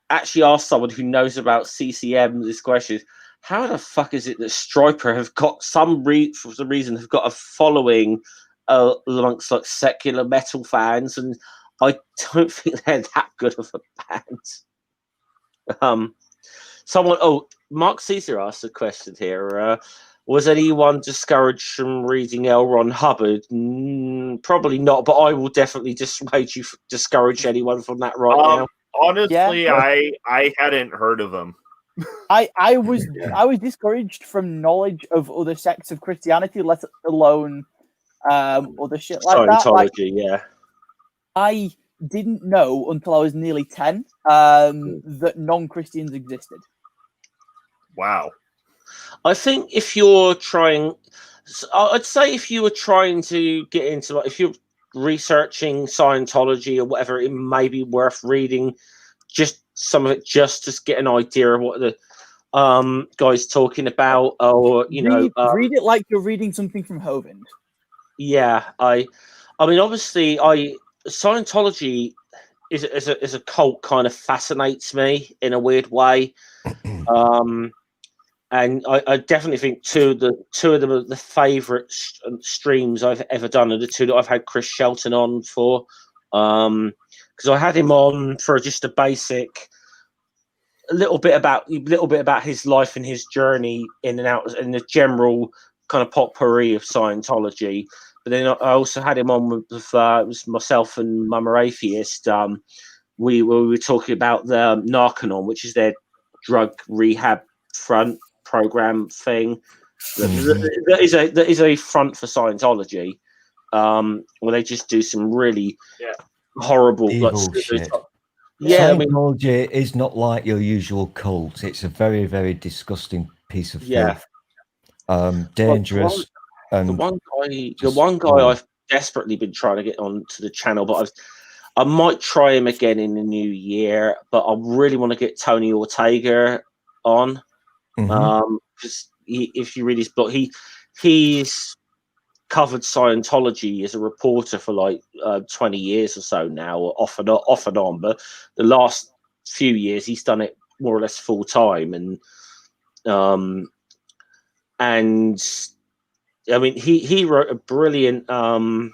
actually ask someone who knows about CCM this question? How the fuck is it that Striper have got for some reason have got a following amongst like secular metal fans, and I don't think they're that good of a band. Mark Caesar asked a question here. Was anyone discouraged from reading L. Ron Hubbard? Probably not, but I will definitely discourage anyone from that now. Honestly, I hadn't heard of him. I was discouraged from knowledge of other sects of Christianity, let alone other shit like that. Scientology, I didn't know until I was nearly 10 that non-Christians existed. Wow. I think if you're trying, I'd say if you were trying to get into, like, if you're researching Scientology or whatever, it may be worth reading just some of it, just to get an idea of what the guy's talking about, or read it like you're reading something from Hovind. Yeah, I mean, obviously, Scientology as a cult kind of fascinates me in a weird way. And I definitely think two of the favourite streams I've ever done are the two that I've had Chris Shelton on for, because I had him on for just a basic, a little bit about his life and his journey in and out, and the general kind of potpourri of Scientology. But then I also had him on with it was myself and Mama Atheist. We were talking about the Narconon, which is their drug rehab front program thing. That is a front for Scientology, where they just do some really horrible, evil shit. Yeah, Scientology is not like your usual cult. It's a very, very disgusting piece of filth. Dangerous. The one guy I've desperately been trying to get onto the channel, but I might try him again in the new year. But I really want to get Tony Ortega on, because if you read his book, he's covered Scientology as a reporter for like 20 years or so now, off and on. But the last few years, he's done it more or less full time, and I mean, he wrote a brilliant and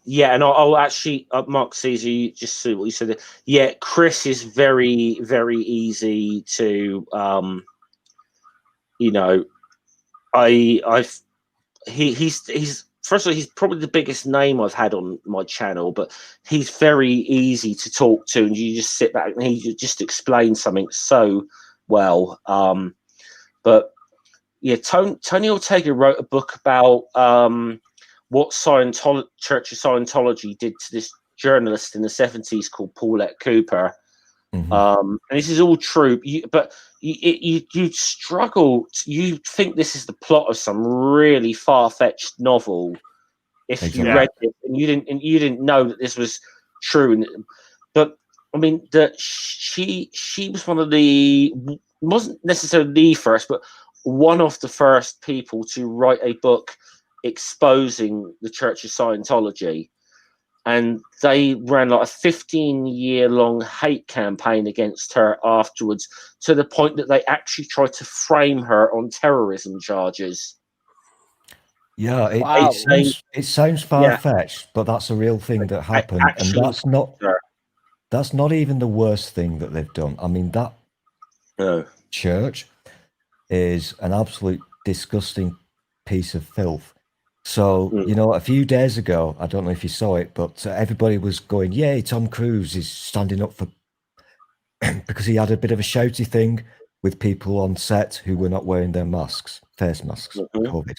I'll actually Mark Caesar, you just see what you said. Yeah, Chris is very, very easy to he's first of all, he's probably the biggest name I've had on my channel, but he's very easy to talk to, and you just sit back and he just explains something so well. But yeah, Tony Ortega wrote a book about what Church of Scientology did to this journalist in the 70s called Paulette Cooper. And this is all true, but you struggle. You think this is the plot of some really far-fetched novel if you read it and you didn't know that this was true. But I mean, that she was one of the, wasn't necessarily the first, but one of the first people to write a book exposing the Church of Scientology. And they ran like a 15-year-long hate campaign against her afterwards, to the point that they actually tried to frame her on terrorism charges. Yeah, it sounds far-fetched, but that's a real thing that happened. And that's not even the worst thing that they've done. I mean, that church is an absolute disgusting piece of filth. So, a few days ago, I don't know if you saw it, but everybody was going, yay, Tom Cruise is standing up for, because he had a bit of a shouty thing with people on set who were not wearing their masks, face masks, COVID.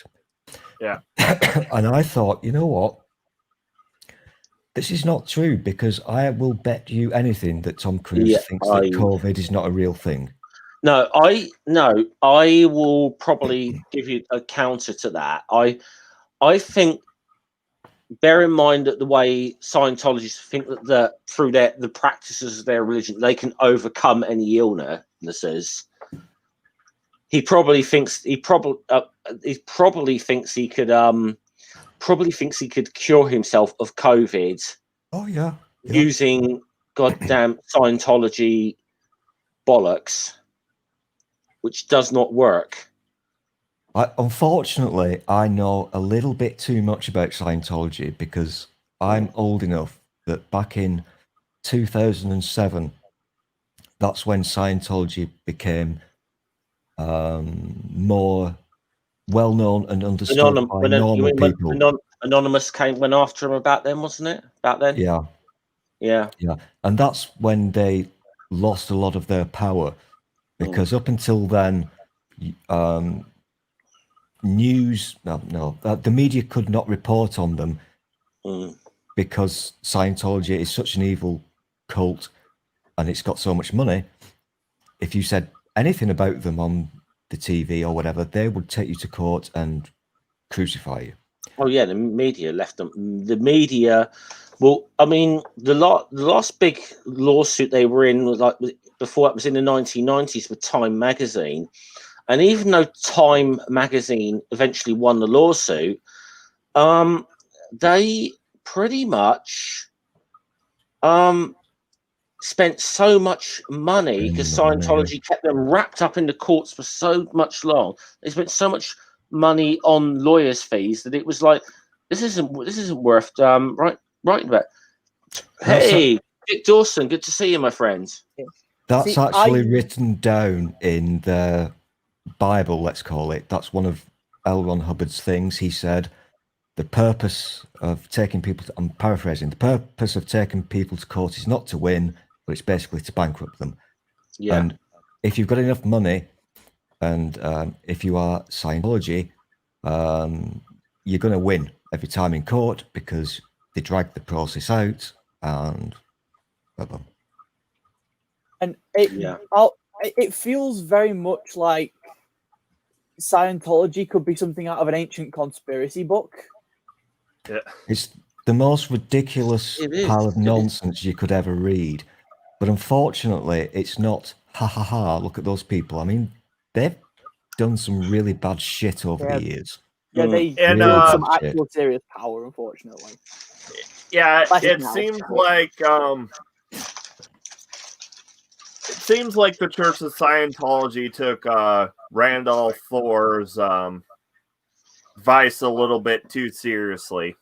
Yeah. And I thought, you know what? This is not true, because I will bet you anything that Tom Cruise thinks that COVID is not a real thing. No, I will probably give you a counter to that. I think, bear in mind that the way Scientologists think that through the practices of their religion, they can overcome any illnesses. He probably thinks he could cure himself of COVID. Oh yeah. Using goddamn Scientology bollocks, which does not work. Unfortunately, I know a little bit too much about Scientology, because I'm old enough that back in 2007, that's when Scientology became more well-known and understood by normal people. Anonymous went after him about then, wasn't it? About then? Yeah. And that's when they lost a lot of their power, because up until then, the media could not report on them because Scientology is such an evil cult and it's got so much money. If you said anything about them on the TV or whatever, they would take you to court and crucify you. Oh yeah, the media left them. The media, well, I mean, the last big lawsuit they were in was like before it was in the 1990s with Time magazine. And even though Time magazine eventually won the lawsuit, they pretty much spent so much money because Scientology kept them wrapped up in the courts for so much long. They spent so much money on lawyers' fees that it was like, this isn't worth writing about. Hey, Dick Dawson, good to see you, my friends. That's actually written down in the Bible, let's call it. That's one of L. Ron Hubbard's things. He said, the purpose of taking people I'm paraphrasing, the purpose of taking people to court is not to win, but it's basically to bankrupt them. Yeah. And if you've got enough money, and if you are Scientology, you're going to win every time in court because they drag the process out and blah, blah. And it feels very much like Scientology could be something out of an ancient conspiracy book. Yeah. It's the most ridiculous pile of nonsense you could ever read. But unfortunately, it's not, ha ha ha, look at those people. I mean, they've done some really bad shit over the years. Yeah, they And, wield some actual serious power, unfortunately. Yeah, it seems like the Church of Scientology took Randolph Thor's vice a little bit too seriously.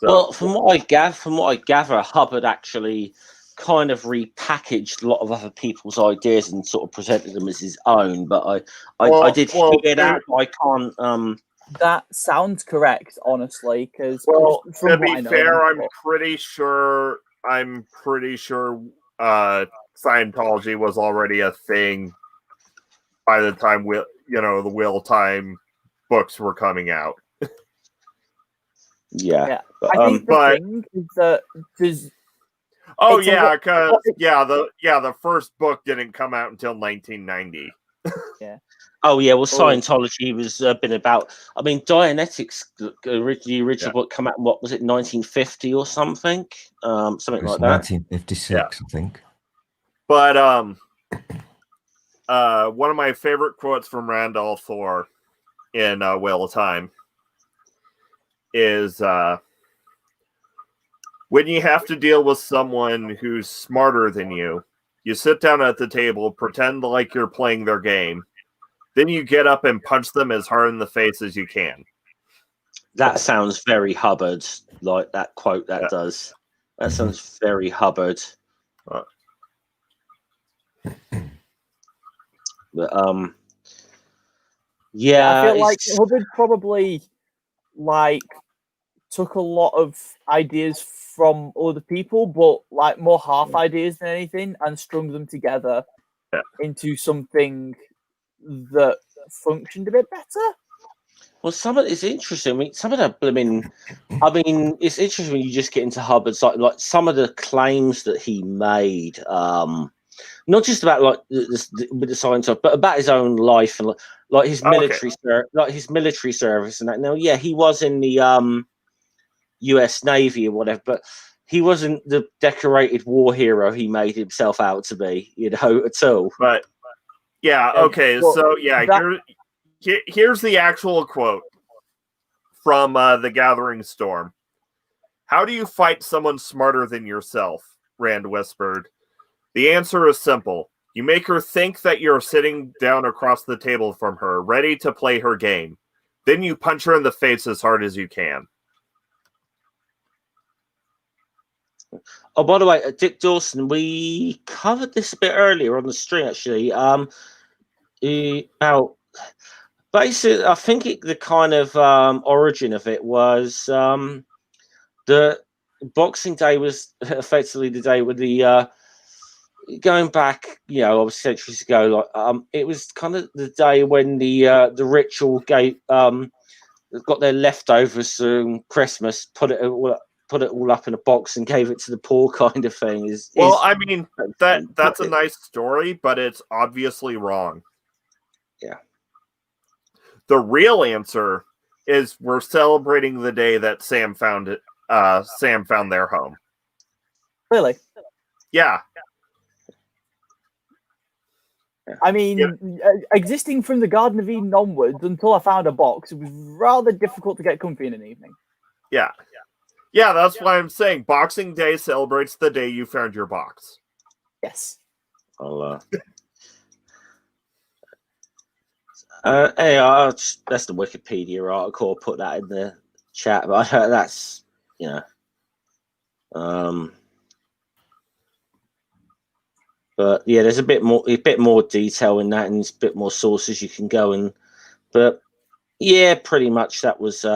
Well, from what I gather, Hubbard actually kind of repackaged a lot of other people's ideas and sort of presented them as his own. But I did hear that. I can't. That sounds correct, honestly. Because to be fair, I'm pretty sure Scientology was already a thing by the time the Will Time books were coming out. Yeah. I think the thing is that there's. Oh yeah, because the first book didn't come out until 1990. Yeah. Oh yeah, well, Scientology was been about. I mean, Dianetics, the original book, come out in what was it, 1950 or something, something like that. 1956, I think. But one of my favorite quotes from Randolph Thor in Wheel of Time is when you have to deal with someone who's smarter than you, you sit down at the table, pretend like you're playing their game, then you get up and punch them as hard in the face as you can. That sounds very Hubbard, like that quote. That does. That sounds very Hubbard. But yeah, I feel like Hubbard probably took a lot of ideas from other people, but more half ideas than anything, and strung them together into something that functioned a bit better. Well, some of it's interesting. I mean, some of the it's interesting when you just get into Hubbard's like some of the claims that he made. Not just about with the science stuff, but about his own life and like his military service and that. Now, yeah, he was in the U.S. Navy or whatever, but he wasn't the decorated war hero he made himself out to be, at all. But yeah, okay, so yeah, here's the actual quote from The Gathering Storm. How do you fight someone smarter than yourself? Rand whispered. The answer is simple. You make her think that you're sitting down across the table from her, ready to play her game. Then you punch her in the face as hard as you can. Oh, by the way, Dick Dawson, we covered this a bit earlier on the stream, actually. About basically, I think the kind of origin of it was the Boxing Day was effectively the day with the going back, obviously centuries ago. It was kind of the day when the ritual got their leftovers from Christmas, put it all up in a box and gave it to the poor, kind of thing. I mean, that's a nice story, but it's obviously wrong. Yeah. The real answer is we're celebrating the day that Sam found it. Sam found their home. Really? Yeah. I mean, existing from the Garden of Eden onwards until I found a box, it was rather difficult to get comfy in an evening. Yeah. Yeah, that's why I'm saying Boxing Day celebrates the day you found your box. Yes. I'll, that's the Wikipedia article. I'll put that in the chat, but that's, but yeah, there's a bit more detail in that, and there's a bit more sources you can go and. But yeah, pretty much that was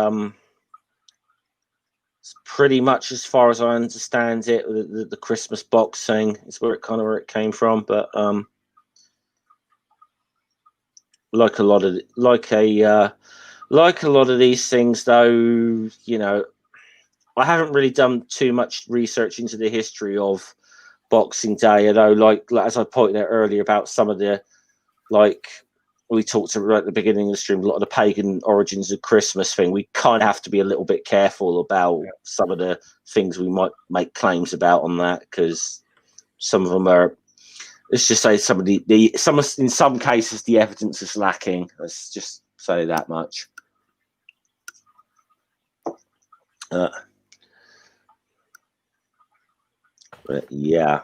pretty much as far as I understand it. The Christmas box thing is where it came from, but like a lot of these things, though, I haven't really done too much research into the history of Boxing Day, although, like as I pointed out earlier about some of the, like we talked about at the beginning of the stream, a lot of the pagan origins of Christmas thing, we kind of have to be a little bit careful about some of the things we might make claims about on that, because some of them are, let's just say, in some cases the evidence is lacking. Let's just say that much. But yeah.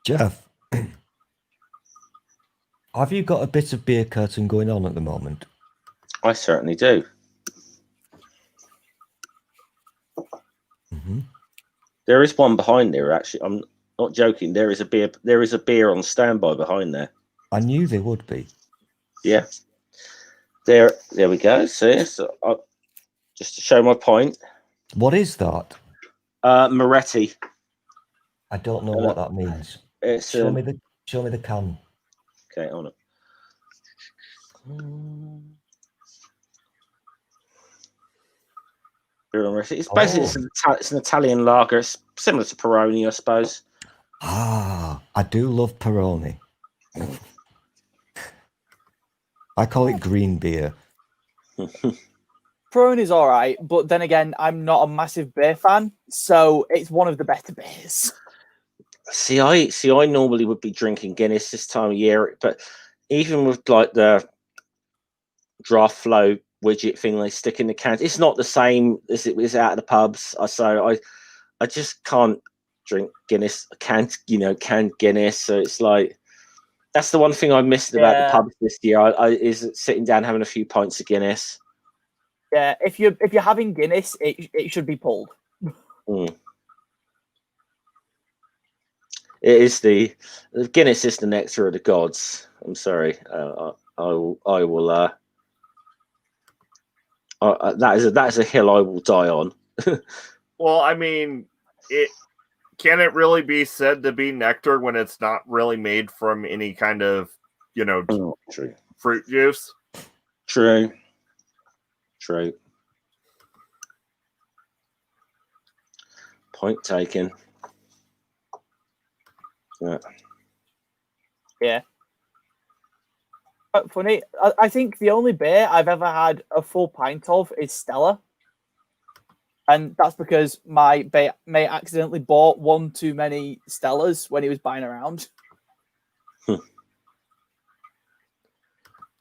Jeff, have you got a bit of beer curtain going on at the moment? I certainly do. Mm-hmm. There is one behind there, actually. I'm not joking. There is a beer on standby behind there. I knew there would be. Yeah. There we go. See, so just to show my point. What is that? Moretti. I don't know what that means. It's show me the can. Okay, on it. It's basically it's an Italian lager. It's similar to Peroni, I suppose. Ah, I do love Peroni. I call it green beer. Peroni is all right, but then again, I'm not a massive beer fan, so it's one of the better beers. See, I normally would be drinking Guinness this time of year, but even with like the draft flow widget thing they stick in the cans, it's not the same as it was out of the pubs. So I just can't drink Guinness. Canned Guinness. So it's like, that's the one thing I missed about the pubs this year. Is sitting down having a few pints of Guinness. Yeah, if you're having Guinness, it should be pulled. Mm. It is the Guinness is the nectar of the gods. I'm sorry. I will. That is a hill I will die on. Well, I mean, can it really be said to be nectar when it's not really made from any kind of, True. fruit juice? True. Point taken. Yeah. But funny, I think the only beer I've ever had a full pint of is Stella. And that's because my mate accidentally bought one too many Stellas when he was buying around.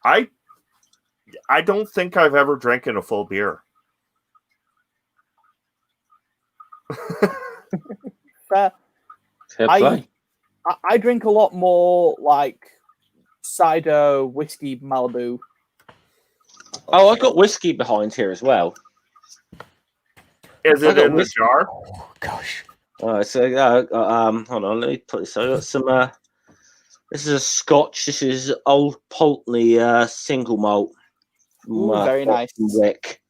I don't think I've ever drank a full beer. Fair. I drink a lot more like cider, whiskey, Malibu. Oh, I've got whiskey behind here as well. Is it in the jar? Oh gosh. So hold on, let me put this. I got some. This is a Scotch. This is Old Pulteney single malt. Ooh, very nice. Wick.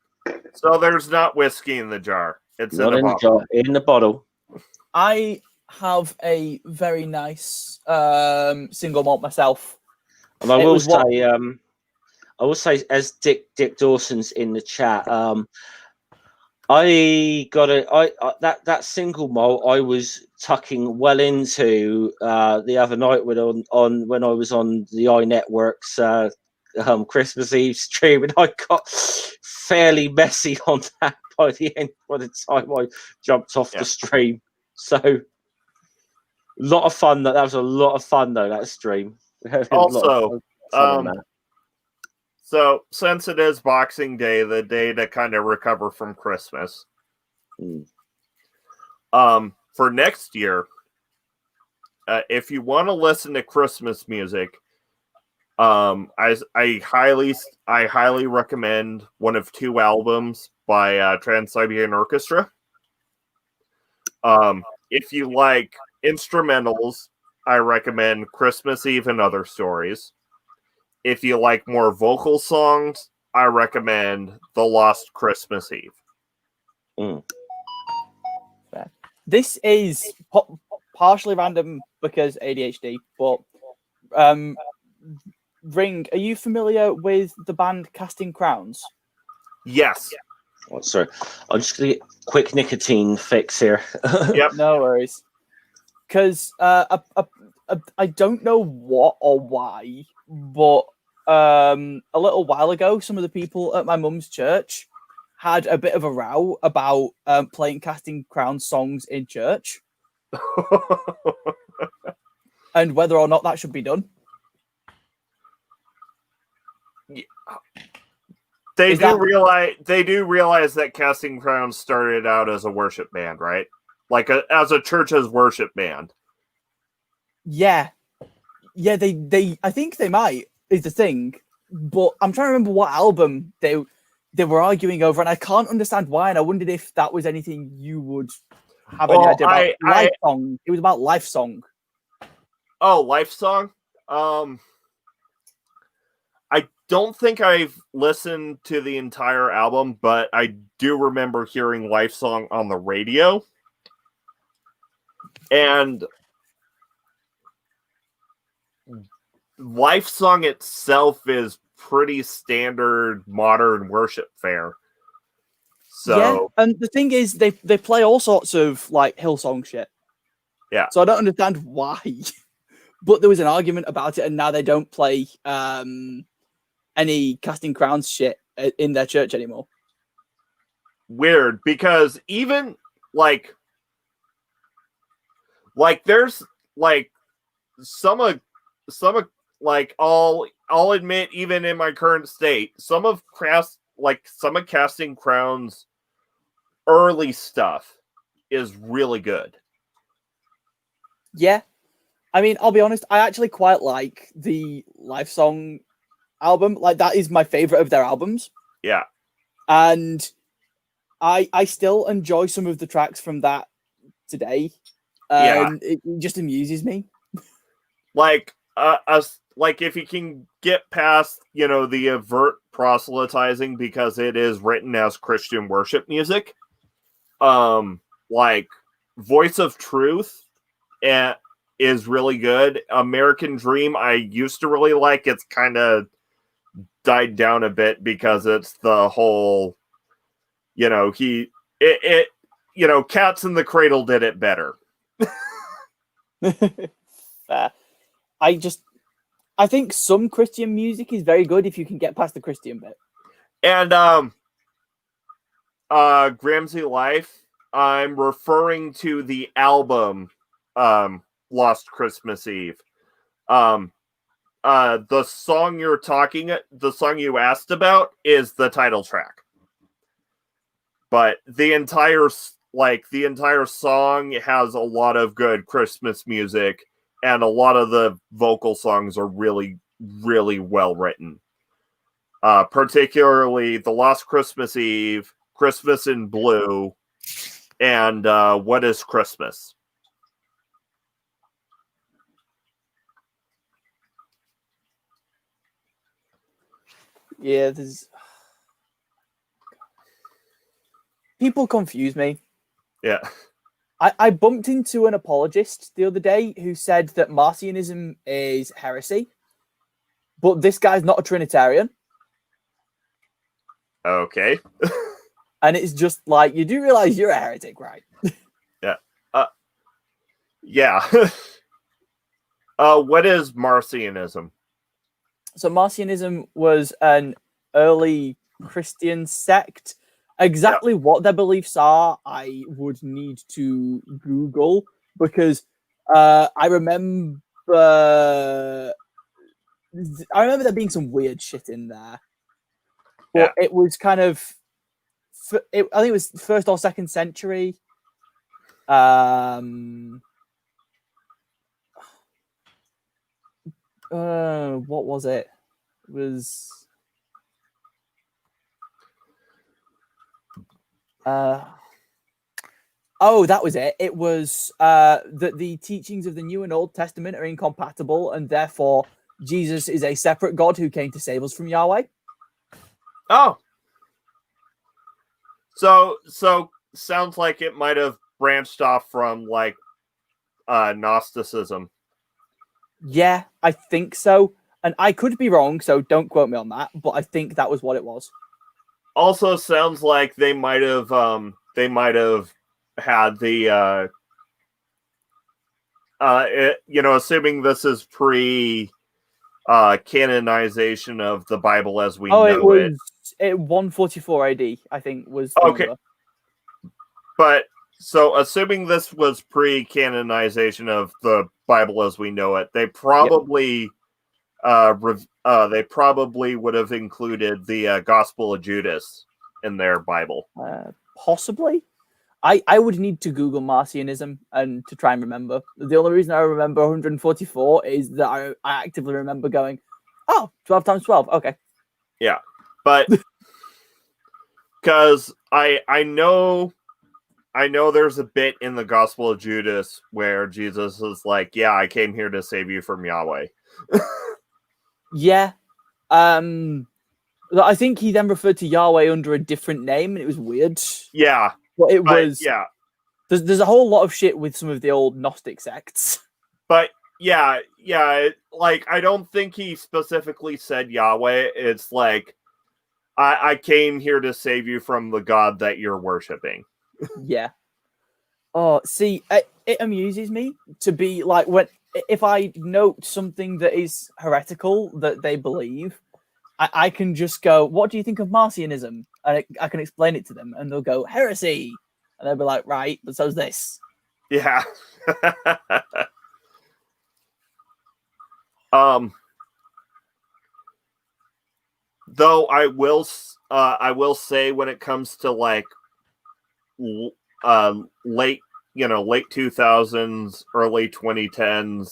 So there's not whiskey in the jar. It's Not in the bottle. In the bottle. I have a very nice single malt myself. And I will say, as Dick Dawson's in the chat, I got that single malt I was tucking well into the other night when I was on the iNetwork's Christmas Eve stream, and I got fairly messy on that by the time I jumped off the stream. So, a lot of fun. That was a lot of fun though, that stream. We have a lot Also, of fun on that. so since it is Boxing Day, the day to kind of recover from Christmas, for next year, if you want to listen to Christmas music, I highly recommend one of two albums by Trans-Siberian Orchestra. If you like instrumentals, I recommend Christmas Eve and Other Stories. If you like more vocal songs, I recommend The Lost Christmas Eve. This is partially random because ADHD, but Ring, are you familiar with the band Casting Crowns? Yes. Oh, sorry, I'm just gonna get a quick nicotine fix here. Yep. No worries. Because I don't know what or why, but a little while ago, some of the people at my mum's church had a bit of a row about playing Casting Crowns songs in church and whether or not that should be done. They do realize that Casting Crowns started out as a worship band, right? Like as a church's worship band. Yeah, they I think they might is the thing, but I'm trying to remember what album they were arguing over, and I can't understand why. And I wondered if that was anything you would have any idea about. Life Song. It was about Life Song. Oh, Life Song. I don't think I've listened to the entire album, but I do remember hearing Life Song on the radio. And Life Song itself is pretty standard modern worship fare. So yeah, and the thing is, they play all sorts of like Hillsong shit. Yeah. So I don't understand why, but there was an argument about it, and now they don't play any Casting Crowns shit in their church anymore. Weird, because even like there's like some of like I'll admit, even in my current state, some of Casting Crowns early stuff is really good. Yeah, I mean, I'll be honest, I actually quite like the Life Song album. Like, that is my favorite of their albums. Yeah, and I still enjoy some of the tracks from that today. It just amuses me. Like like if you can get past, the overt proselytizing because it is written as Christian worship music, like Voice of Truth is really good. American Dream I used to really like. It's kind of died down a bit because it's the whole, Cats in the Cradle did it better. I think some Christian music is very good if you can get past the Christian bit. And Gramsci Life, I'm referring to the album Lost Christmas Eve. The song the song you asked about is the title track. But the entire song has a lot of good Christmas music, and a lot of the vocal songs are really, really well written. Particularly The Lost Christmas Eve, Christmas in Blue, and What is Christmas? Yeah, people confuse me. Yeah. I bumped into an apologist the other day who said that Marcionism is heresy, but this guy's not a Trinitarian. Okay. And it's just like, you do realize you're a heretic, right? Yeah. Yeah. What is Marcionism? So Marcionism was an early Christian sect. Exactly what their beliefs are, I would need to Google, because I remember I remember there being some weird shit in there, but it was kind of. I think it was 1st or 2nd century. What was it? It was. Oh, that was it. It was that the teachings of the New and Old Testament are incompatible, and therefore Jesus is a separate God who came to save us from Yahweh. Oh, so sounds like it might have branched off from like Gnosticism. Yeah, I think so, and I could be wrong, so don't quote me on that. But I think that was what it was. Also, sounds like they might have had the assuming this is pre canonization of the Bible as we know it was 144 AD, I think was the okay. number. But so assuming this was pre canonization of the Bible as we know it, they probably they probably would have included the Gospel of Judas in their Bible. Possibly. I would need to Google Marcionism and to try and remember. The only reason I remember 144 is that I actively remember going, 12 times 12. Okay. Yeah. But because I know there's a bit in the Gospel of Judas where Jesus is like, yeah, I came here to save you from Yahweh. Yeah. I think he then referred to Yahweh under a different name, and it was weird. Yeah. But it was... Yeah. There's a whole lot of shit with some of the old Gnostic sects. But, yeah, like, I don't think he specifically said Yahweh. It's like, I came here to save you from the God that you're worshipping. Yeah. Oh, see, it amuses me to be like, if I note something that is heretical that they believe, I can just go, what do you think of Marcionism? And I can explain it to them, and they'll go, heresy. And they'll be like, right, but so's this. Yeah. Though I will say when it comes to like late 2000s, early 2010s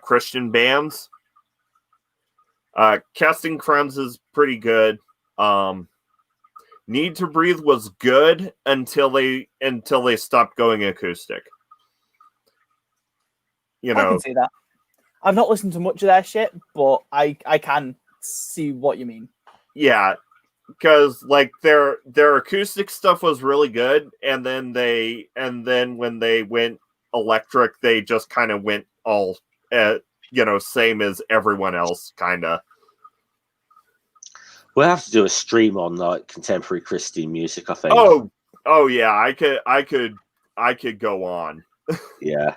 Christian bands, Casting Crowns is pretty good. Need to Breathe was good until they stopped going acoustic. I can see that. I've not listened to much of their shit, but I can see what you mean. Yeah, because like their acoustic stuff was really good, and then when they went electric, they just kind of went all same as everyone else, kind of. We'll have to do a stream on like contemporary Christian music, I think. Oh yeah, I could go on. Yeah,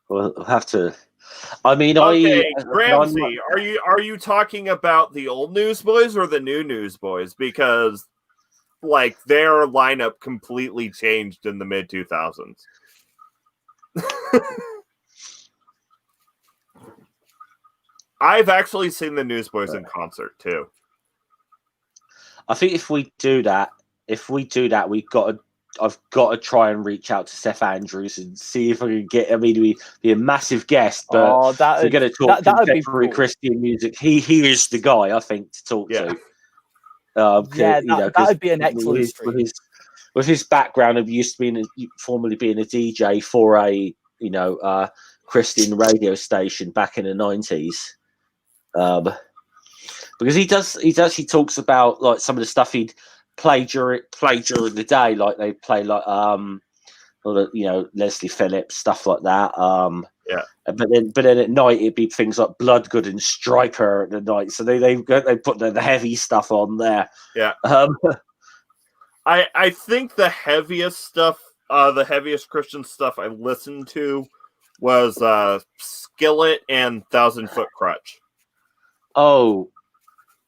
we'll have to. I mean, okay, Ramsey, are you talking about the old Newsboys or the new Newsboys? Because like their lineup completely changed in the mid 2000s. I've actually seen the Newsboys in concert too. I think if we do that, I've got to try and reach out to Seth Andrews and see if I can get. I mean, he'd be a massive guest, but if we're going to talk contemporary Christian music, he is the guy I think to talk to. That would be an excellent stream. With his background of formerly being a DJ for a Christian radio station back in the 90s. Because he actually talks about like some of the stuff he'd play during the day, like they play like Leslie Phillips, stuff like that. But then at night it'd be things like Bloodgood and Striper at the night. So they put the heavy stuff on there. Yeah. I think the heaviest stuff, the heaviest Christian stuff I listened to was Skillet and 1,000 Foot Crutch. Oh,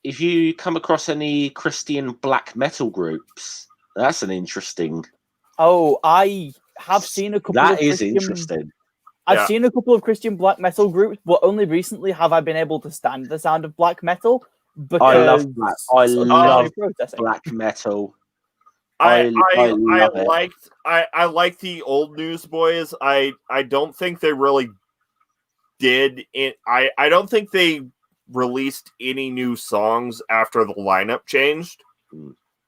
if you come across any Christian black metal groups, that's an interesting. Oh, I have seen a couple. That is interesting. I've Yeah. seen a couple of Christian black metal groups, but only recently have I been able to stand the sound of black metal because I love black. I of love processing. black metal. I love it. liked the old Newsboys. I don't think they really did it. I don't think they released any new songs after the lineup changed,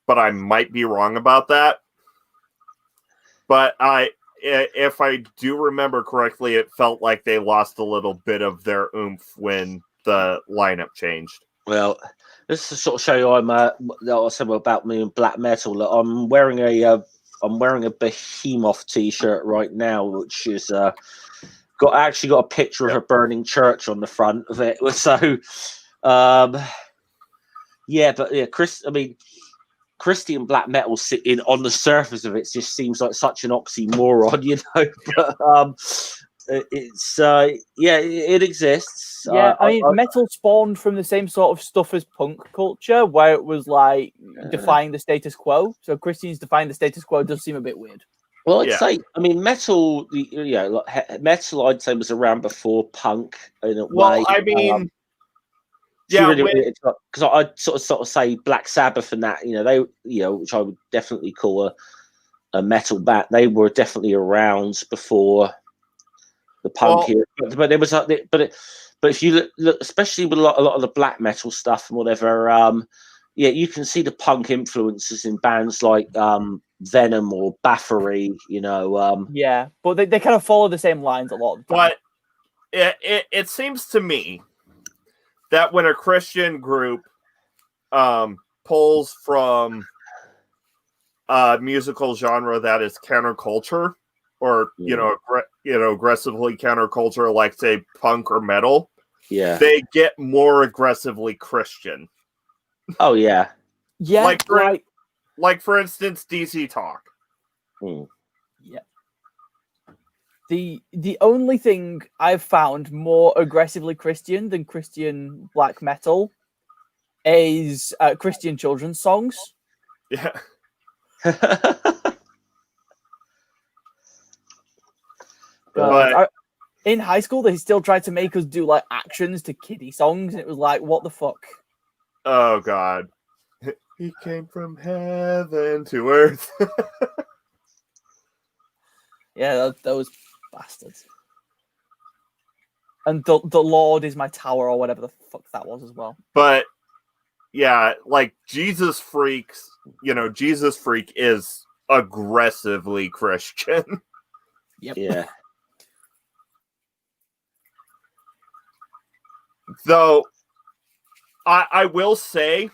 but I might be wrong about that. But if I do remember correctly, it felt like they lost a little bit of their oomph when the lineup changed. Well, this to sort of show you I said about me and black metal. Look, I'm wearing a Behemoth t-shirt right now, which is got a picture of a burning church on the front of it. So, Christian black metal sitting on the surface of it just seems like such an oxymoron, you know. But it exists. Yeah, metal spawned from the same sort of stuff as punk culture, where it was like defying the status quo. So Christians defying the status quo does seem a bit weird. Well, I'd say, metal. Metal, I'd say, was around before punk in a way. I mean, because I'd sort of say Black Sabbath and that, which I would definitely call a metal band. They were definitely around before the punk era. But there was but if you look, especially with a lot of the black metal stuff and whatever, you can see the punk influences in bands like Venom or Bathory, but they kind of follow the same lines a lot of the time. But it seems to me that when a Christian group pulls from a musical genre that is counterculture, or aggressively counterculture, like say punk or metal, they get more aggressively Christian. Oh yeah, like for instance, DC Talk. Yeah. The only thing I've found more aggressively Christian than Christian black metal is Christian children's songs. Yeah. But in high school, they still tried to make us do like actions to kiddie songs, and it was like, what the fuck? Oh God. He came from heaven to earth. Yeah, those bastards. And the Lord is my tower, or whatever the fuck that was as well. But yeah, like Jesus Freak is aggressively Christian. Yep. Yeah. Though I will say,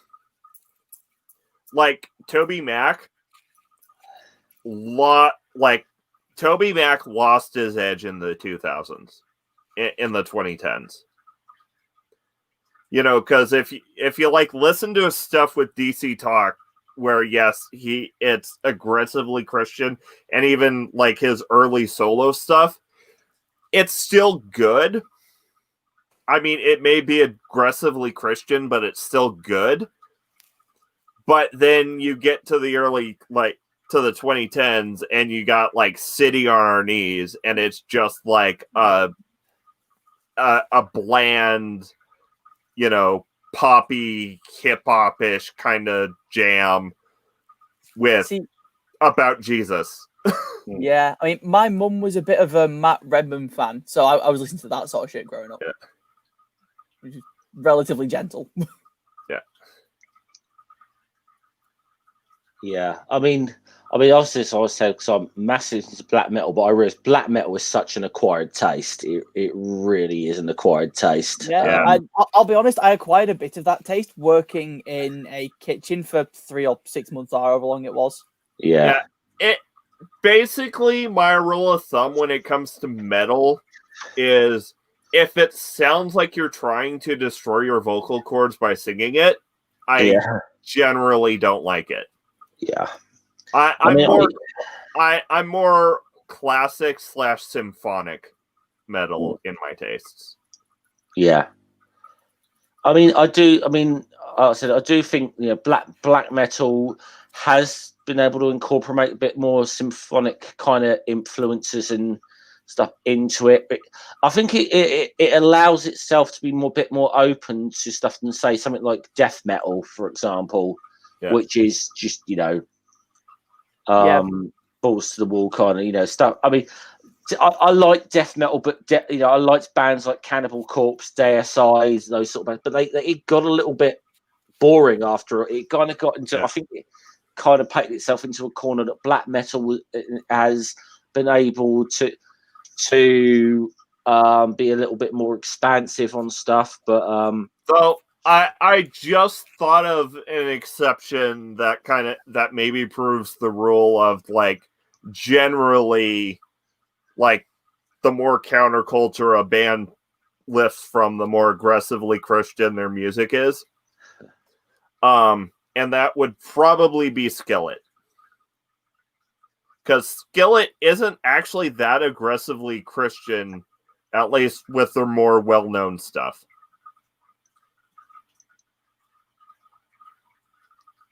like Toby Mac lost his edge in the 2000s, in the 2010s. Because if you like listen to his stuff with DC Talk, where yes, it's aggressively Christian, and even like his early solo stuff, it's still good. I mean, it may be aggressively Christian, but it's still good. But then you get to the early, to the 2010s, and you got like City on Our Knees, and it's just like a bland, poppy, hip hop-ish kind of jam about Jesus. Yeah, I mean, my mum was a bit of a Matt Redman fan, so I was listening to that sort of shit growing up. Yeah. Which is relatively gentle. Yeah. Yeah. I mean, obviously, as I said, because I'm massive into black metal, but I realize black metal is such an acquired taste. It really is an acquired taste. Yeah. I'll be honest, I acquired a bit of that taste working in a kitchen for 3 or 6 months, or however long it was. Yeah. It basically, my rule of thumb when it comes to metal is, if it sounds like you're trying to destroy your vocal cords by singing it, I generally don't like it. Yeah. I'm more classic / symphonic metal in my tastes. Yeah. I do think black metal has been able to incorporate a bit more symphonic kind of influences and stuff into it. But I think it allows itself to be bit more open to stuff than say something like death metal, for example, which is just balls to the wall kind of stuff. I mean, I like death metal, but I liked bands like Cannibal Corpse, Deus Ex, those sort of bands, but it got a little bit boring after it. Kind of got into. I think it kind of painted itself into a corner that black metal has been able to be a little bit more expansive on stuff. But so I just thought of an exception that maybe proves the rule of like generally like the more counterculture a band lifts from, the more aggressively Christian their music is. And that would probably be Skillet. Because Skillet isn't actually that aggressively Christian, at least with their more well-known stuff.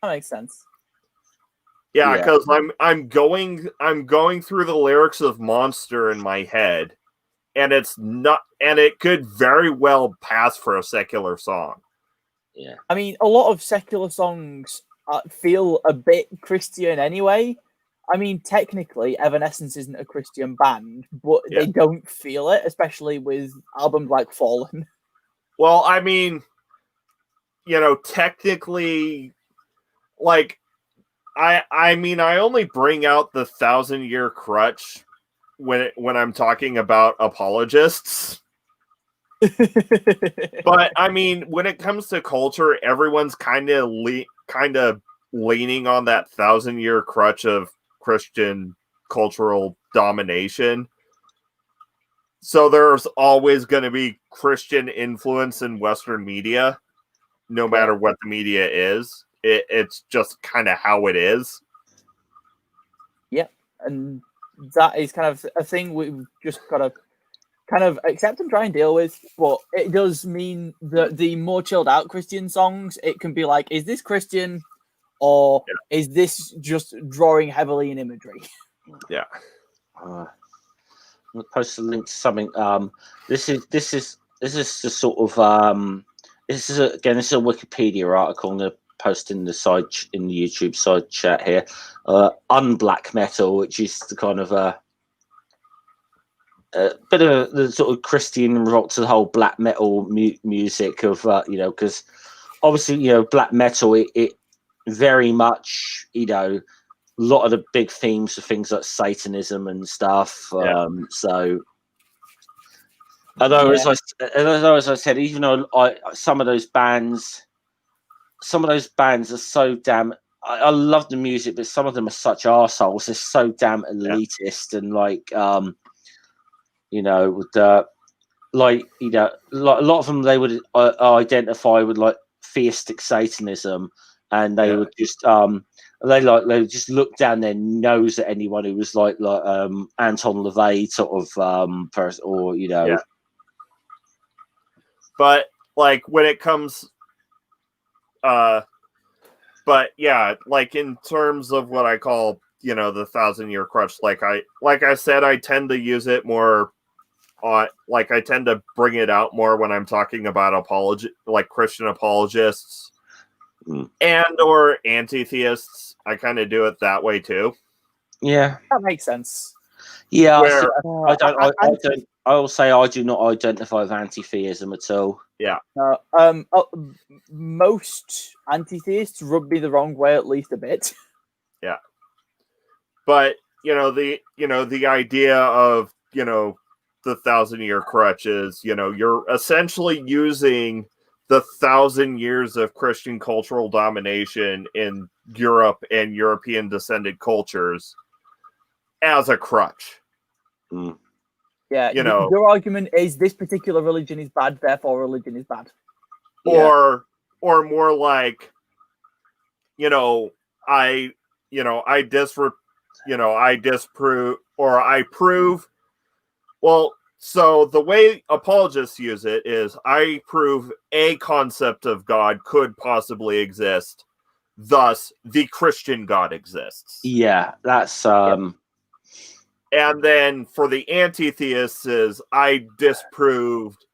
That makes sense. Yeah, because I'm going through the lyrics of Monster in my head, and it's not, and it could very well pass for a secular song. Yeah, I mean, a lot of secular songs feel a bit Christian anyway. I mean, technically, Evanescence isn't a Christian band, but they don't feel it, especially with albums like Fallen. Well, I mean, technically, like, I mean, I only bring out the 1,000-year crutch when I'm talking about apologists. But I mean, when it comes to culture, everyone's kind of leaning on that 1,000-year crutch of Christian cultural domination. So there's always going to be Christian influence in Western media, no matter what the media is. It's just kind of how it is. Yeah, and that is kind of a thing we've just got to kind of accept and try and deal with. But it does mean that the more chilled out Christian songs, it can be like, is this Christian or is this just drawing heavily in imagery? Yeah. I'll post a link to something. This is the sort of this is a Wikipedia article. I'm going to post in the YouTube side chat here. Unblack metal, which is the kind of a bit of the sort of Christian rock to the whole black metal music of because obviously black metal it very much a lot of the big themes are things like Satanism and stuff. So although as I said, even though some of those bands are so damn. I love the music, but some of them are such arseholes. They're so damn elitist and like with a lot of them they would identify with like theistic Satanism, and they would just they would just look down their nose at anyone who was like Anton LaVey sort of person, or But like when it comes but yeah, like in terms of what I call the 1,000-year crutch, like I said, I tend to use it more on, like, I tend to bring it out more when I'm talking about Christian apologists and or anti-theists. I kind of do it that way too. Yeah, that makes sense. Yeah, I will say I do not identify with anti-theism at all. Yeah. Most anti-theists rub me the wrong way at least a bit. Yeah. But the idea of the 1,000-year crutch is you're essentially using the 1,000 years of Christian cultural domination in Europe and European descended cultures as a crutch. Yeah, your argument is this particular religion is bad, therefore religion is bad. Or more like, I disprove, or I prove. Well, so the way apologists use it is I prove a concept of God could possibly exist, thus the Christian God exists. Yeah, that's And then for the anti-theists is I disproved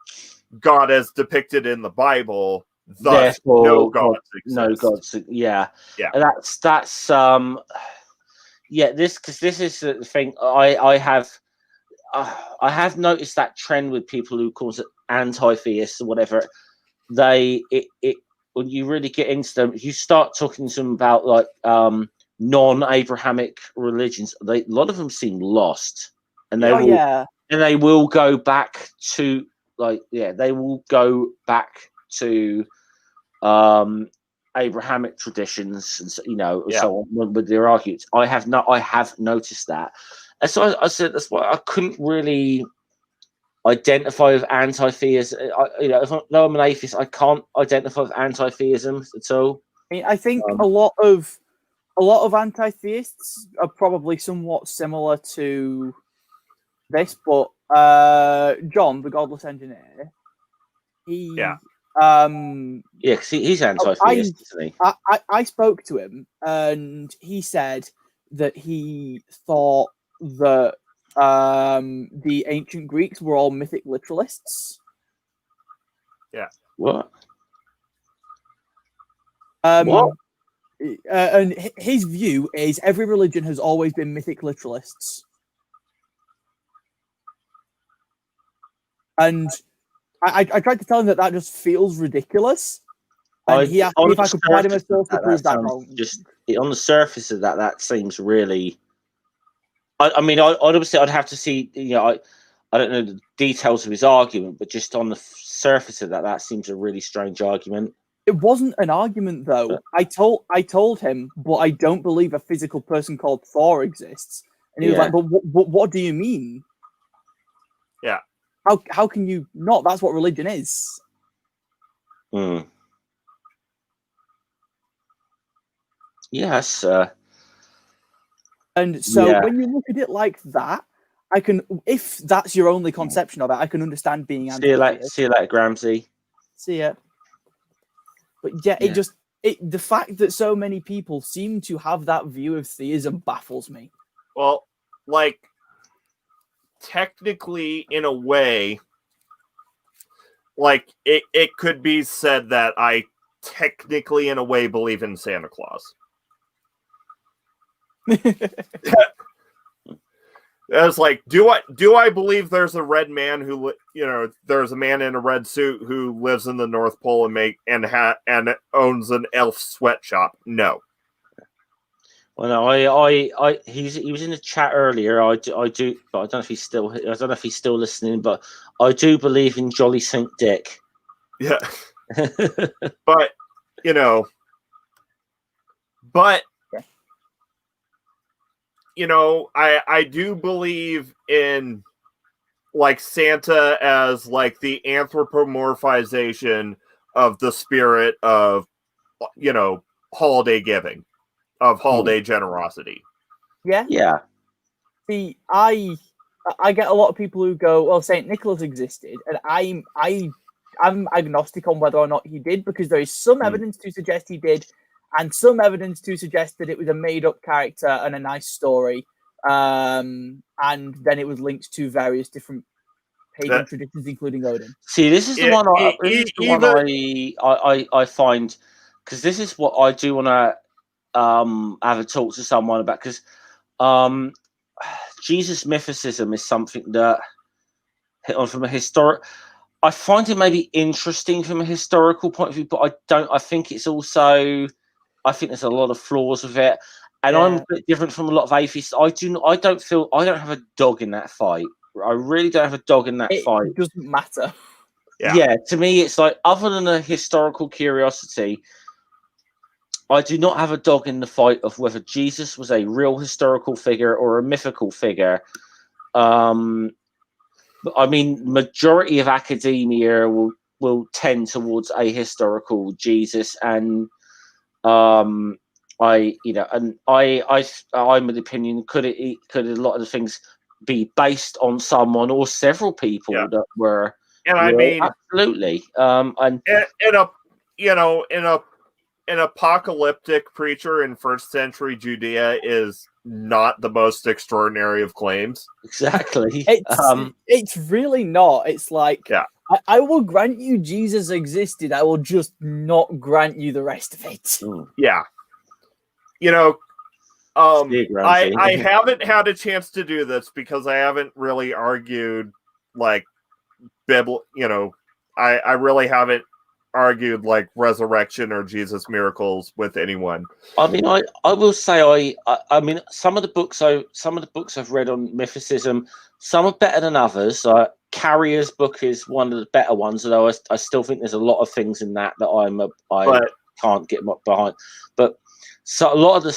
God as depicted in the Bible, thus no Therefore, gods no exist. gods. Yeah, Yeah. And that's yeah. Because this is the thing. I have noticed that trend with people who call it anti-theists or whatever. It when you really get into them, you start talking to them about like non-Abrahamic religions. A lot of them seem lost, and Oh, they will go back to they will go back to Abrahamic traditions, and so on with their arguments. I have noticed that, and so I said that's why I couldn't really identify with anti-theism. Though I'm an atheist, I can't identify with anti-theism at all. I mean, I think a lot of anti-theists are probably somewhat similar to this, but John, the Godless Engineer, because he's anti-theist, isn't he? I spoke to him, and he said that he thought that the ancient Greeks were all mythic literalists. Yeah. What? What? And his view is every religion has always been mythic literalists. And I tried to tell him that just feels ridiculous. And he asked me if I could provide him a source to prove that wrong. Just on the surface of that seems really. I mean, obviously I'd have to see. I don't know the details of his argument, but just on the surface of that seems a really strange argument. It wasn't an argument, though. I told him, but I don't believe a physical person called Thor exists. And he was like, "But what do you mean? Yeah. How can you not? That's what religion is." Yes. And so when you look at it like that, I can, if that's your only conception of it, I can understand being anti-theist. See you later, Gramsci. See ya. But the fact that so many people seem to have that view of theism baffles me. Well, like, technically, in a way, like, it could be said that I technically, in a way, believe in Santa Claus. It's like, do I believe there's a red man who, there's a man in a red suit who lives in the North Pole and owns an elf sweatshop? No. Well, no, he was in the chat earlier. I do, but I don't know if he's still listening. But I do believe in Jolly Saint Dick. Yeah, but I do believe in like Santa as like the anthropomorphization of the spirit of holiday giving, of holiday generosity. Yeah. See, I get a lot of people who go, "Well, Saint Nicholas existed," and I'm agnostic on whether or not he did, because there is some evidence to suggest he did, and some evidence to suggest that it was a made-up character and a nice story, and then it was linked to various different pagan traditions, including Odin. See, this is the one I find, because this is what I do want to have a talk to someone about, because Jesus mythicism is something that from a historic. I find it maybe interesting from a historical point of view, but I think it's also, I think there's a lot of flaws with it, and I'm a bit different from a lot of atheists. I don't have a dog in that fight. I really don't have a dog in that fight. It doesn't matter. Yeah, to me, it's like, other than a historical curiosity, I do not have a dog in the fight of whether Jesus was a real historical figure or a mythical figure. I mean, majority of academia will tend towards a historical Jesus, and I'm of the opinion, could a lot of the things be based on someone or several people that were, and I mean, absolutely, and an apocalyptic preacher in first century Judea is not the most extraordinary of claims. Exactly. It's really not. It's like, Yeah. I will grant you Jesus existed. I will just not grant you the rest of it. Yeah. You know, Big I Ramsey. haven't had a chance to do this because I haven't really argued like I really haven't argued like resurrection or Jesus miracles with anyone. I mean, I will say I mean some of the books I've read on mythicism, some are better than others. Carrier's book is one of the better ones, although I still think there's a lot of things in that I can't get behind. But so a lot of the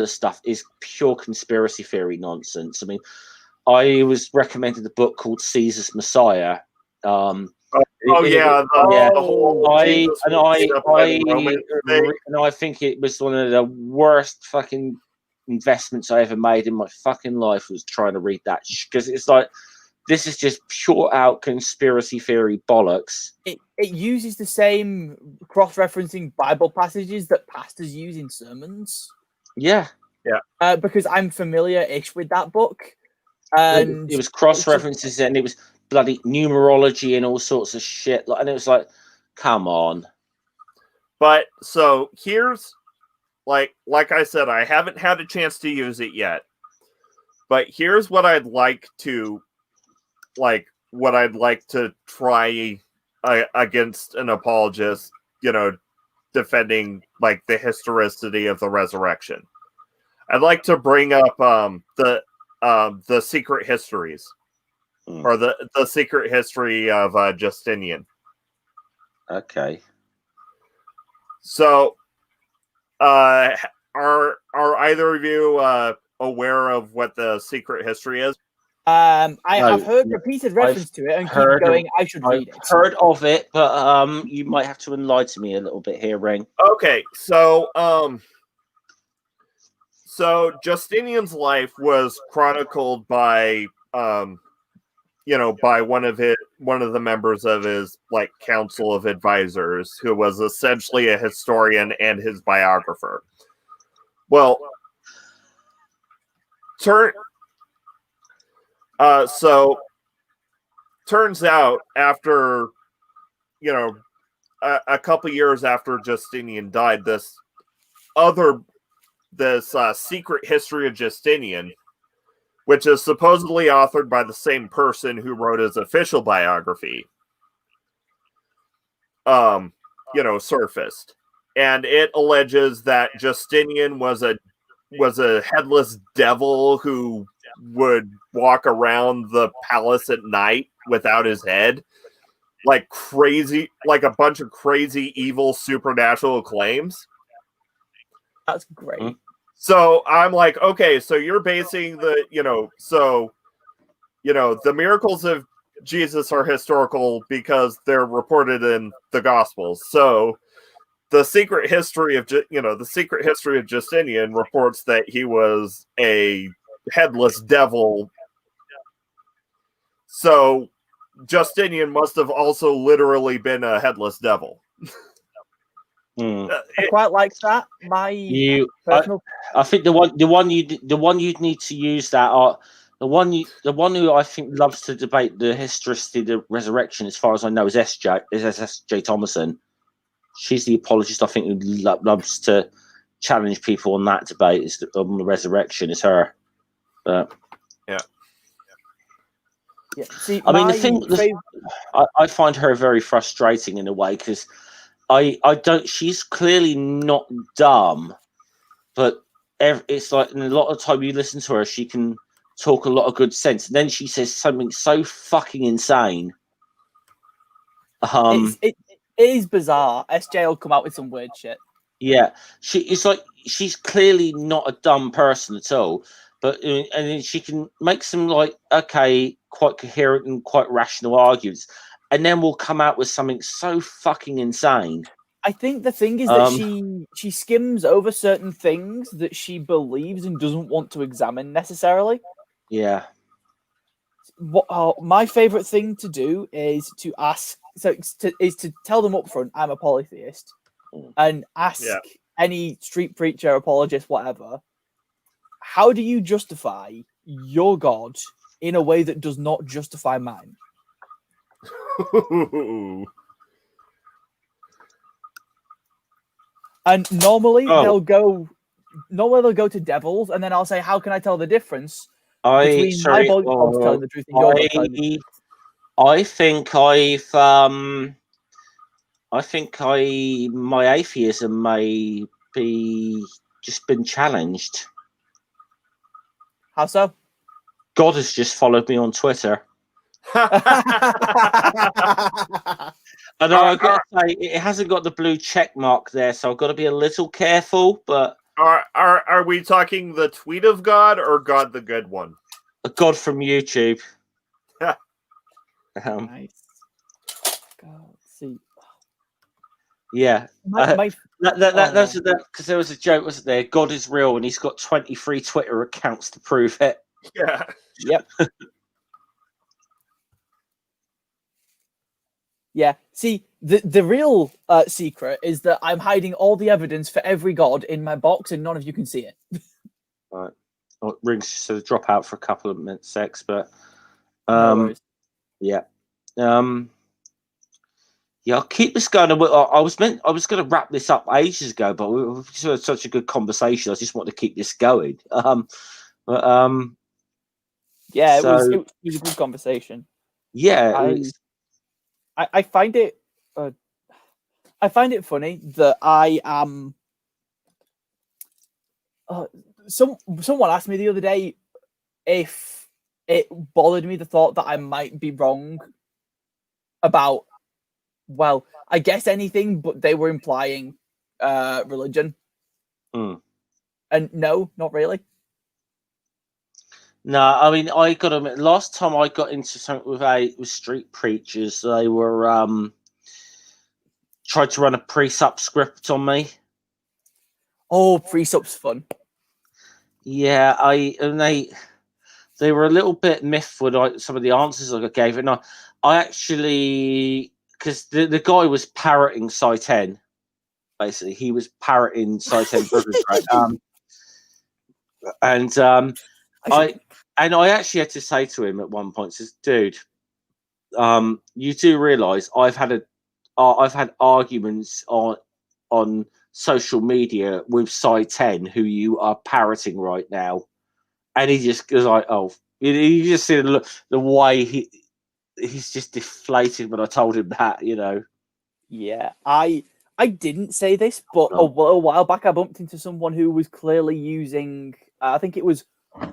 stuff is pure conspiracy theory nonsense. I mean, I was recommended a book called Caesar's Messiah. The I think it was one of the worst fucking investments I ever made in my fucking life was trying to read that, because it's like, this is just pure out conspiracy theory bollocks. It uses the same cross-referencing Bible passages that pastors use in sermons. Yeah. Because I'm familiar-ish with that book. And it was cross-references and it was bloody numerology and all sorts of shit. And it was like, come on. But so here's like I said, I haven't had a chance to use it yet. But here's what I'd like to try against an apologist, defending like the historicity of the resurrection. I'd like to bring up the secret histories, or the secret history of Justinian. Okay. So, are either of you aware of what the secret history is? I've heard repeated reference to it and keep going. I should read it. Heard of it, but you might have to enlighten me a little bit here, Ring. Okay, so Justinian's life was chronicled by by one of the members of his like council of advisors, who was essentially a historian and his biographer. Well, turns out after a couple years after Justinian died, this secret history of Justinian, which is supposedly authored by the same person who wrote his official biography, surfaced. And it alleges that Justinian was a headless devil who would walk around the palace at night without his head. Like crazy, like a bunch of crazy, evil, supernatural claims. That's great. So I'm like, okay, so you're basing the miracles of Jesus are historical because they're reported in the Gospels. So the secret history of Justinian reports that he was a headless devil. So Justinian must have also literally been a headless devil. I quite like that. I think the one you'd need to use that the one who I think loves to debate the historicity of the resurrection, as far as I know, is S.J. Thomason. She's the apologist I think who loves to challenge people on that debate on the resurrection. Is her. Yeah. See, I find her very frustrating in a way, because I don't. She's clearly not dumb, but it's like, and a lot of the time you listen to her, she can talk a lot of good sense, and then she says something so fucking insane. It is bizarre. SJ will come out with some weird shit. Yeah, it's like she's clearly not a dumb person at all, but and then she can make some like quite coherent and quite rational arguments, and then we'll come out with something so fucking insane. I think the thing is that she skims over certain things that she believes and doesn't want to examine necessarily. Yeah. My favorite thing to do is to ask, is to tell them up front, I'm a polytheist, and ask any street preacher, apologist, whatever, how do you justify your God in a way that does not justify mine? And normally they'll go to devils, and then I'll say, how can I tell the difference between my God's telling the truth and your God telling the truth? I think my atheism may be just been challenged. How so? God has just followed me on Twitter. I know I've got to say it hasn't got the blue check mark there, so I've got to be a little careful. But are we talking the tweet of God or God the good one? A God from YouTube. Nice. God, see. Yeah. That's because there was a joke, wasn't there? God is real, and he's got 23 Twitter accounts to prove it. Yeah. Yep. Yeah. See, the real secret is that I'm hiding all the evidence for every God in my box, and none of you can see it. Right. Well, rings so drop out for a couple of minutes, sex, but No worries. yeah. Yeah, I'll keep this going. I was going to wrap this up ages ago, but we've had such a good conversation. I just want to keep this going. Yeah, it was a good conversation. Yeah, I find it funny that I am. Someone asked me the other day if it bothered me the thought that I might be wrong about, well, I guess anything, but they were implying religion. And no, not really. No, I mean, I got to admit, last time I got into something with street preachers, they were tried to run a pre-sup script on me. Oh, pre-sup's fun. Yeah, they were a little bit miffed with some of the answers I gave, and I actually, because the guy was parroting Sci 10, basically he was parroting Sci 10 and I actually had to say to him at one point, says, dude, you do realise I've had arguments on social media with Sci 10 who you are parroting right now. And he just goes like, oh, you just see the way he's just deflated when I told him that, you know. Yeah, I didn't say this, but a while back I bumped into someone who was clearly using, I think it was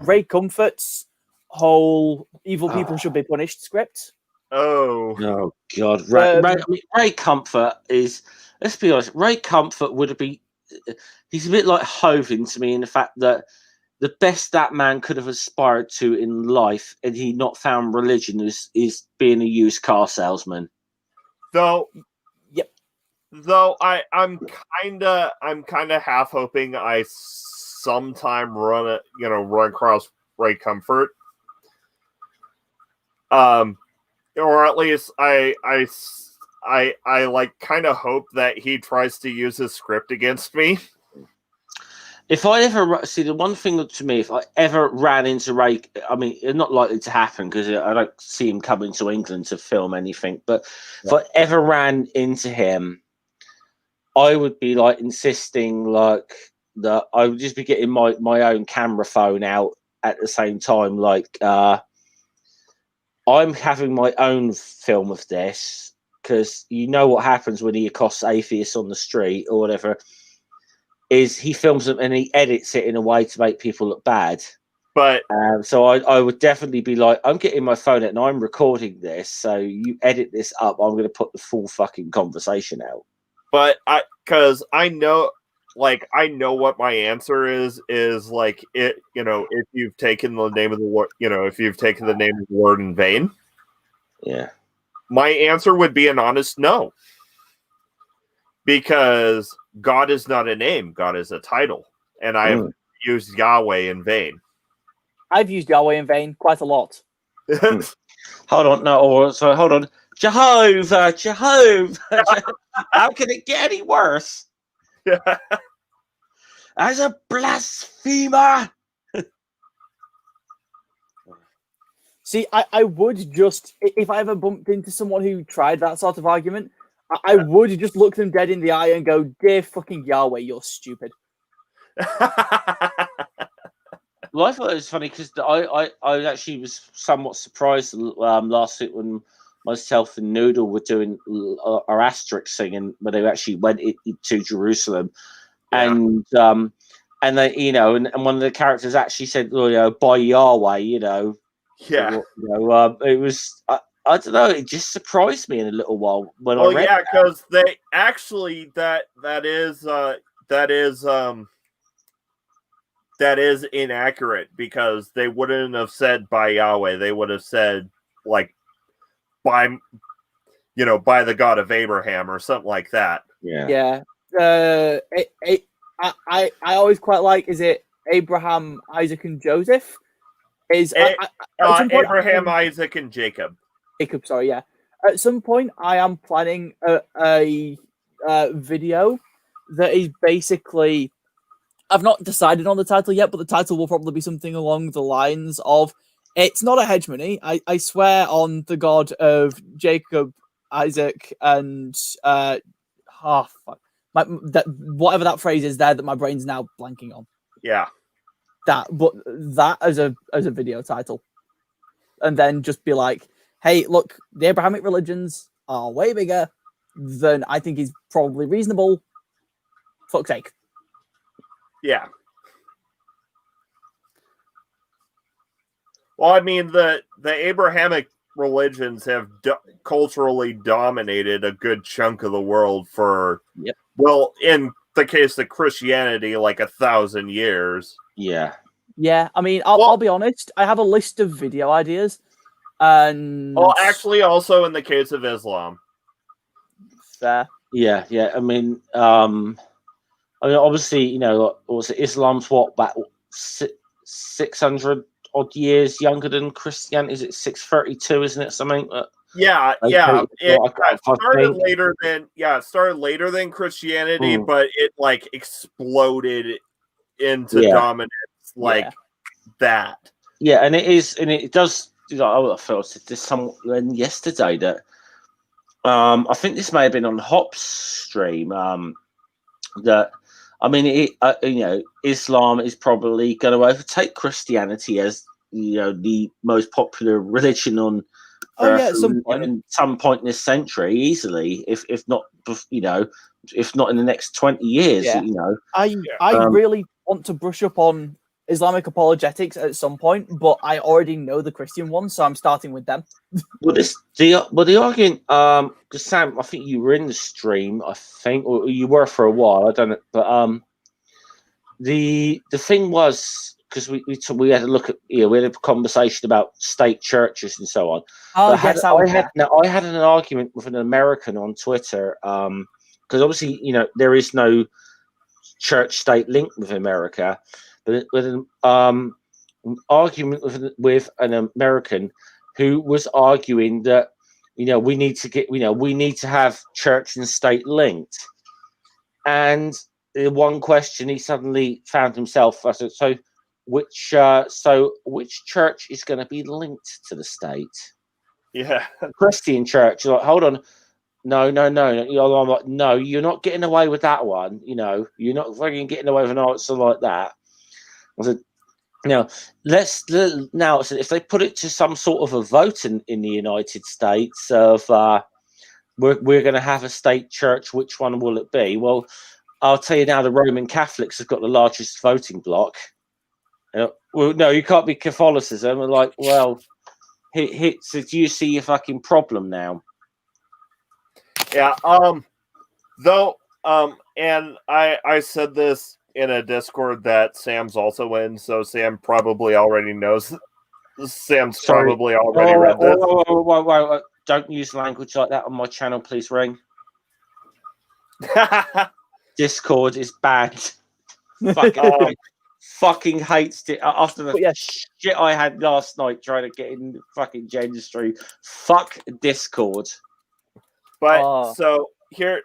Ray Comfort's whole "evil people should be punished" script. Oh God, Ray Comfort is. Let's be honest. Ray Comfort would have been. He's a bit like Hovind to me in the fact that the best that man could have aspired to in life, and he not found religion, is being a used car salesman. Though I'm kind of half hoping I sometime run across Ray Comfort. Or at least I like kind of hope that he tries to use his script against me. If I ever see the one thing to me, if I ever ran into Ray, I mean, it's not likely to happen because I don't see him coming to England to film anything. But if I ever ran into him, I would be like insisting like that I would just be getting my own camera phone out at the same time. Like I'm having my own film of this because you know what happens when he accosts atheists on the street or whatever. Is he films them and he edits it in a way to make people look bad. But so I would definitely be like, I'm getting my phone out and I'm recording this. So you edit this up. I'm going to put the full fucking conversation out. But because I know what my answer is like it, if you've taken the name of the Lord, if you've taken the name of the Lord in vain. Yeah. My answer would be an honest no. Because God is not a name, God is a title. And I have used Yahweh in vain. I've used Yahweh in vain quite a lot. Hold on, hold on. Jehovah. How can it get any worse? As a blasphemer. See, I would just, if I ever bumped into someone who tried that sort of argument, I would just look them dead in the eye and go, dear fucking Yahweh, you're stupid. Well, I thought it was funny because I actually was somewhat surprised last week when myself and Noodle were doing our Asterix singing, when they actually went to Jerusalem, and they, you know, and one of the characters actually said, well, you know, by Yahweh, you know, Yeah. It was I don't know, it just surprised me in a little while when I Well, read. yeah, because they actually that is inaccurate, because they wouldn't have said by Yahweh. They would have said like by the God of Abraham or something like that. Yeah. I always quite like, is it Abraham, Isaac, and Joseph? Is at some point, Abraham, Isaac, and Jacob. Jacob, sorry, yeah. At some point, I am planning a video that is basically, I've not decided on the title yet, but the title will probably be something along the lines of, it's not a hegemony. I swear on the God of Jacob, Isaac, and fuck. Whatever that phrase is there that my brain's now blanking on. Yeah. That as a video title. And then just be like, hey, look, the Abrahamic religions are way bigger than I think is probably reasonable. Fuck's sake. Yeah. Well, I mean, the Abrahamic religions have culturally dominated a good chunk of the world for, well, in the case of Christianity, like 1,000 years. Yeah. Yeah, I mean, I'll be honest. I have a list of video ideas, and actually, also in the case of Islam. Fair. Yeah. I mean, obviously, you know, also Islam's about 600 odd years younger than Christianity. Is it 632? Isn't it something? Yeah. It started later than Christianity, but it like exploded into dominance that. Yeah, and it does. You know, I felt this someone yesterday that I think this may have been on Hop's stream. That I mean, you know, Islam is probably going to overtake Christianity as, you know, the most popular religion on Earth at some point in this century, easily, if not, you know, if not in the next 20 years. Yeah. You know, I really want to brush up on Islamic apologetics at some point, but I already know the Christian ones, so I'm starting with them. Well, the argument, because Sam, I think you were in the stream, I think, or you were for a while. I don't know, but the thing was, because we had a look at, you know, we had a conversation about state churches and so on. Oh, I yes, I had an argument with an American on Twitter, because obviously, you know, there is no church-state link with America, but with an argument with an American who was arguing that, you know, we need to have church and state linked. And the one question he suddenly found himself, I said, so which church is going to be linked to the state? Yeah. Christian church. You're like, hold on. No. You know, I'm like, no, you're not getting away with that one. You know, you're not fucking getting away with an answer like that. I said, now, so if they put it to some sort of a vote in the United States of we're going to have a state church, which one will it be? Well, I'll tell you now, the Roman Catholics have got the largest voting bloc. Well, no, you can't be Catholicism. We're like, well, so do you see your fucking problem now? Yeah. And I said this in a Discord that Sam's also in, so Sam probably already knows. Sam's probably already read this. Whoa. Don't use language like that on my channel, please, Ring. Discord is bad. Fucking hates it after the shit I had last night trying to get in fucking Jen's stream. Fuck Discord. But so here,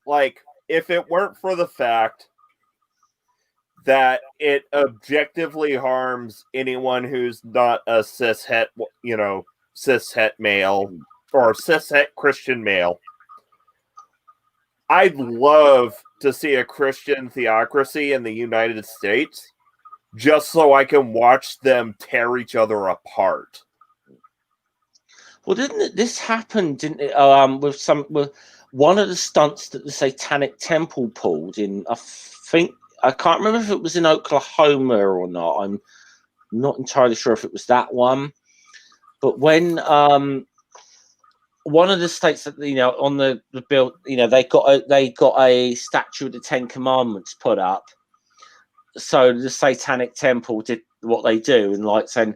like, if it weren't for the fact that it objectively harms anyone who's not a cishet, cishet male or cishet Christian male. I'd love to see a Christian theocracy in the United States just so I can watch them tear each other apart. Well, this happen? Didn't it? With one of the stunts that the Satanic Temple pulled in. I can't remember if it was in Oklahoma or not. I'm not entirely sure if it was that one. But when one of the states that on the bill, they got a statue of the Ten Commandments put up. So the Satanic Temple did what they do and like saying,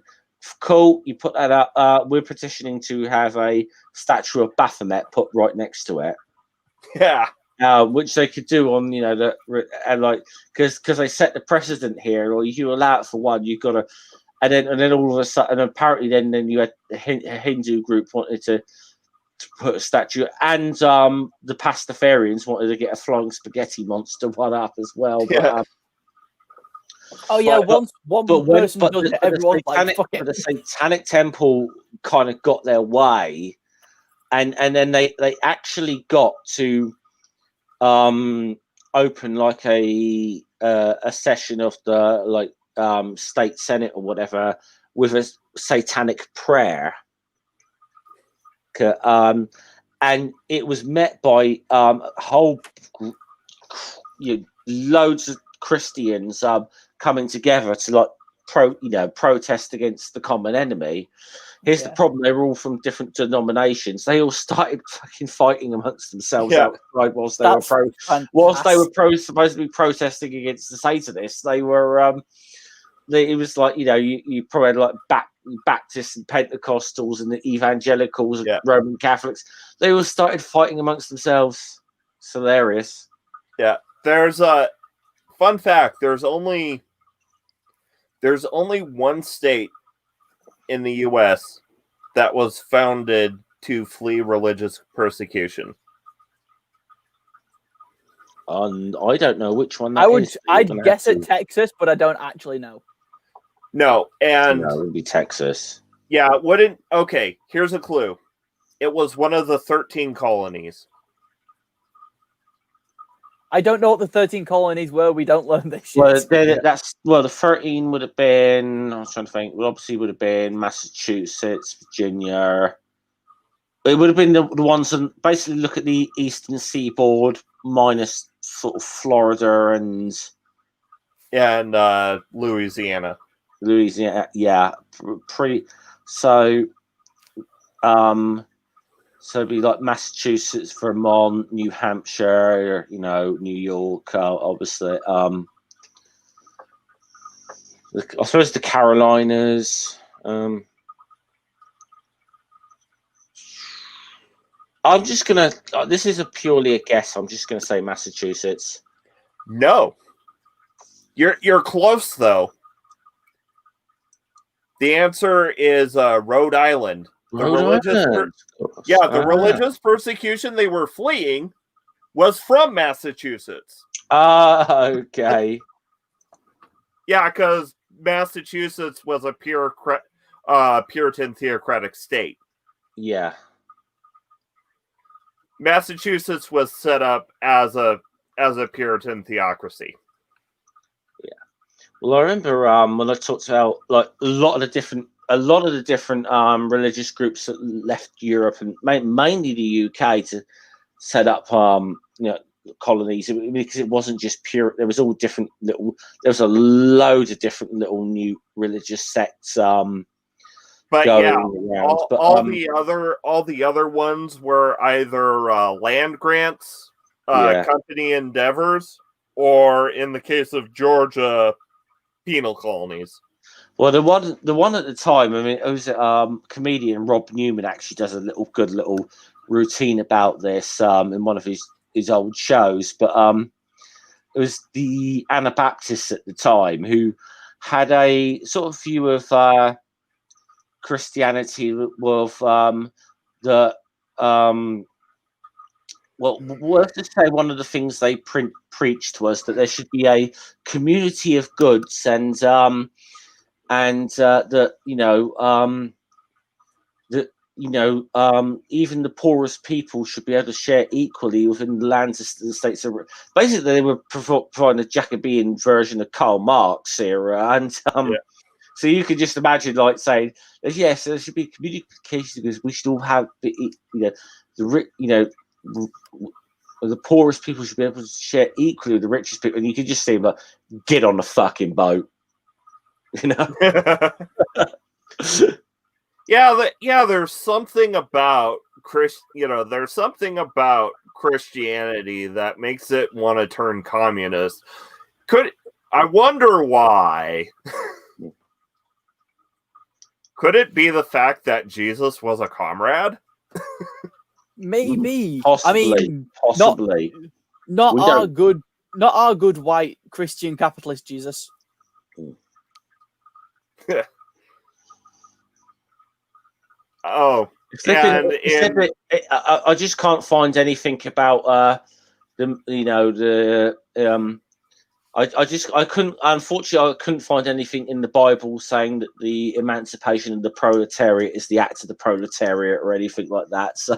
cool, you put that up. We're petitioning to have a statue of Baphomet put right next to it. Yeah. Which they could do on, because they set the precedent here, or you allow it for one, you've got to, and then all of a sudden, and apparently then you had a Hindu group wanted to put a statue, and the Pastafarians wanted to get a flying spaghetti monster one up as well. Yeah. But, one person does it, everyone's like, fuck it. The Satanic Temple kind of got their way, and then they actually got to open like a session of the state senate or whatever with a satanic prayer, and it was met by loads of Christians coming together to protest against the common enemy. Here's the problem: they were all from different denominations. They all started fucking fighting amongst themselves outside whilst they were supposed to be protesting against the Satanists. They were it was like you probably had like Baptists and Pentecostals and the evangelicals and Roman Catholics. They all started fighting amongst themselves. It's hilarious. Yeah, there's a fun fact. There's only one state in the U.S. that was founded to flee religious persecution. I don't know which one that is. I'd guess at Texas, but I don't actually know. No, and it would be Texas. Yeah, it wouldn't. Okay, here's a clue. It was one of the 13 colonies. I don't know what the 13 colonies were. We don't learn this shit. Well, the 13 would have been. I was trying to think. Well, obviously, would have been Massachusetts, Virginia. It would have been the ones that basically look at the eastern seaboard minus sort of Florida and Louisiana. Louisiana, yeah, pretty. So, so it'd be like Massachusetts, Vermont, New Hampshire, New York, obviously. I suppose the Carolinas. I'm just gonna. This is purely a guess. I'm just gonna say Massachusetts. No, you're close though. The answer is Rhode Island. The religious persecution they were fleeing was from Massachusetts. Okay. Yeah, because Massachusetts was a Puritan theocratic state. Yeah. Massachusetts was set up as a Puritan theocracy. Yeah. Well, I remember when I talked about like a lot of the different religious groups that left Europe and mainly the UK to set up colonies, because it wasn't just pure. There was all different little. There was a load of different little new religious sects. But yeah, all the other ones were either land grants, company endeavors, or in the case of Georgia, penal colonies. Well, the one at the time, I mean, it was comedian Rob Newman actually does a good little routine about this in one of his old shows. But it was the Anabaptists at the time who had a sort of view of Christianity with well, worth to say, one of the things they preached was that there should be a community of goods, and that even the poorest people should be able to share equally within the lands of the states. Basically, they were providing a Jacobean version of Karl Marx here, and so you could just imagine, like, saying, yes, there should be communication because we should all have, the poorest people should be able to share equally with the richest people, and you could just see, like, get on the fucking boat, Yeah, there's something about there's something about Christianity that makes it want to turn communist. I wonder why? Could it be the fact that Jesus was a comrade? Maybe. Possibly. I mean, Possibly. Not our good white Christian capitalist Jesus. Oh, I just can't find anything about I couldn't, unfortunately, I couldn't find anything in the Bible saying that the emancipation of the proletariat is the act of the proletariat or anything like that. So,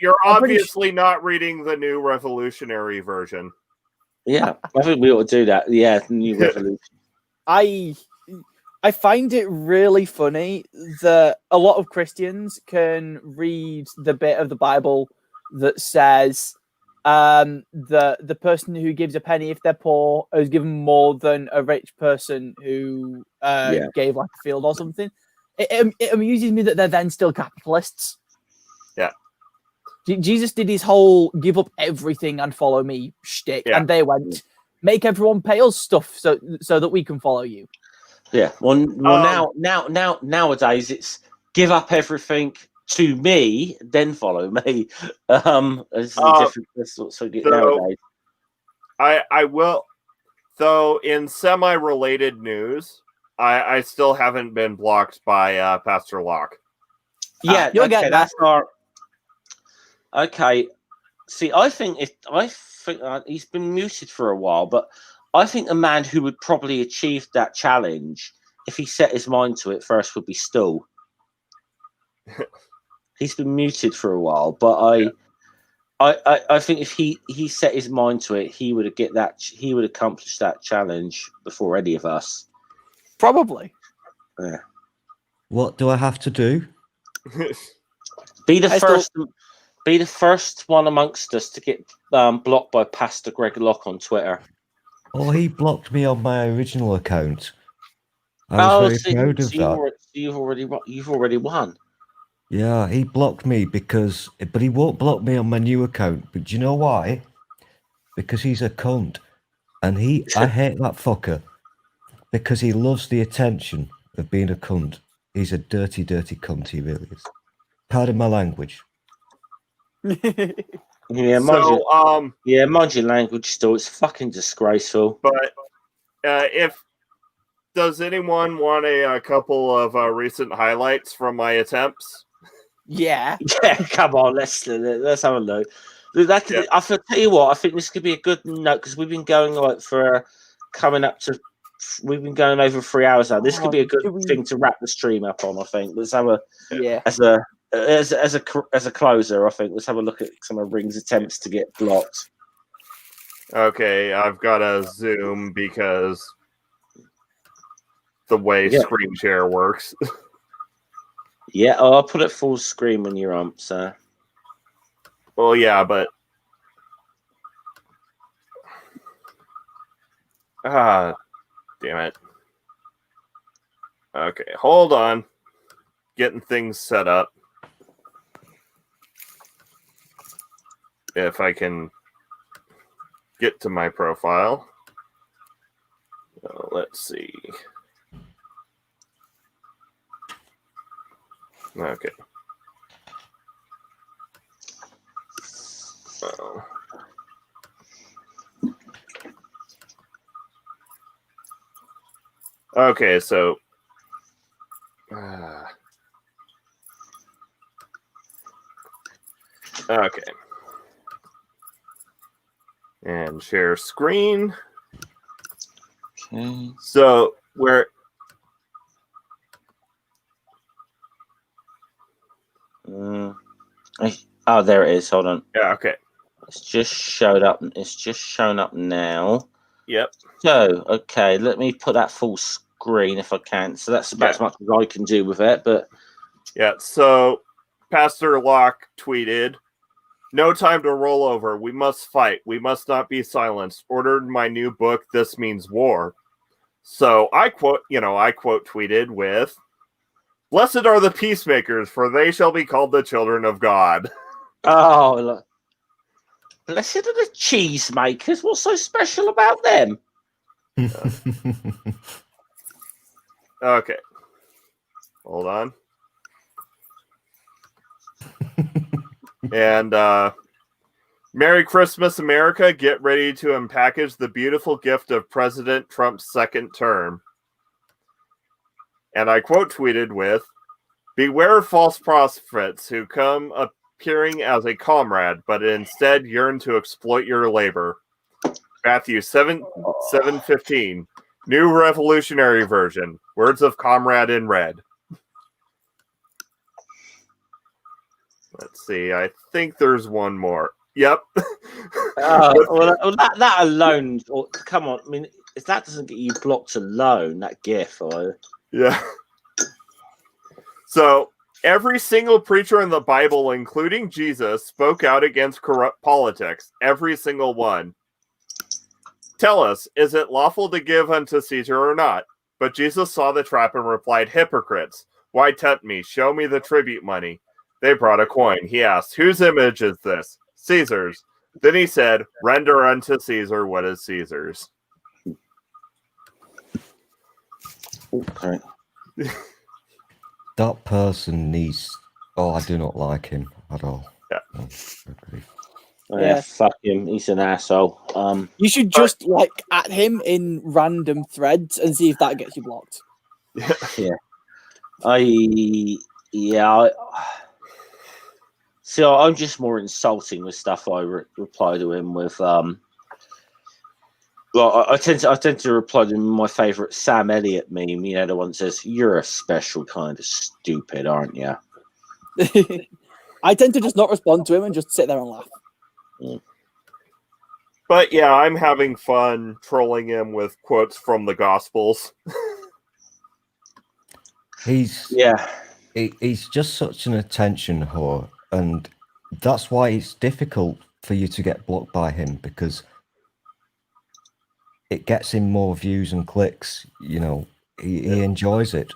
you're obviously not reading the New Revolutionary Version. Yeah, I think we ought to do that. Yeah, the New Revolution. I find it really funny that a lot of Christians can read the bit of the Bible that says the person who gives a penny if they're poor is given more than a rich person who gave like a field or something. It amuses me that they're then still capitalists. Yeah. Jesus did his whole give up everything and follow me shtick, and they went, make everyone pay us stuff so that we can follow you. Yeah. Well, nowadays it's give up everything to me, then follow me. This is a different nowadays. I will, though. In semi-related news, I still haven't been blocked by Pastor Locke. Yeah, you'll get that. That's our. Okay, see, I think he's been muted for a while, but I think the man who would probably achieve that challenge, if he set his mind to it first, would be Stu. He's been muted for a while, but I think if he set his mind to it, he would accomplish that challenge before any of us. Probably. Yeah. What do I have to do? Be the first one amongst us to get blocked by Pastor Greg Locke on Twitter. Oh, he blocked me on my original account. I was very proud of that. You've already won. Yeah, he blocked me but he won't block me on my new account. But do you know why? Because he's a cunt. And I hate that fucker. Because he loves the attention of being a cunt. He's a dirty, dirty cunt, he really is. Pardon my language. Yeah, mind your language still. It's fucking disgraceful. But does anyone want a couple of recent highlights from my attempts? Yeah. Yeah, come on, let's have a look. I tell you what, I think this could be a good note because we've been going we've been going over 3 hours now. This could be a good thing to wrap the stream up on. I think let's have as a closer. I think let's have a look at some of Ring's attempts to get blocked. Okay, I've got to zoom because the way screen share works. Yeah, I'll put it full screen when you're on. So, well, yeah, but damn it. Okay, hold on. Getting things set up. If I can get to my profile. Let's see. Okay. Okay, so Okay. And share screen. Okay. So where Oh, there it is. Hold on. yeah, okay. It's just showed up. It's just shown up now. Yep. So, okay, let me put that full screen if I can. So that's about as much as I can do with it. But yeah, so Pastor Locke tweeted, "No time to roll over. We must fight. We must not be silenced. Ordered my new book, This Means War." So I quote tweeted with, "Blessed are the peacemakers, for they shall be called the children of God." oh, look. Blessed are the cheesemakers. What's so special about them? Okay. Hold on. And Merry Christmas, America. Get ready to unpackage the beautiful gift of President Trump's second term. And I quote tweeted with, "Beware false prophets who come appearing as a comrade, but instead yearn to exploit your labor." Matthew 7:15. New revolutionary version. Words of comrade in red. Let's see. I think there's one more. Yep. Well, that alone. Come on. I mean, if that doesn't get you blocked alone, that GIF. Yeah. So every single preacher in the Bible, including Jesus, spoke out against corrupt politics. Every single one. Tell us, is it lawful to give unto Caesar or not? But Jesus saw the trap and replied, "Hypocrites, why tempt me? Show me the tribute money." They brought a coin. He asked, "Whose image is this?" "Caesar's." Then he said, "Render unto Caesar what is Caesar's." Okay. That person needs. Oh, I do not like him at all. Yeah. Yeah, fuck him. He's an asshole. You should just at him in random threads and see if that gets you blocked. Yeah. See, I'm just more insulting with stuff I reply to him with. Well, I tend to reply to my favourite Sam Elliott meme. You know, the one that says, "You're a special kind of stupid, aren't you?" I tend to just not respond to him and just sit there and laugh. But yeah, I'm having fun trolling him with quotes from the Gospels. He's just such an attention whore, and that's why it's difficult for you to get blocked by him, because it gets him more views and clicks. You know, he enjoys it.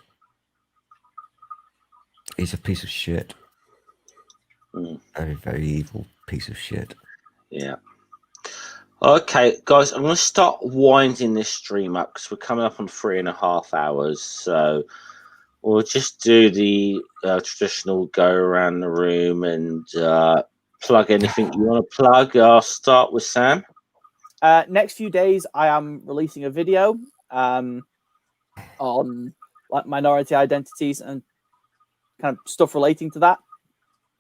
He's a piece of shit. Very, very evil piece of shit. Yeah. Okay, guys, I'm going to start winding this stream up because we're coming up on 3.5 hours. So we'll just do the traditional go around the room and plug anything you want to plug. I'll start with Sam. Next few days, I am releasing a video on minority identities and kind of stuff relating to that.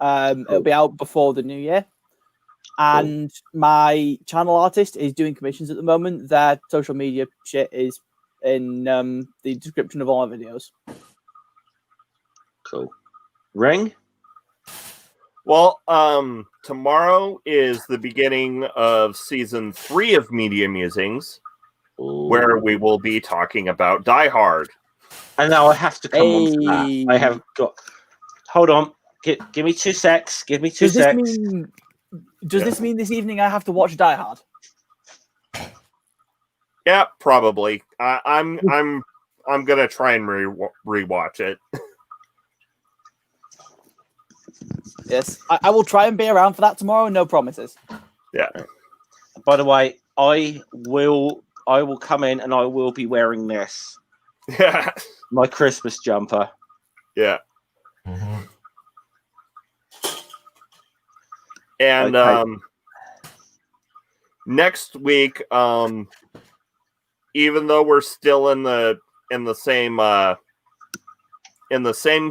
It'll be out before the new year. And my channel artist is doing commissions at the moment. Their social media shit is in the description of all my videos. Cool. Ring? Well, tomorrow is the beginning of season 3 of Media Musings, where we will be talking about Die Hard. And now I have to come on to that. I have got... Hold on. Give me 2 secs. Give me 2 secs. Does this mean this evening I have to watch Die Hard? Yeah, probably. I'm gonna try and rewatch it. Yes, I will try and be around for that tomorrow. No promises. Yeah. By the way, I will come in and I will be wearing this. Yeah. My Christmas jumper. Yeah. Mm-hmm. And okay. Next week, even though we're still in the same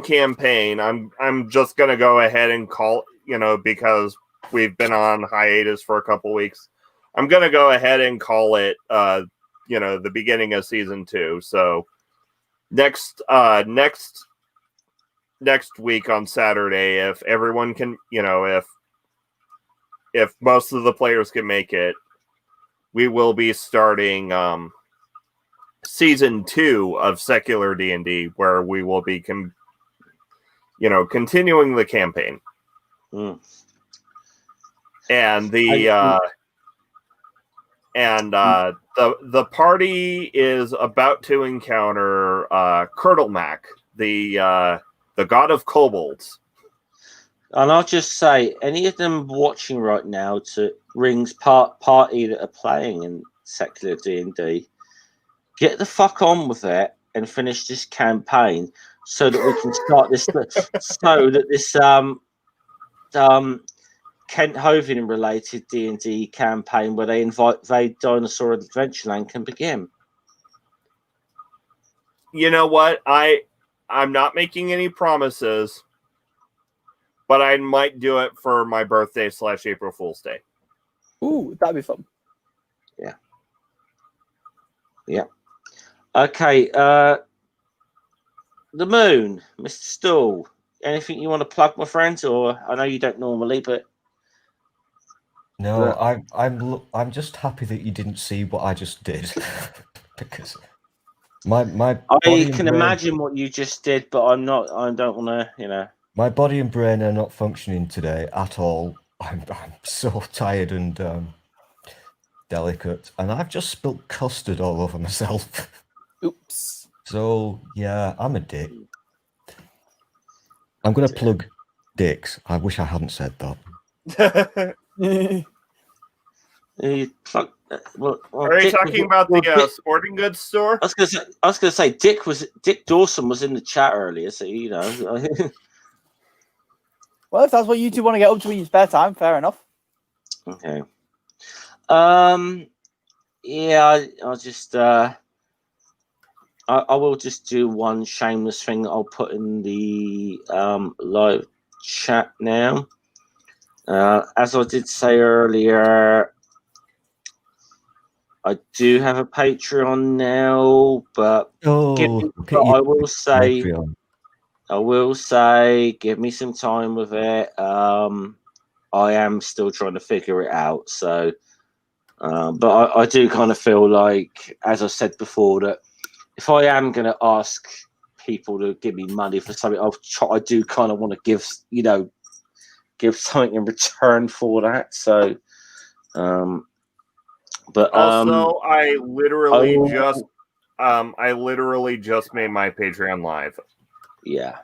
campaign, I'm just gonna go ahead and call, because we've been on hiatus for a couple weeks. I'm gonna go ahead and call it, the beginning of season 2. So next week on Saturday, if everyone can, if most of the players can make it, we will be starting season 2 of Secular D&D, where we will be continuing the campaign. And the party is about to encounter Curdlemac, the god of kobolds. And I'll just say, any of them watching right now to Ring's party that are playing in Secular D&D, get the fuck on with it and finish this campaign so that we can start this. So that this Kent Hovind related D&D campaign where they invade Dinosaur Adventureland can begin. You know what? I'm not making any promises, but I might do it for my birthday / April Fool's Day. Ooh, that'd be fun. Yeah. Okay. The Moon, Mr. Stool. Anything you want to plug, my friends? Or I know you don't normally, but No, I'm just happy that you didn't see what I just did because my I can imagine what you just did, but I'm not. I don't want to. My body and brain are not functioning today at all. I'm so tired and delicate, and I've just spilt custard all over myself. Oops. So yeah, I'm a dick. I'm gonna plug dicks. I wish I hadn't said that. You plug, well, Are you talking about the sporting goods store? I was gonna say Dick Dawson was in the chat earlier, so Well, if that's what you two want to get up to in your spare time, fair enough. Okay. Yeah, I'll just I will just do one shameless thing that I'll put in the live chat now. As I did say earlier, I do have a Patreon now, but I will say, give me some time with it. I am still trying to figure it out. So, but I do kind of feel like, as I said before, that if I am going to ask people to give me money for something, I do kind of want to give something in return for that. So, but also, I literally just made my Patreon live. Yeah.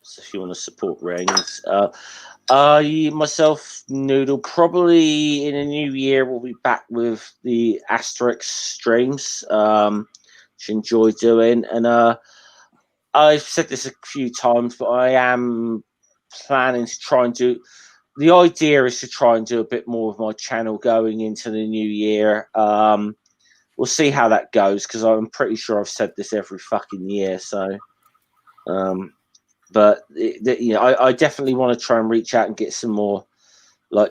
So if you want to support Rings, myself, Noodle, probably in the new year we'll be back with the Asterix streams, which I enjoy doing. And I've said this a few times, but I am planning to try and do. The idea is to try and do a bit more of my channel going into the new year. We'll see how that goes, because I'm pretty sure I've said this every fucking year. So, but I definitely want to try and reach out and get some more,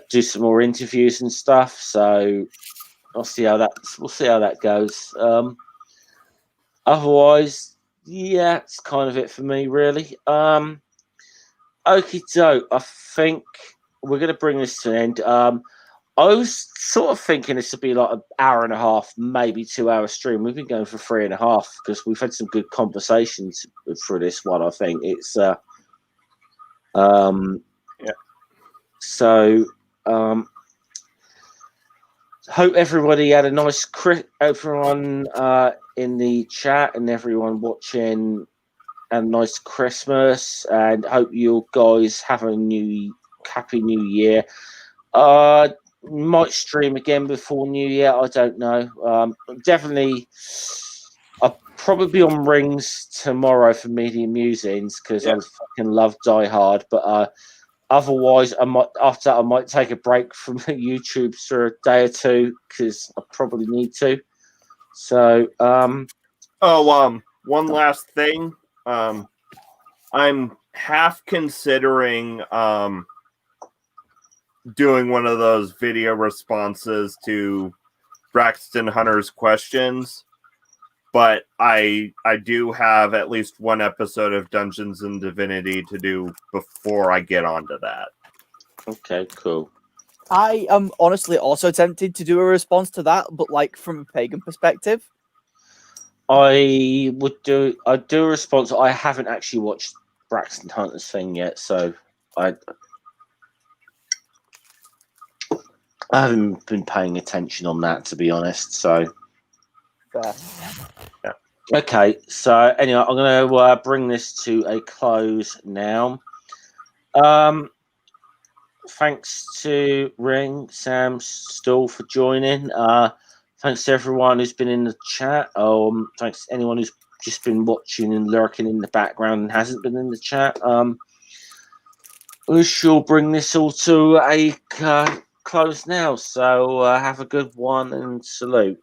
do some more interviews and stuff. So we'll see how that goes. Otherwise, yeah, it's kind of it for me, really. Okie doke. I think we're going to bring this to an end. I was sort of thinking this would be like an hour and a half, maybe 2 hour stream. We've been going for 3.5 because we've had some good conversations through this one. I think it's yeah. So hope everybody had a nice everyone in the chat and everyone watching had a nice Christmas, and hope you guys have a happy New Year. Might stream again before New Year. I don't know. Definitely, I'll probably be on Rings tomorrow for Media Musings because I fucking love Die Hard. But otherwise, I might take a break from YouTube for a day or two because I probably need to. So, one last thing. I'm half considering doing one of those video responses to Braxton Hunter's questions, but I do have at least one episode of Dungeons and Divinity to do before I get onto that. Okay, cool. I am honestly also tempted to do a response to that, but like from a pagan perspective. I'd do a response. I haven't actually watched Braxton Hunter's thing yet, so I haven't been paying attention on that, to be honest. So Fair. okay, so anyway, I'm going to bring this to a close now. Thanks to Ring, Sam, Stool for joining. Thanks to everyone who's been in the chat. Thanks to anyone who's just been watching and lurking in the background and hasn't been in the chat. We shall bring this all to a close now. So have a good one and salute.